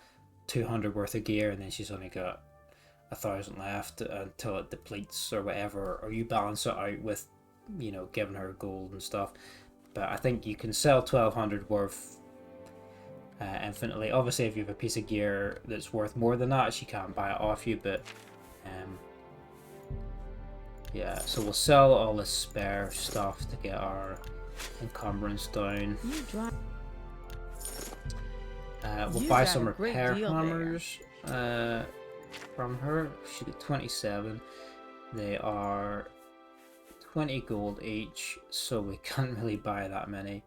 200 worth of gear and then she's only got 1,000 left until it depletes or whatever, or you balance it out with, you know, giving her gold and stuff. But I think you can sell 1,200 worth infinitely. Obviously, if you have a piece of gear that's worth more than that, she can't buy it off you. But yeah, so we'll sell all the spare stuff to get our encumbrance down. We'll buy some repair hammers from her. She got 27. They are 20 gold each, so we can't really buy that many.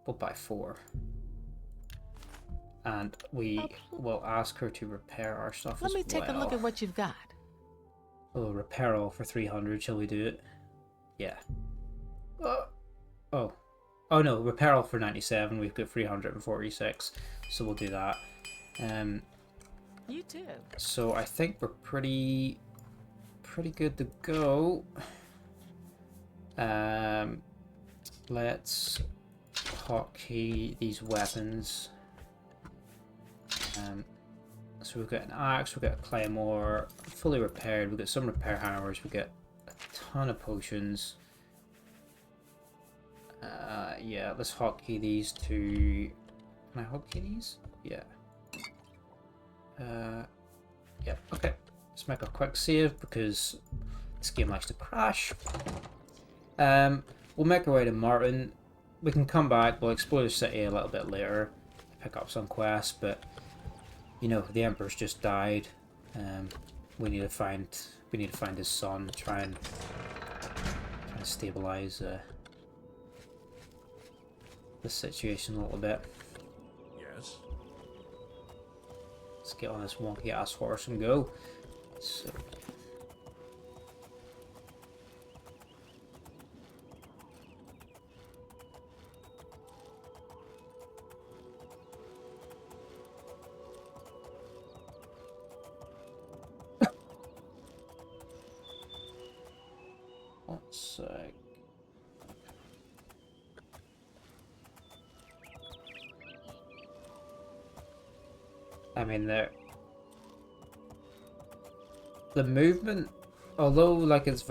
We'll buy 4. And we will ask her to repair our stuff as well. Let me take a look at what you've got. Oh, repair all for 300. Shall we do it? Yeah. Oh. Oh no, repair all for 97. We've got 346, so we'll do that. You too. So I think we're pretty good to go. Let's hotkey these weapons. So we've got an axe, we've got a claymore, fully repaired. We've got some repair hammers. We've got a ton of potions. Yeah, let's hotkey these to. Can I hotkey these? Yeah. Yeah. Okay. Let's make a quick save because this game likes to crash. We'll make our way to Martin. We can come back. We'll explore the city a little bit later, pick up some quests. But you know, the Emperor's just died. We need to find his son. Try and stabilize the situation a little bit. Yes? Let's get on this wonky ass horse and go. So. One sec. I mean, the movement, although like it's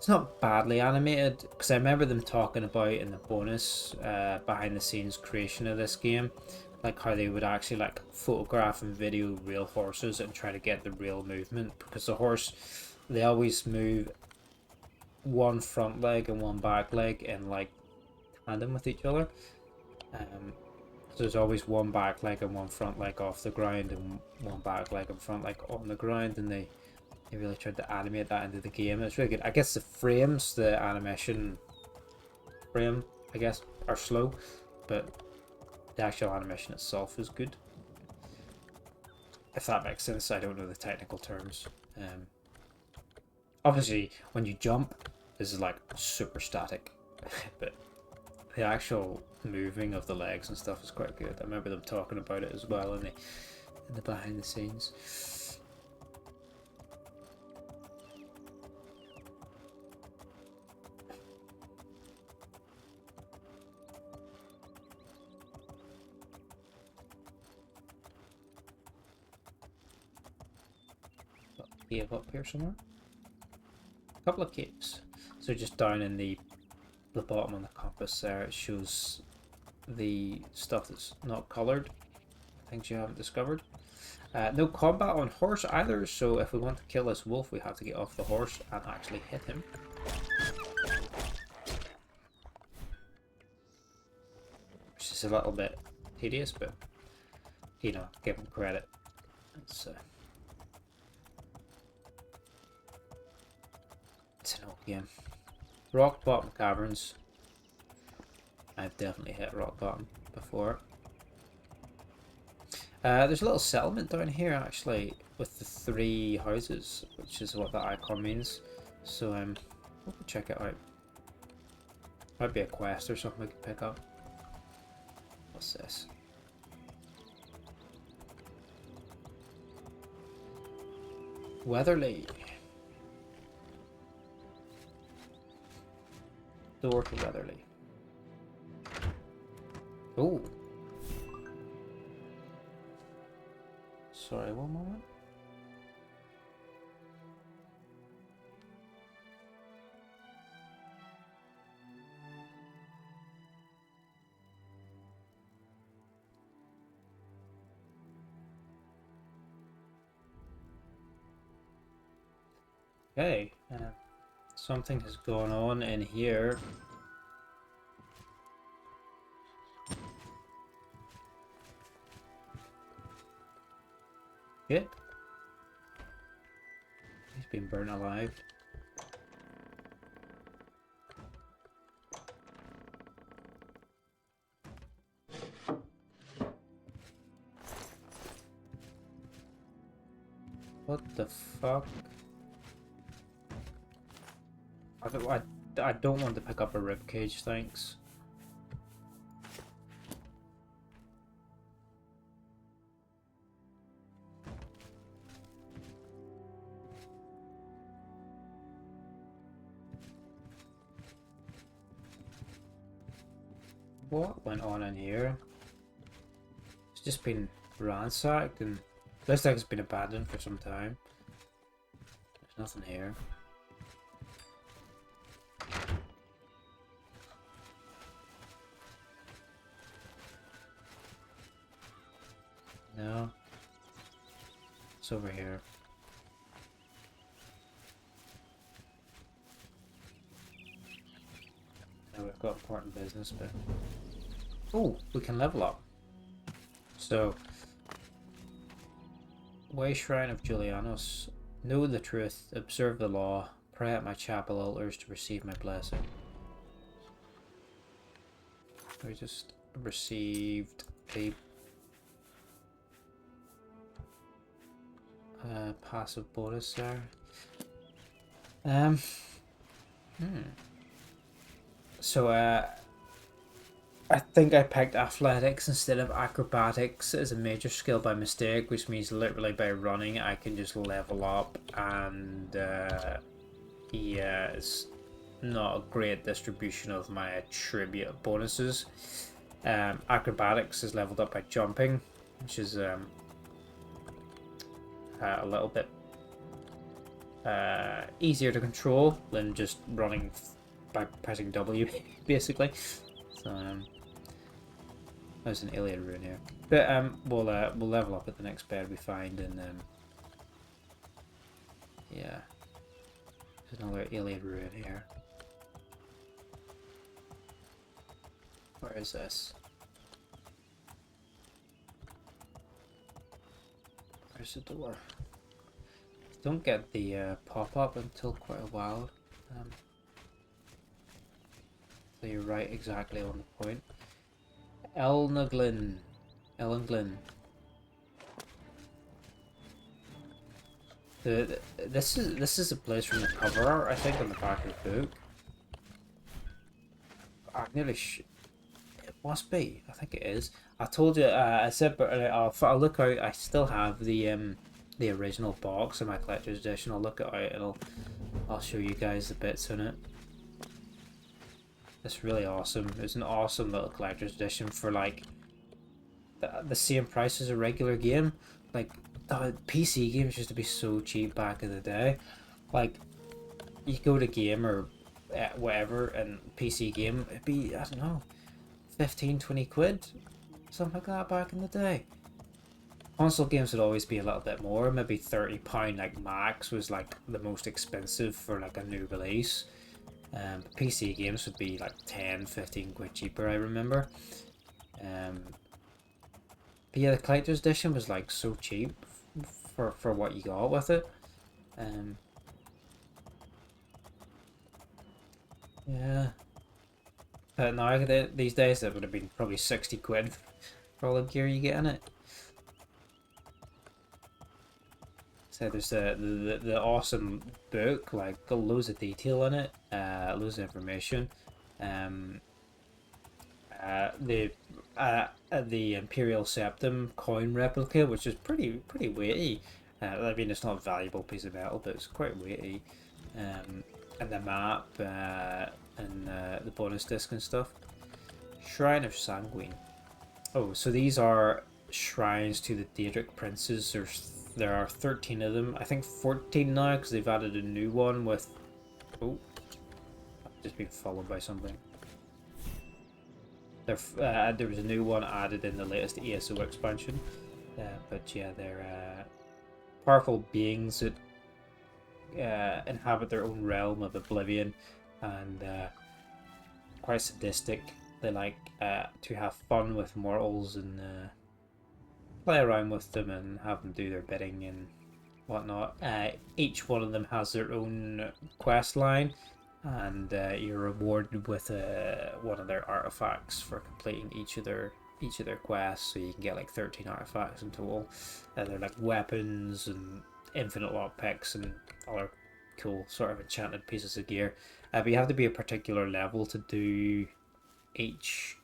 not badly animated, because I remember them talking about in the bonus behind the scenes creation of this game, like how they would actually like photograph and video real horses and try to get the real movement, because the horse, they always move one front leg and one back leg in like tandem with each other. So there's always one back leg and one front leg off the ground and one back leg and front leg on the ground, and they really tried to animate that into the game. It's really good. I guess the frames, the animation frame, I guess, are slow, but the actual animation itself is good. If that makes sense. I don't know the technical terms. Obviously, when you jump, this is like super static, but the actual moving of the legs and stuff is quite good. I remember them talking about it as well in the behind the scenes. Cave up here somewhere. A couple of caves. So just down in the bottom on the compass there, it shows the stuff that's not coloured, things you haven't discovered. No combat on horse either, so if we want to kill this wolf, we have to get off the horse and actually hit him. Which is a little bit tedious, but you know, give him credit. It's an old game. Rock bottom caverns. I've definitely hit rock bottom before. There's a little settlement down here actually with the 3 houses, which is what that icon means. So we'll check it out. Might be a quest or something we can pick up. What's this? Weatherly. Door to Weatherly. Oh. Sorry, one moment. Okay, something has gone on in here. Shit. He's been burnt alive. What the fuck? I don't want to pick up a ribcage, thanks. What went on in here? It's just been ransacked and looks like it's been abandoned for some time. There's nothing here. No. It's over here. Now we've got important business, but... Oh, we can level up. So... Way Shrine of Julianos. Know the truth, observe the law, pray at my chapel altars to receive my blessing. We just received a passive bonus there. So I think I picked athletics instead of acrobatics as a major skill by mistake, which means literally by running I can just level up, and yeah, it's not a great distribution of my attribute bonuses. Acrobatics is leveled up by jumping, which is a little bit easier to control than just running by pressing W, basically. So there's an alien rune here, but we'll level up at the next bed we find, and yeah, there's another alien rune here. Where is this? Where's the door? Don't get the pop-up until quite a while. So you're right, exactly on the point. Elnaglin. This is a place from the cover art, I think, on the back of the book. I'm nearly it must be. I think it is. I told you. I said, but I'll look out. I still have the original box in my collector's edition. I'll look it out and I'll show you guys the bits in it. It's really awesome. It's an awesome little collector's edition for like the same price as a regular game. Like PC games used to be so cheap back in the day. Like you go to game or whatever, and PC game it'd be, I don't know, 15-20 quid, something like that back in the day. Console games would always be a little bit more, maybe £30 like max was like the most expensive for like a new release. PC games would be like 10-15 quid cheaper, I remember. But yeah, the collector's edition was like so cheap for what you got with it. Yeah. But now these days it would have been probably 60 quid for all the gear you get in it. So there's the awesome book, like got loads of detail in it, loads of information. The Imperial Septum coin replica, which is pretty weighty. I mean, it's not a valuable piece of metal, but it's quite weighty. And the map, and the bonus disc and stuff. Shrine of Sanguine. Oh, so these are shrines to the Daedric princes. There are 13 of them. I think 14 now because they've added a new one with... Oh, I've just been followed by something. There was a new one added in the latest ESO expansion. But yeah, they're powerful beings that inhabit their own realm of Oblivion, and quite sadistic. They like to have fun with mortals and play around with them and have them do their bidding and whatnot. Each one of them has their own quest line, and you're rewarded with one of their artifacts for completing each of their quests. So you can get like 13 artifacts in total. They're like weapons and infinite lockpicks and other cool sort of enchanted pieces of gear. But you have to be a particular level to do each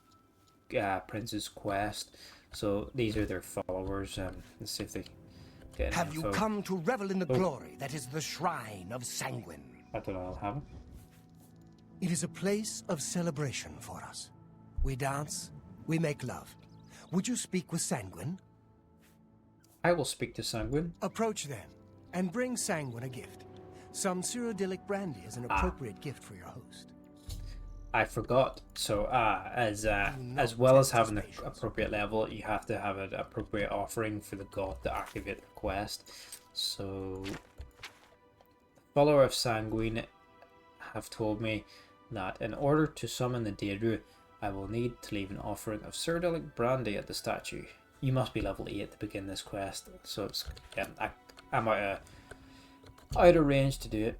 prince's quest. So these are their followers. Let's see if they get any Have you info. come to revel in the glory that is the Shrine of Sanguine? I don't know, I'll have it. It is a place of celebration for us. We dance, we make love. Would you speak with Sanguine? I will speak to Sanguine. Approach then, and bring Sanguine a gift. Some Cyrodiilic brandy is an appropriate gift for your host. I forgot. So, as well as having the appropriate level, you have to have an appropriate offering for the god to activate the quest. So, the follower of Sanguine have told me that in order to summon the Daedru, I will need to leave an offering of Cyrodiilic brandy at the statue. You must be level 8 to begin this quest. So, it's, yeah, I'm out of range to do it.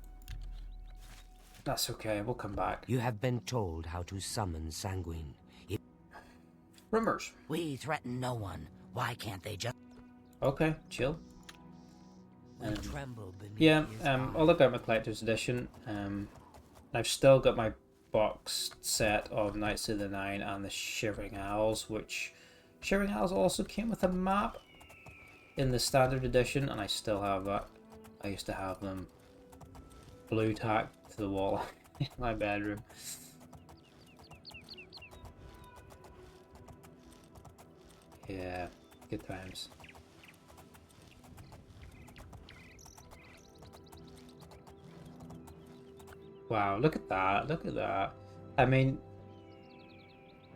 That's okay, we'll come back. You have been told how to summon Sanguine. Rumors. We threaten no one. Why can't they just... Okay, chill. We tremble beneath Yeah, his I'll look at my collector's edition. I've still got my box set of Knights of the Nine and the Shivering Isles, which Shivering Isles also came with a map in the standard edition, and I still have that. I used to have them blue tacked to the wall in my bedroom. Yeah, good times. Wow, look at that, look at that. I mean,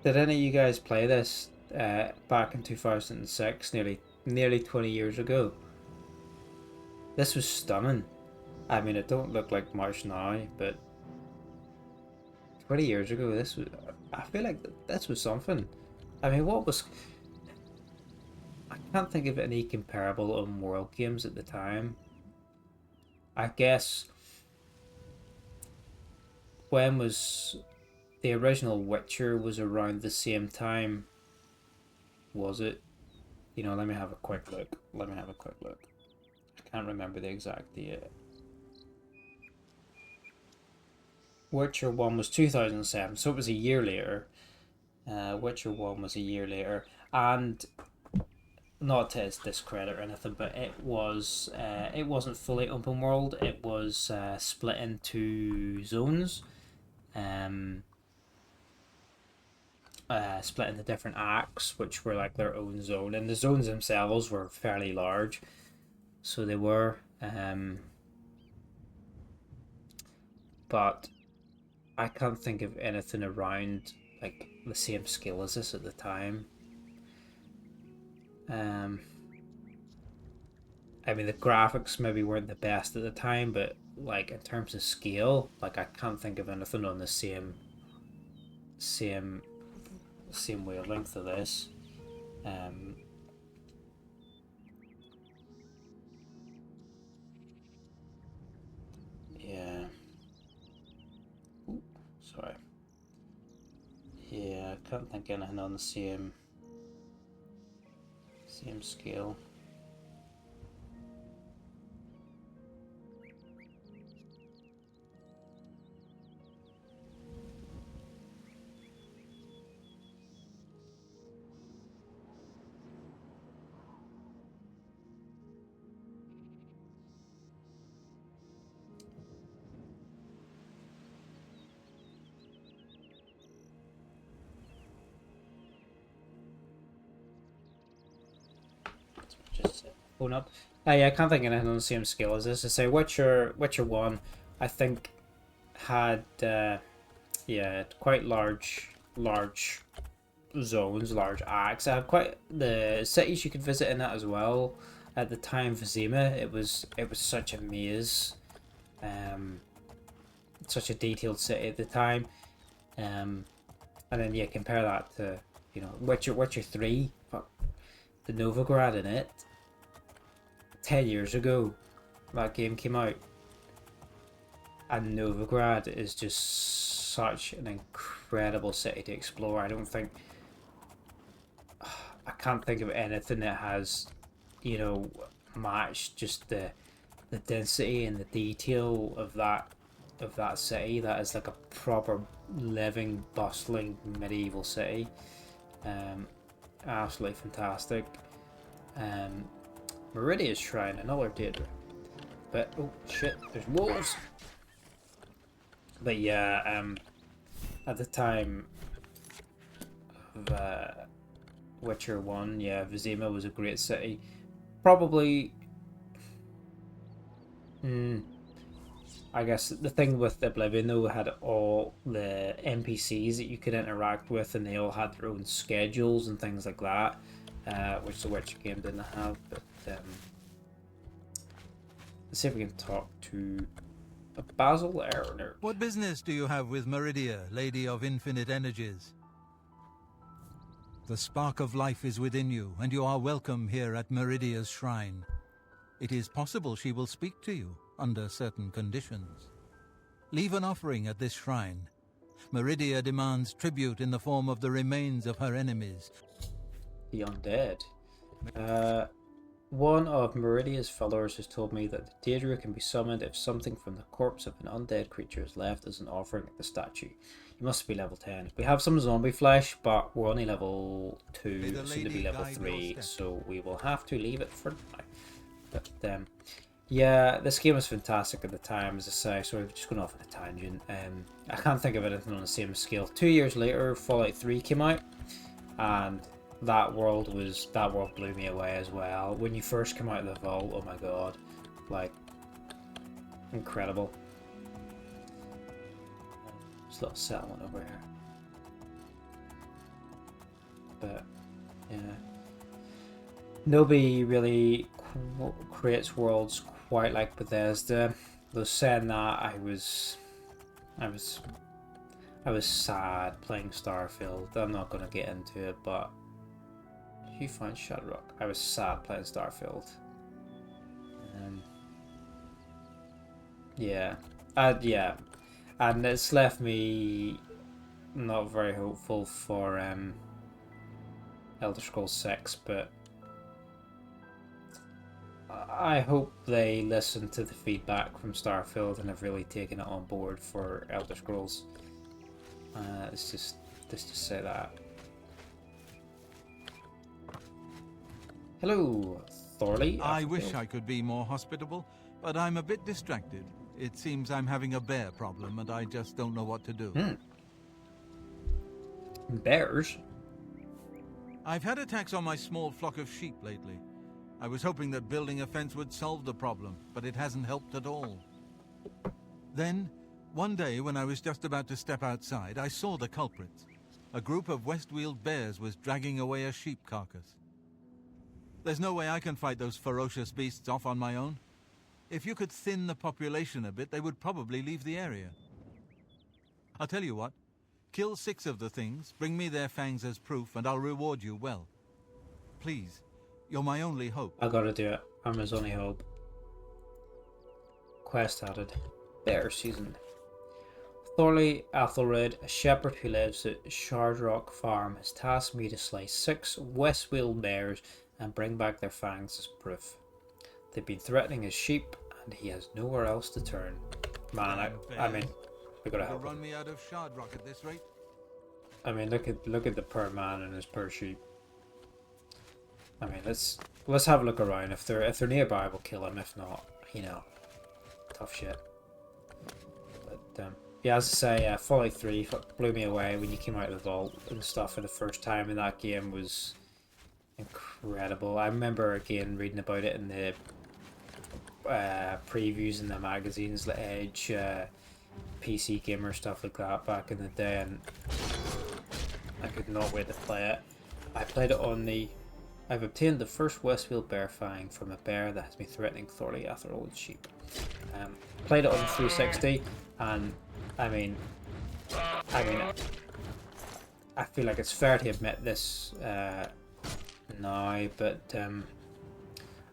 did any of you guys play this back in 2006, nearly 20 years ago? This was stunning. I mean, it don't look like much now, but 20 years ago, this was... I feel like this was something. I mean, what was... I can't think of any comparable open-world games at the time. I guess... When was... The original Witcher was around the same time, was it? You know, let me have a quick look. I can't remember the exact date. Witcher 1 was 2007, so it was a year later. Witcher 1 was a year later, and not to its discredit or anything, but it wasn't fully open world. It was split into zones, split into different acts, which were like their own zone, and the zones themselves were fairly large, so they were. But I can't think of anything around like the same scale as this at the time. I mean, the graphics maybe weren't the best at the time, but like in terms of scale, like I can't think of anything on the same wavelength of this. Yeah. Ooh, sorry. Yeah, I can't think of anything on the same scale. Just phone up. Yeah, I can't think of anything on the same scale as this. I say Witcher 1, I think had quite large zones, large acts. I had quite the cities you could visit in that as well. At the time, Vizima, it was such a maze, such a detailed city at the time, and then yeah, compare that to Witcher 3. The Novigrad in it. 10 years ago, that game came out, and Novigrad is just such an incredible city to explore. I can't think of anything that has, matched just the the density and the detail of that city. That is like a proper living, bustling medieval city. Absolutely fantastic. Meridia's Shrine, another Daedra. But oh shit, there's wolves. But yeah, at the time of Witcher 1, yeah, Vizima was a great city. Probably, I guess the thing with Oblivion though had all the NPCs that you could interact with, and they all had their own schedules and things like that, which the Witcher game didn't have. But let's see if we can talk to Basil Erner. What business do you have with Meridia, Lady of Infinite Energies? The spark of life is within you, and you are welcome here at Meridia's shrine. It is possible she will speak to you under certain conditions. Leave an offering at this shrine. Meridia demands tribute in the form of the remains of her enemies. The undead. One of Meridia's followers has told me that the Daedra can be summoned if something from the corpse of an undead creature is left as an offering at the statue. You must be level 10. We have some zombie flesh, but we're only level 2, soon to be level 3, so we will have to leave it for now. But yeah, this game was fantastic at the time, as I say, so I'm just going off on a tangent. I can't think of anything on the same scale. 2 years later, Fallout 3 came out, and that world blew me away as well. When you first come out of the vault, oh my god, like, incredible. There's a little settlement over here, but yeah, nobody really creates worlds quite like Bethesda. Though saying that, I was sad playing Starfield. I'm not gonna get into it, but you find Shadowrock. I was sad playing Starfield. Yeah, and it's left me not very hopeful for Elder Scrolls 6, but I hope they listen to the feedback from Starfield and have really taken it on board for Elder Scrolls. It's just to say that. Hello, Thorley. I wish I could be more hospitable, but I'm a bit distracted. It seems I'm having a bear problem, and I just don't know what to do. Bears? I've had attacks on my small flock of sheep lately. I was hoping that building a fence would solve the problem, but it hasn't helped at all. Then, one day when I was just about to step outside, I saw the culprits. A group of Westweald bears was dragging away a sheep carcass. There's no way I can fight those ferocious beasts off on my own. If you could thin the population a bit, they would probably leave the area. I'll tell you what. Kill 6 of the things, bring me their fangs as proof, and I'll reward you well. Please, you're my only hope. I gotta do it. I'm his only hope. Quest added. Bear season. Thorley Athelred, a shepherd who lives at Shardrock Farm, has tasked me to slay 6 Westweald bears and bring back their fangs as proof. They've been threatening his sheep, and he has nowhere else to turn. Man, I mean, we gotta help him. Run me out of Shardrock at this rate. I mean, look at the poor man and his poor sheep. I mean, let's have a look around. If they're nearby, we'll kill them. If not, you know, tough shit. But yeah, as I say, Fallout 3 blew me away when you came out of the vault and stuff for the first time, and that game was incredible. I remember again reading about it in the previews in the magazines, like Edge, PC Gamer, stuff like that back in the day, and I could not wait to play it. I played it on the... I've obtained the first Westweald bear fang from a bear that has been threatening Thorley Athelred's sheep. Played it on the 360, and I mean, I feel like it's fair to admit this now, but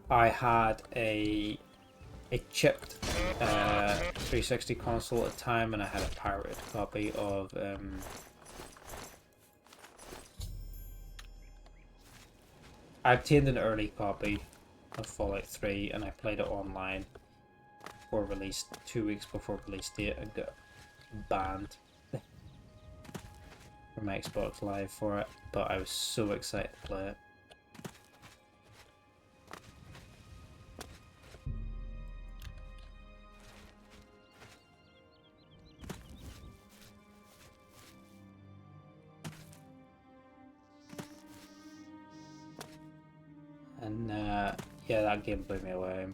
I had a chipped 360 console at the time, and I had a pirated copy of I obtained an early copy of Fallout 3, and I played it online, before release, 2 weeks before release date, and got banned from Xbox Live for it. But I was so excited to play it. And yeah, that game blew me away.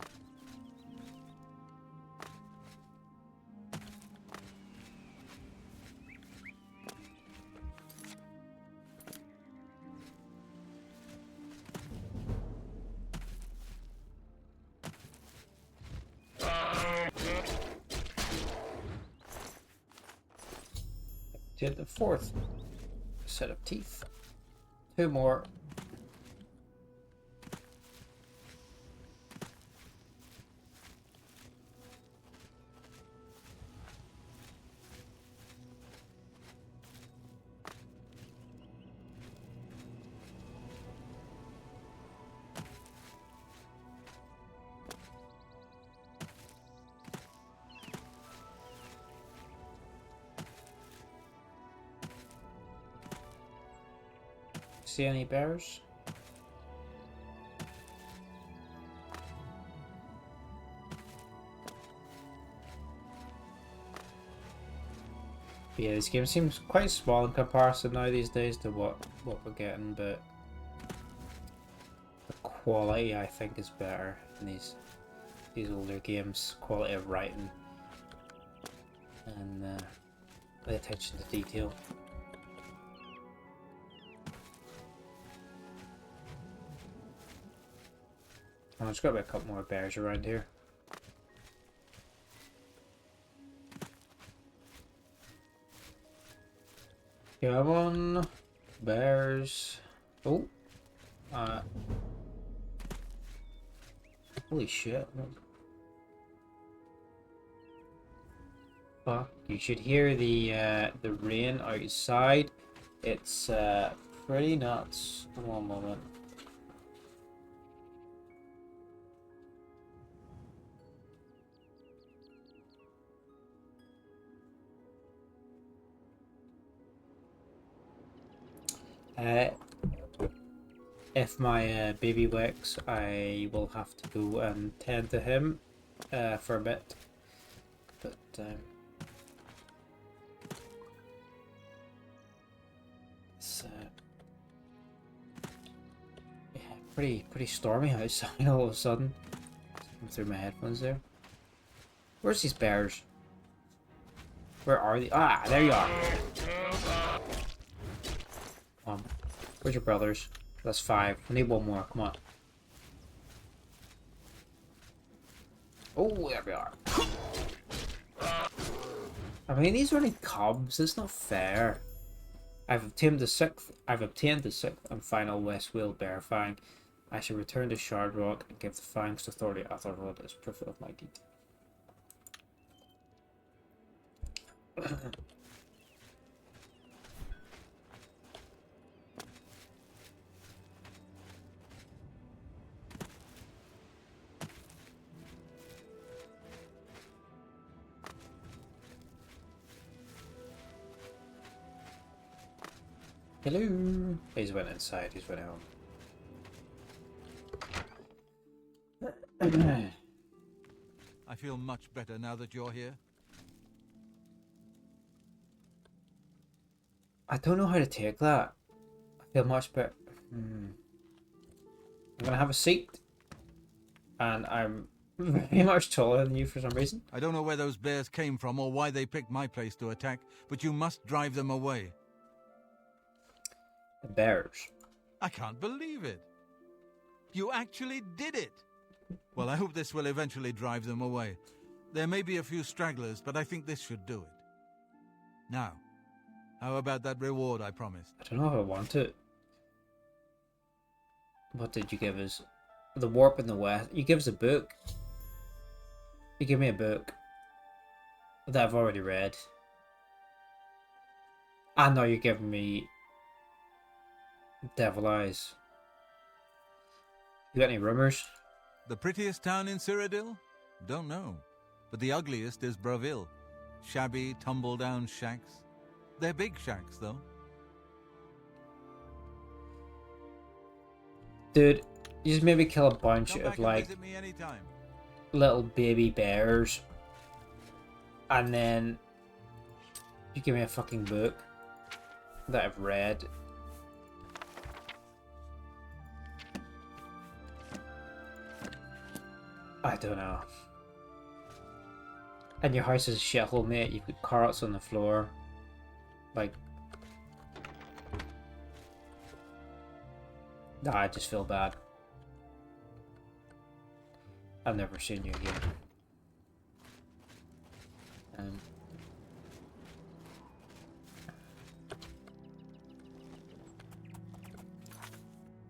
Did the 4th set of teeth. 2 more. See any bears? Yeah, this game seems quite small in comparison now these days to what we're getting, but the quality I think is better in these older games. Quality of writing and the attention to detail. Oh, there's got to be a couple more bears around here. Come on, bears. Oh, holy shit. Fuck, you should hear the rain outside. It's pretty nuts. One moment. If my baby wakes, I will have to go and tend to him for a bit. But it's yeah, pretty stormy outside all of a sudden. Come through my headphones there. Where's these bears? Where are they? Ah, there you are. Come on. Where's your brothers? That's 5. We need 1 more. Come on. Oh, there we are. I mean, these are only cubs. It's not fair. I've obtained the 6th and final West Whale Bear Fang. I shall return to Shard Rock and give the fangs to Authority Athelrod as proof of my deed. Hello. He's went inside. He's went home. I feel much better now that you're here. I don't know how to take that. I feel much better. I'm gonna have a seat, and I'm very much taller than you for some reason. I don't know where those bears came from or why they picked my place to attack, but you must drive them away. The bears. I can't believe it. You actually did it. Well, I hope this will eventually drive them away. There may be a few stragglers, but I think this should do it. Now, how about that reward I promised? I don't know if I want it. What did you give us? The Warp in the West. You give us a book. You give me a book that I've already read. I know you're giving me Devil Eyes. You got any rumors? The prettiest town in Cyrodiil? Don't know. but the ugliest is Bravil. Shabby, tumble-down shacks. They're big shacks, though. Dude, you just maybe kill a bunch Come of back and like visit me anytime. little baby bears, and then you give me a fucking book that I've read. I don't know. And your house is a shithole, mate. You've got carrots on the floor. Like, nah, I just feel bad. I've never seen you again.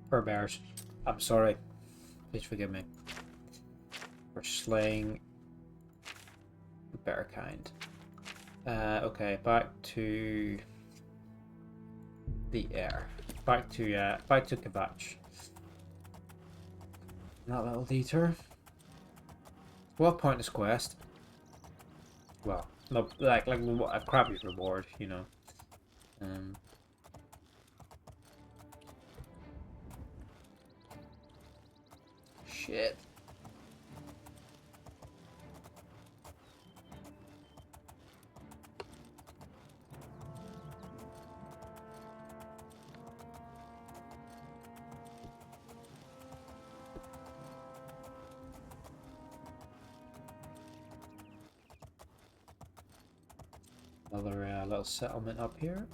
Poor bears. I'm sorry. Please forgive me for slaying bear kind. Okay, back to the air. Back to Kavach. That little detour. What pointless quest? Well, no, like a crappy reward, you know. Shit. Another little settlement up here.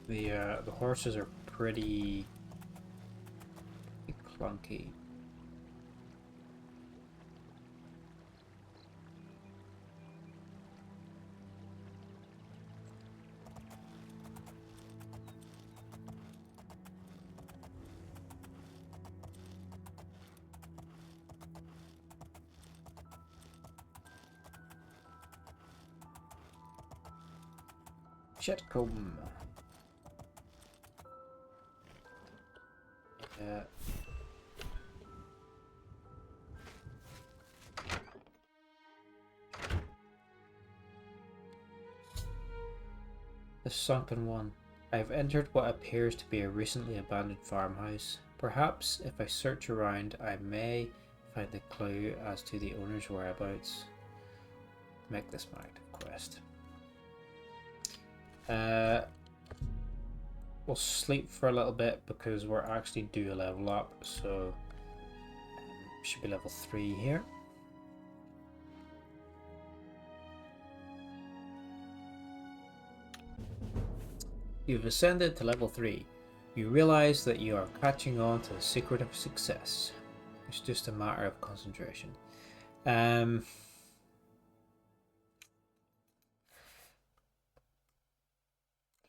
The horses are pretty clunky. Shitcomb. Yeah. The Sunken One. I have entered what appears to be a recently abandoned farmhouse. Perhaps if I search around I may find a clue as to the owner's whereabouts. Make this my active quest. We'll sleep for a little bit because we're actually due a level up, so should be level 3 here. You've ascended to level 3. You realize that you are catching on to the secret of success. It's just a matter of concentration.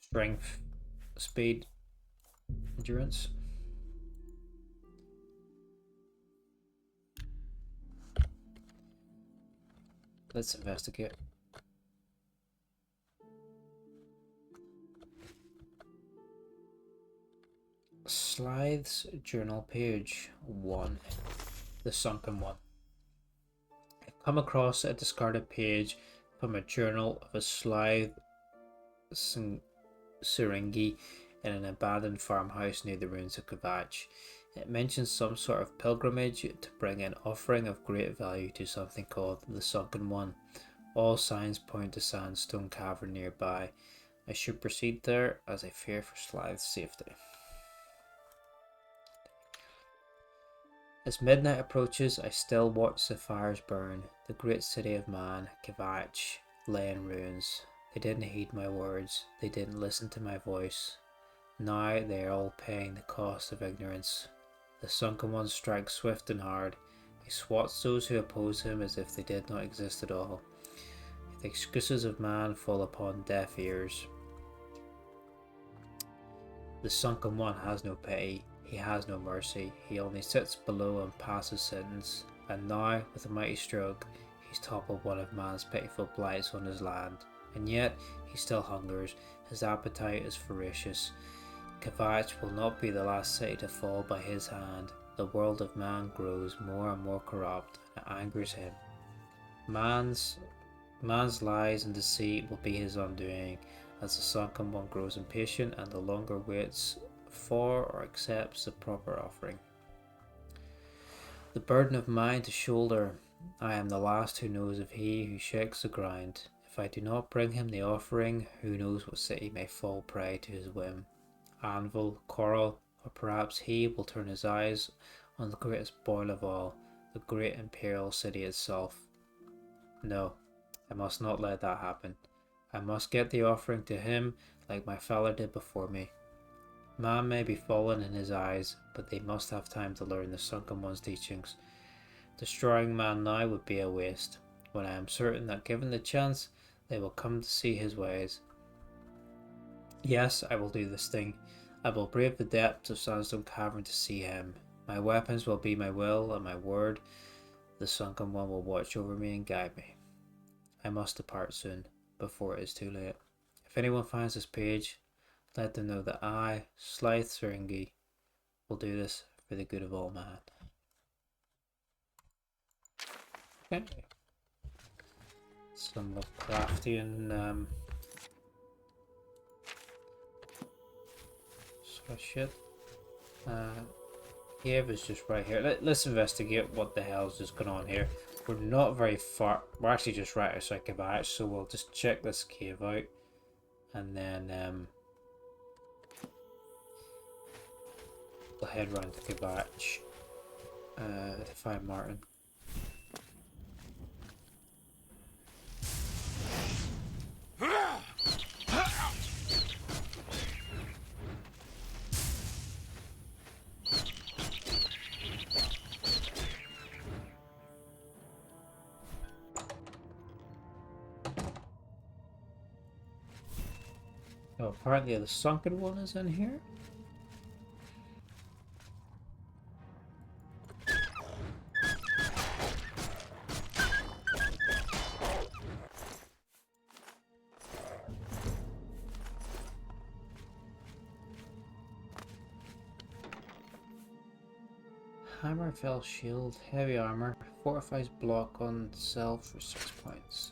Strength, speed, endurance. Let's investigate. Slythe's journal page 1. The Sunken One. I've come across a discarded page from a journal of a Slythe Syringi in an abandoned farmhouse near the ruins of Kavach. It mentions some sort of pilgrimage to bring an offering of great value to something called the Sunken One. All signs point to sandstone cavern nearby. I should proceed there as I fear for Slythe's safety. As midnight approaches, I still watch the fires burn. The great city of man, Kavach, lay in ruins. They didn't heed my words. They didn't listen to my voice. Now they are all paying the cost of ignorance. The Sunken One strikes swift and hard. He swats those who oppose him as if they did not exist at all. The excuses of man fall upon deaf ears. The Sunken One has no pity. He has no mercy. He only sits below and passes sentence. And now, with a mighty stroke, he's toppled one of man's pitiful blights on his land. And yet, he still hungers. His appetite is voracious. Kavach will not be the last city to fall by his hand. the world of man grows more and more corrupt, and it angers him. Man's lies and deceit will be his undoing, as the sunken one grows impatient and no longer waits for or accepts the proper offering. The burden of mine to shoulder, I am the last who knows of he who shakes the ground. If I do not bring him the offering, who knows what city may fall prey to his whim. Anvil, coral, or perhaps he will turn his eyes on the greatest boil of all, the great Imperial City itself. No, I must not let that happen. I must get the offering to him like my father did before me. Man may be fallen in his eyes, but they must have time to learn the sunken one's teachings. Destroying man now would be a waste, when I am certain that given the chance, they will come to see his ways. Yes, I will do this thing. I will brave the depths of Sandstone Cavern to see him. My weapons will be my will and my word. The sunken one will watch over me and guide me. I must depart soon, before it is too late. If anyone finds this page, let them know that I, Slythe Syringi, will do this for the good of all man. Okay. Some Lovecraftian sort of shit. Cave is just right here. Let's investigate what the hell is just going on here. We're not very far. We're actually just right outside Kavach, so we'll just check this cave out, and then we'll head round to Kavach to find Martin. Oh, apparently the sunken one is in here. Hammer, fell shield, heavy armor, fortifies block on self for 6 points.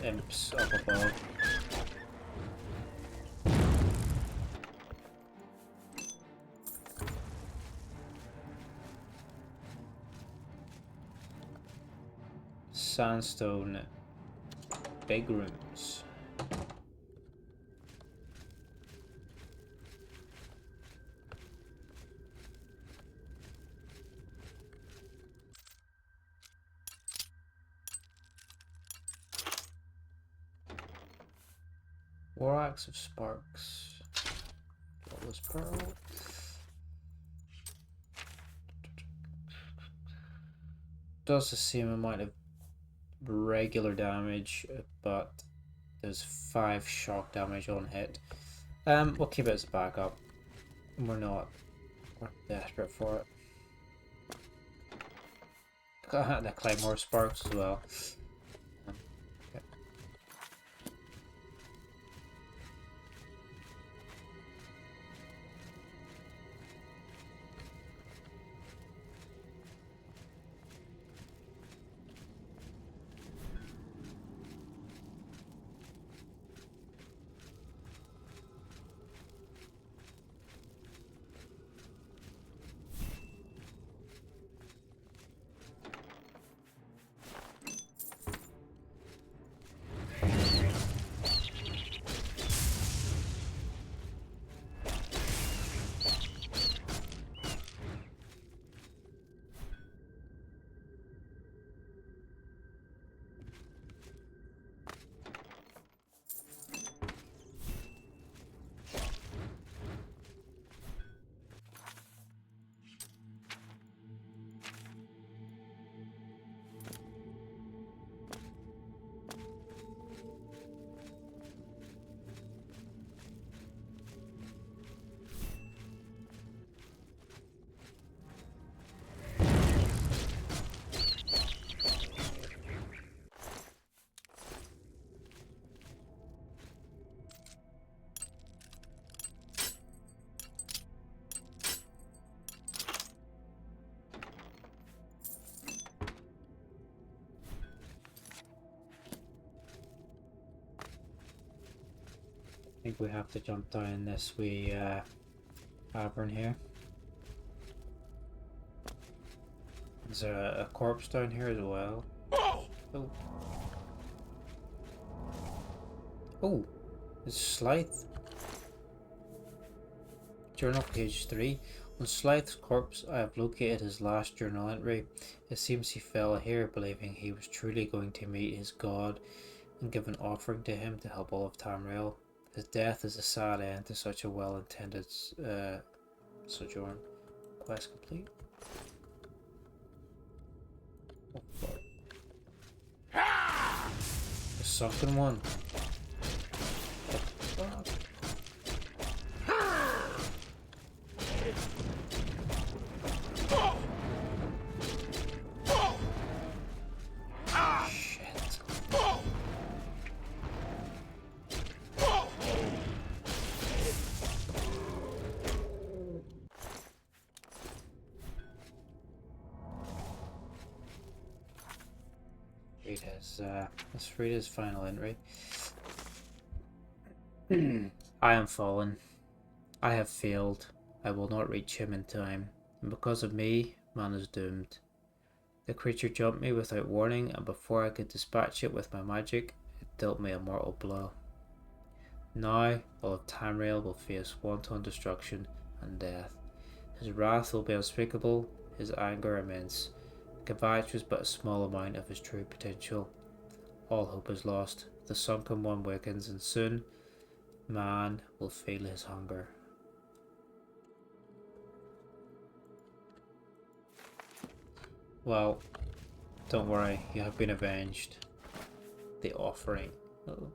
Imps up above. Sandstone big rooms. War Axe of Sparks. Flawless Pearl. Does the same amount of regular damage, but there's 5 shock damage on hit. We'll keep it as a backup. We're desperate for it. The Claymore Sparks as well. Okay. think we have to jump down this wee cavern here. Is there a corpse down here as well? Oh! Oh! It's Slythe. Journal page 3. On Slythe's corpse, I have located his last journal entry. It seems he fell here believing he was truly going to meet his god and give an offering to him to help all of Tamriel. His death is a sad end to such a well-intended sojourn. Quest complete. Oh, fuck. The sunken one. What the fuck? Let's read his final entry. I am fallen. I have failed. I will not reach him in time, and because of me, man is doomed. The creature jumped me without warning, and before I could dispatch it with my magic, it dealt me a mortal blow. Now, all of Tamriel will face wanton destruction and death. His wrath will be unspeakable, his anger immense. Kavach was but a small amount of his true potential. All hope is lost. The sunken one wakens, and soon man will feel his hunger. Well, don't worry, you have been avenged. The offering. Uh-oh.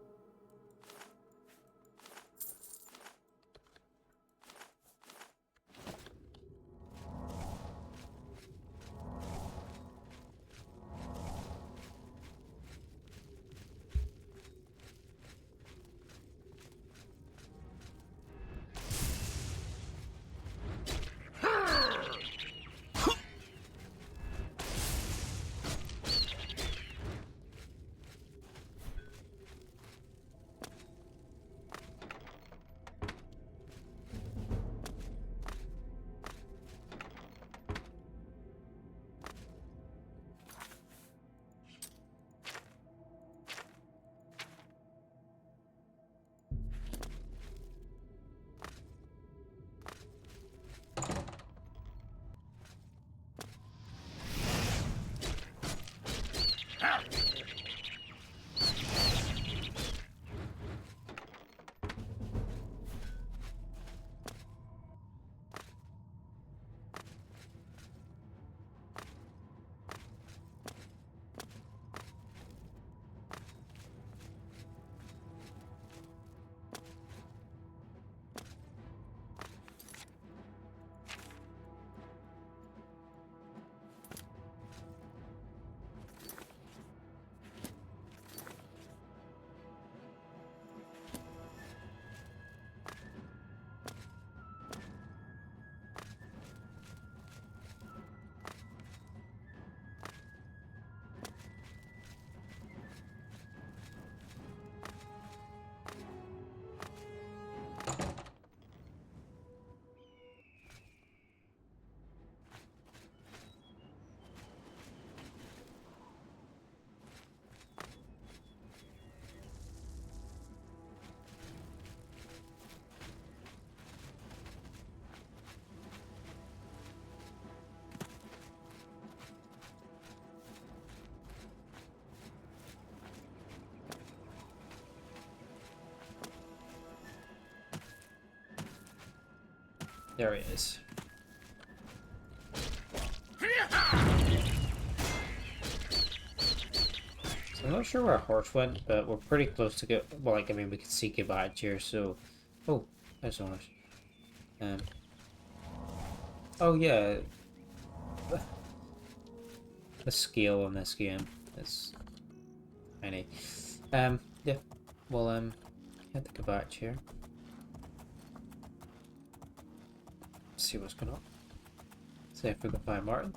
There he is. So I'm not sure where our horse went, but we're pretty close to get. Well, like, I mean, we can see Kavach here, so. Oh, there's a horse. Oh yeah. The scale on this game is tiny. Yeah. Well, head to Kavach here. See what's going on. See if we can find Martin.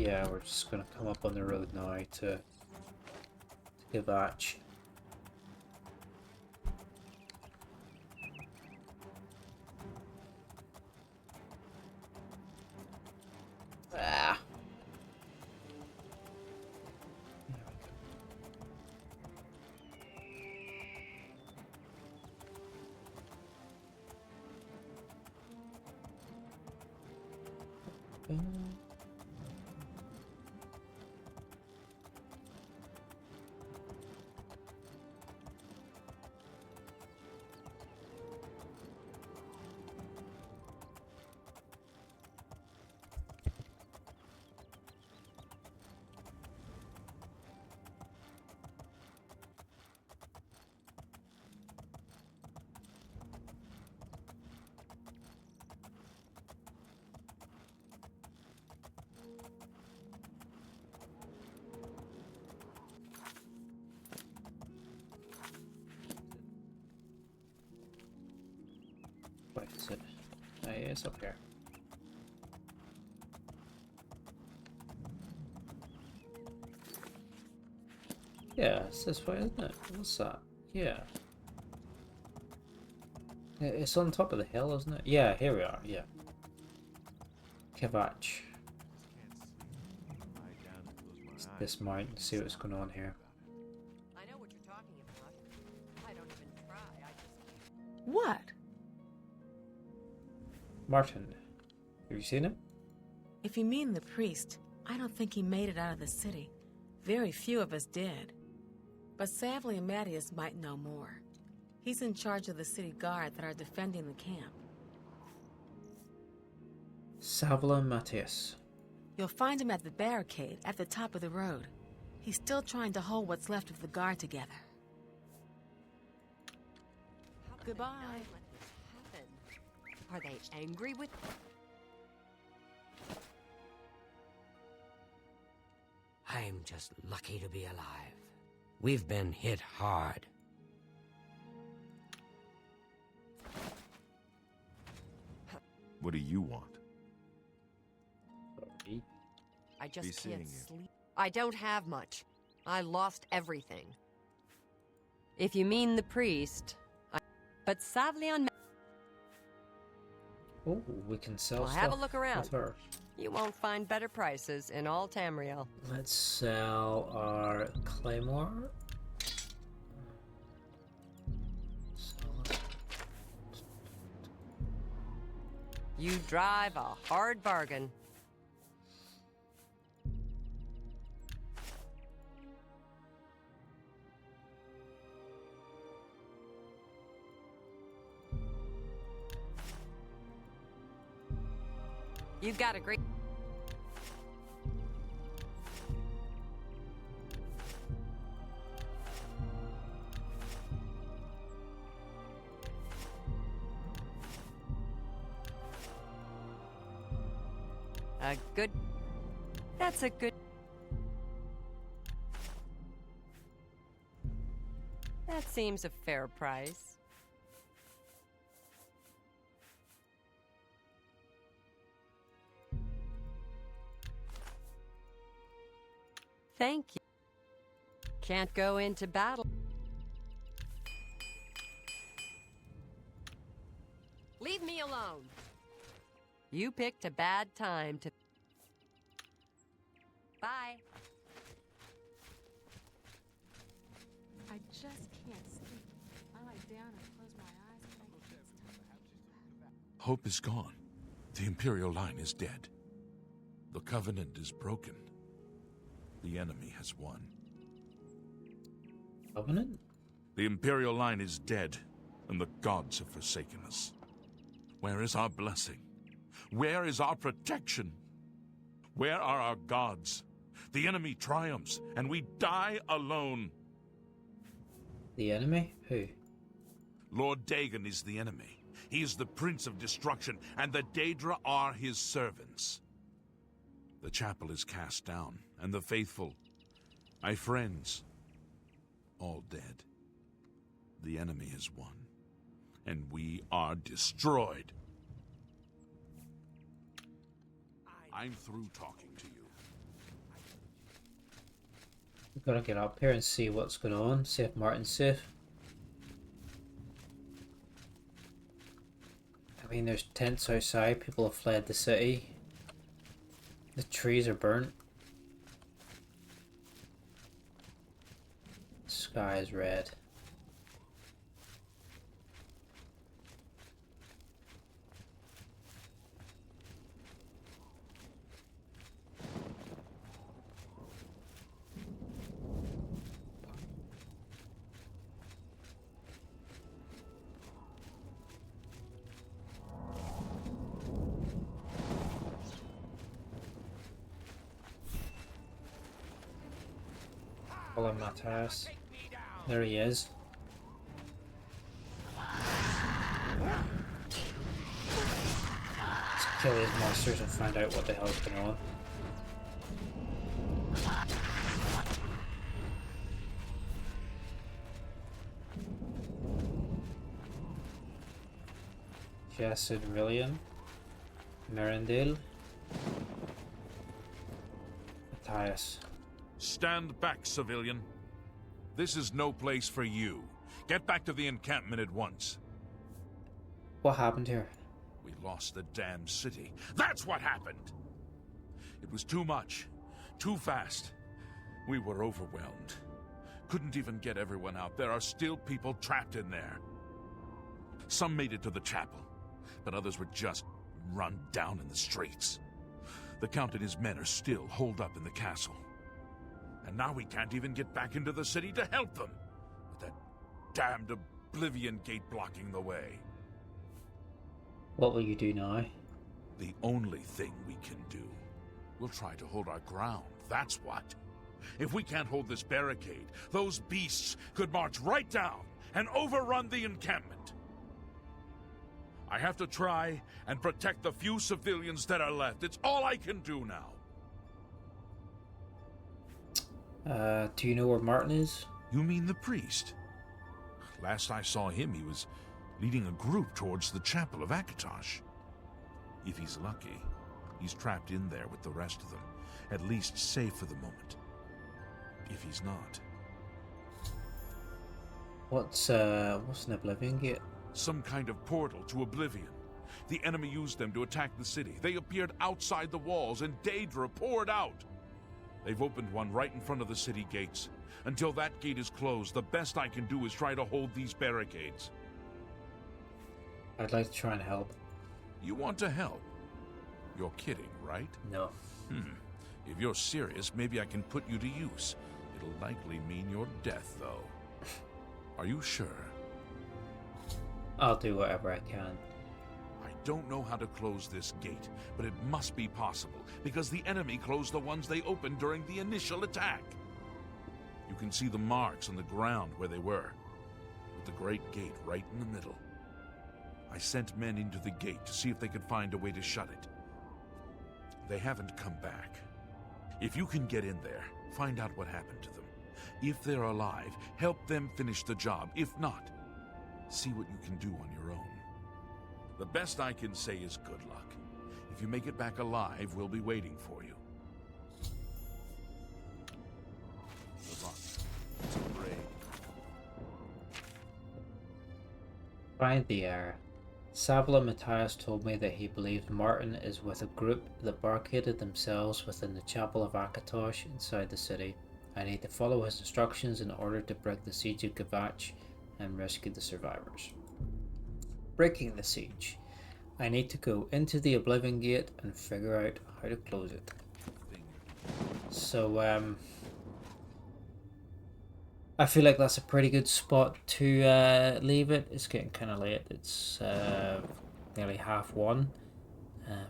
Yeah, we're just gonna come up on the road now to Gavach. Ah. Wait, is it? Oh, yeah, it's up here. Yeah, it's this way, isn't it? What's that? Yeah. It's on top of the hill, isn't it? Yeah, here we are, yeah. Kavach. Let's dismount and see what's going on here. I know what you're talking about. I don't even try. I just... What? Martin, have you seen him? If you mean the priest, I don't think he made it out of the city. Very few of us did. But Savli and Mattias might know more. He's in charge of the city guard that are defending the camp. Savla and Mattias. You'll find him at the barricade at the top of the road. He's still trying to hold what's left of the guard together. Goodbye. Are they angry with... I'm just lucky to be alive. We've been hit hard. What do you want? I just Be seeing can't you. sleep. I don't have much. I lost everything. If you mean the priest... But Savlion... Oh, we can sell Well, stuff have a look around. with her. You won't find better prices in all Tamriel. Let's sell our claymore. You drive a hard bargain. You've got a great... A good... That's a good... That seems a fair price. Thank you. Can't go into battle. Leave me alone. You picked a bad time to... Bye. I just can't sleep. I lie down and close my eyes and I can't stop. Hope is gone. The Imperial line is dead. The Covenant is broken. The enemy has won. Covenant? The Imperial line is dead, and the gods have forsaken us. Where is our blessing? Where is our protection? Where are our gods? The enemy triumphs, and we die alone. The enemy? Who? Lord Dagon is the enemy. He is the Prince of Destruction, and the Daedra are his servants. The chapel is cast down, and the faithful, my friends, all dead. The enemy has won, and we are destroyed. I'm through talking to you. We've got to get up here and see what's going on, see if Martin's safe. I mean, there's tents outside, people have fled the city. The trees are burnt. The sky is red. Follow Matthias. There he is. Let's kill these monsters and find out what the hell's going on. Cyrodiil, Cyrodiil, Matthias. Stand back, civilian. This is no place for you. Get back to the encampment at once. What happened here? We lost the damned city. That's what happened! It was too much. Too fast. We were overwhelmed. Couldn't even get everyone out. There are still people trapped in there. Some made it to the chapel, but others were just run down in the streets. The Count and his men are still holed up in the castle. And now we can't even get back into the city to help them, with that damned Oblivion gate blocking the way. What will you do now? The only thing we can do. We'll try to hold our ground, that's what. If we can't hold this barricade, those beasts could march right down and overrun the encampment. I have to try and protect the few civilians that are left. It's all I can do now. Do you know where Martin is? You mean the priest? Last I saw him, he was leading a group towards the chapel of Akatosh. If he's lucky, he's trapped in there with the rest of them, at least safe for the moment. If he's not... What's an Oblivion gate? Some kind of portal to Oblivion. The enemy used them to attack the city. They appeared outside the walls, and Daedra poured out. They've opened one right in front of the city gates. Until that gate is closed, the best I can do is try to hold these barricades. I'd like to try and help. You want to help? You're kidding, right? No. If you're serious, maybe I can put you to use. It'll likely mean your death, though. Are you sure? I'll do whatever I can. I don't know how to close this gate, but it must be possible, because the enemy closed the ones they opened during the initial attack. You can see the marks on the ground where they were, with the great gate right in the middle. I sent men into the gate to see if they could find a way to shut it. They haven't come back. If you can get in there, find out what happened to them. If they're alive, help them finish the job. If not, see what you can do on your own. The best I can say is good luck. If you make it back alive, we'll be waiting for you. Good luck. It's a raid. Find the error. Savla Matthias told me that he believes Martin is with a group that barricaded themselves within the chapel of Akatosh inside the city. I need to follow his instructions in order to break the siege of Gavach and rescue the survivors. Breaking the siege. I need to go into the Oblivion Gate and figure out how to close it. So, I feel like that's a pretty good spot to leave it. It's getting kind of late. It's nearly 1:30.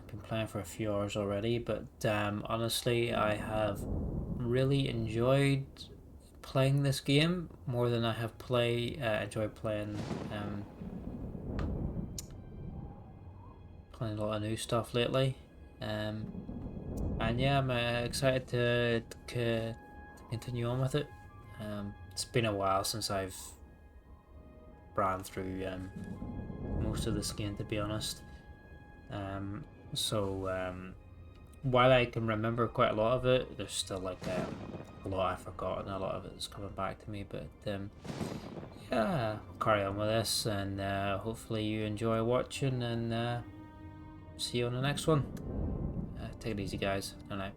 Been playing for a few hours already, but honestly, I have really enjoyed playing this game more than I have enjoyed playing playing a lot of new stuff lately. And yeah, I'm excited to continue on with it. It's been a while since I've ran through most of this game, to be honest. So while I can remember quite a lot of it, there's still like a lot I've forgotten, a lot of it's coming back to me, but yeah, I'll carry on with this, and hopefully you enjoy watching, and see you on the next one. Take it easy, guys. Good night.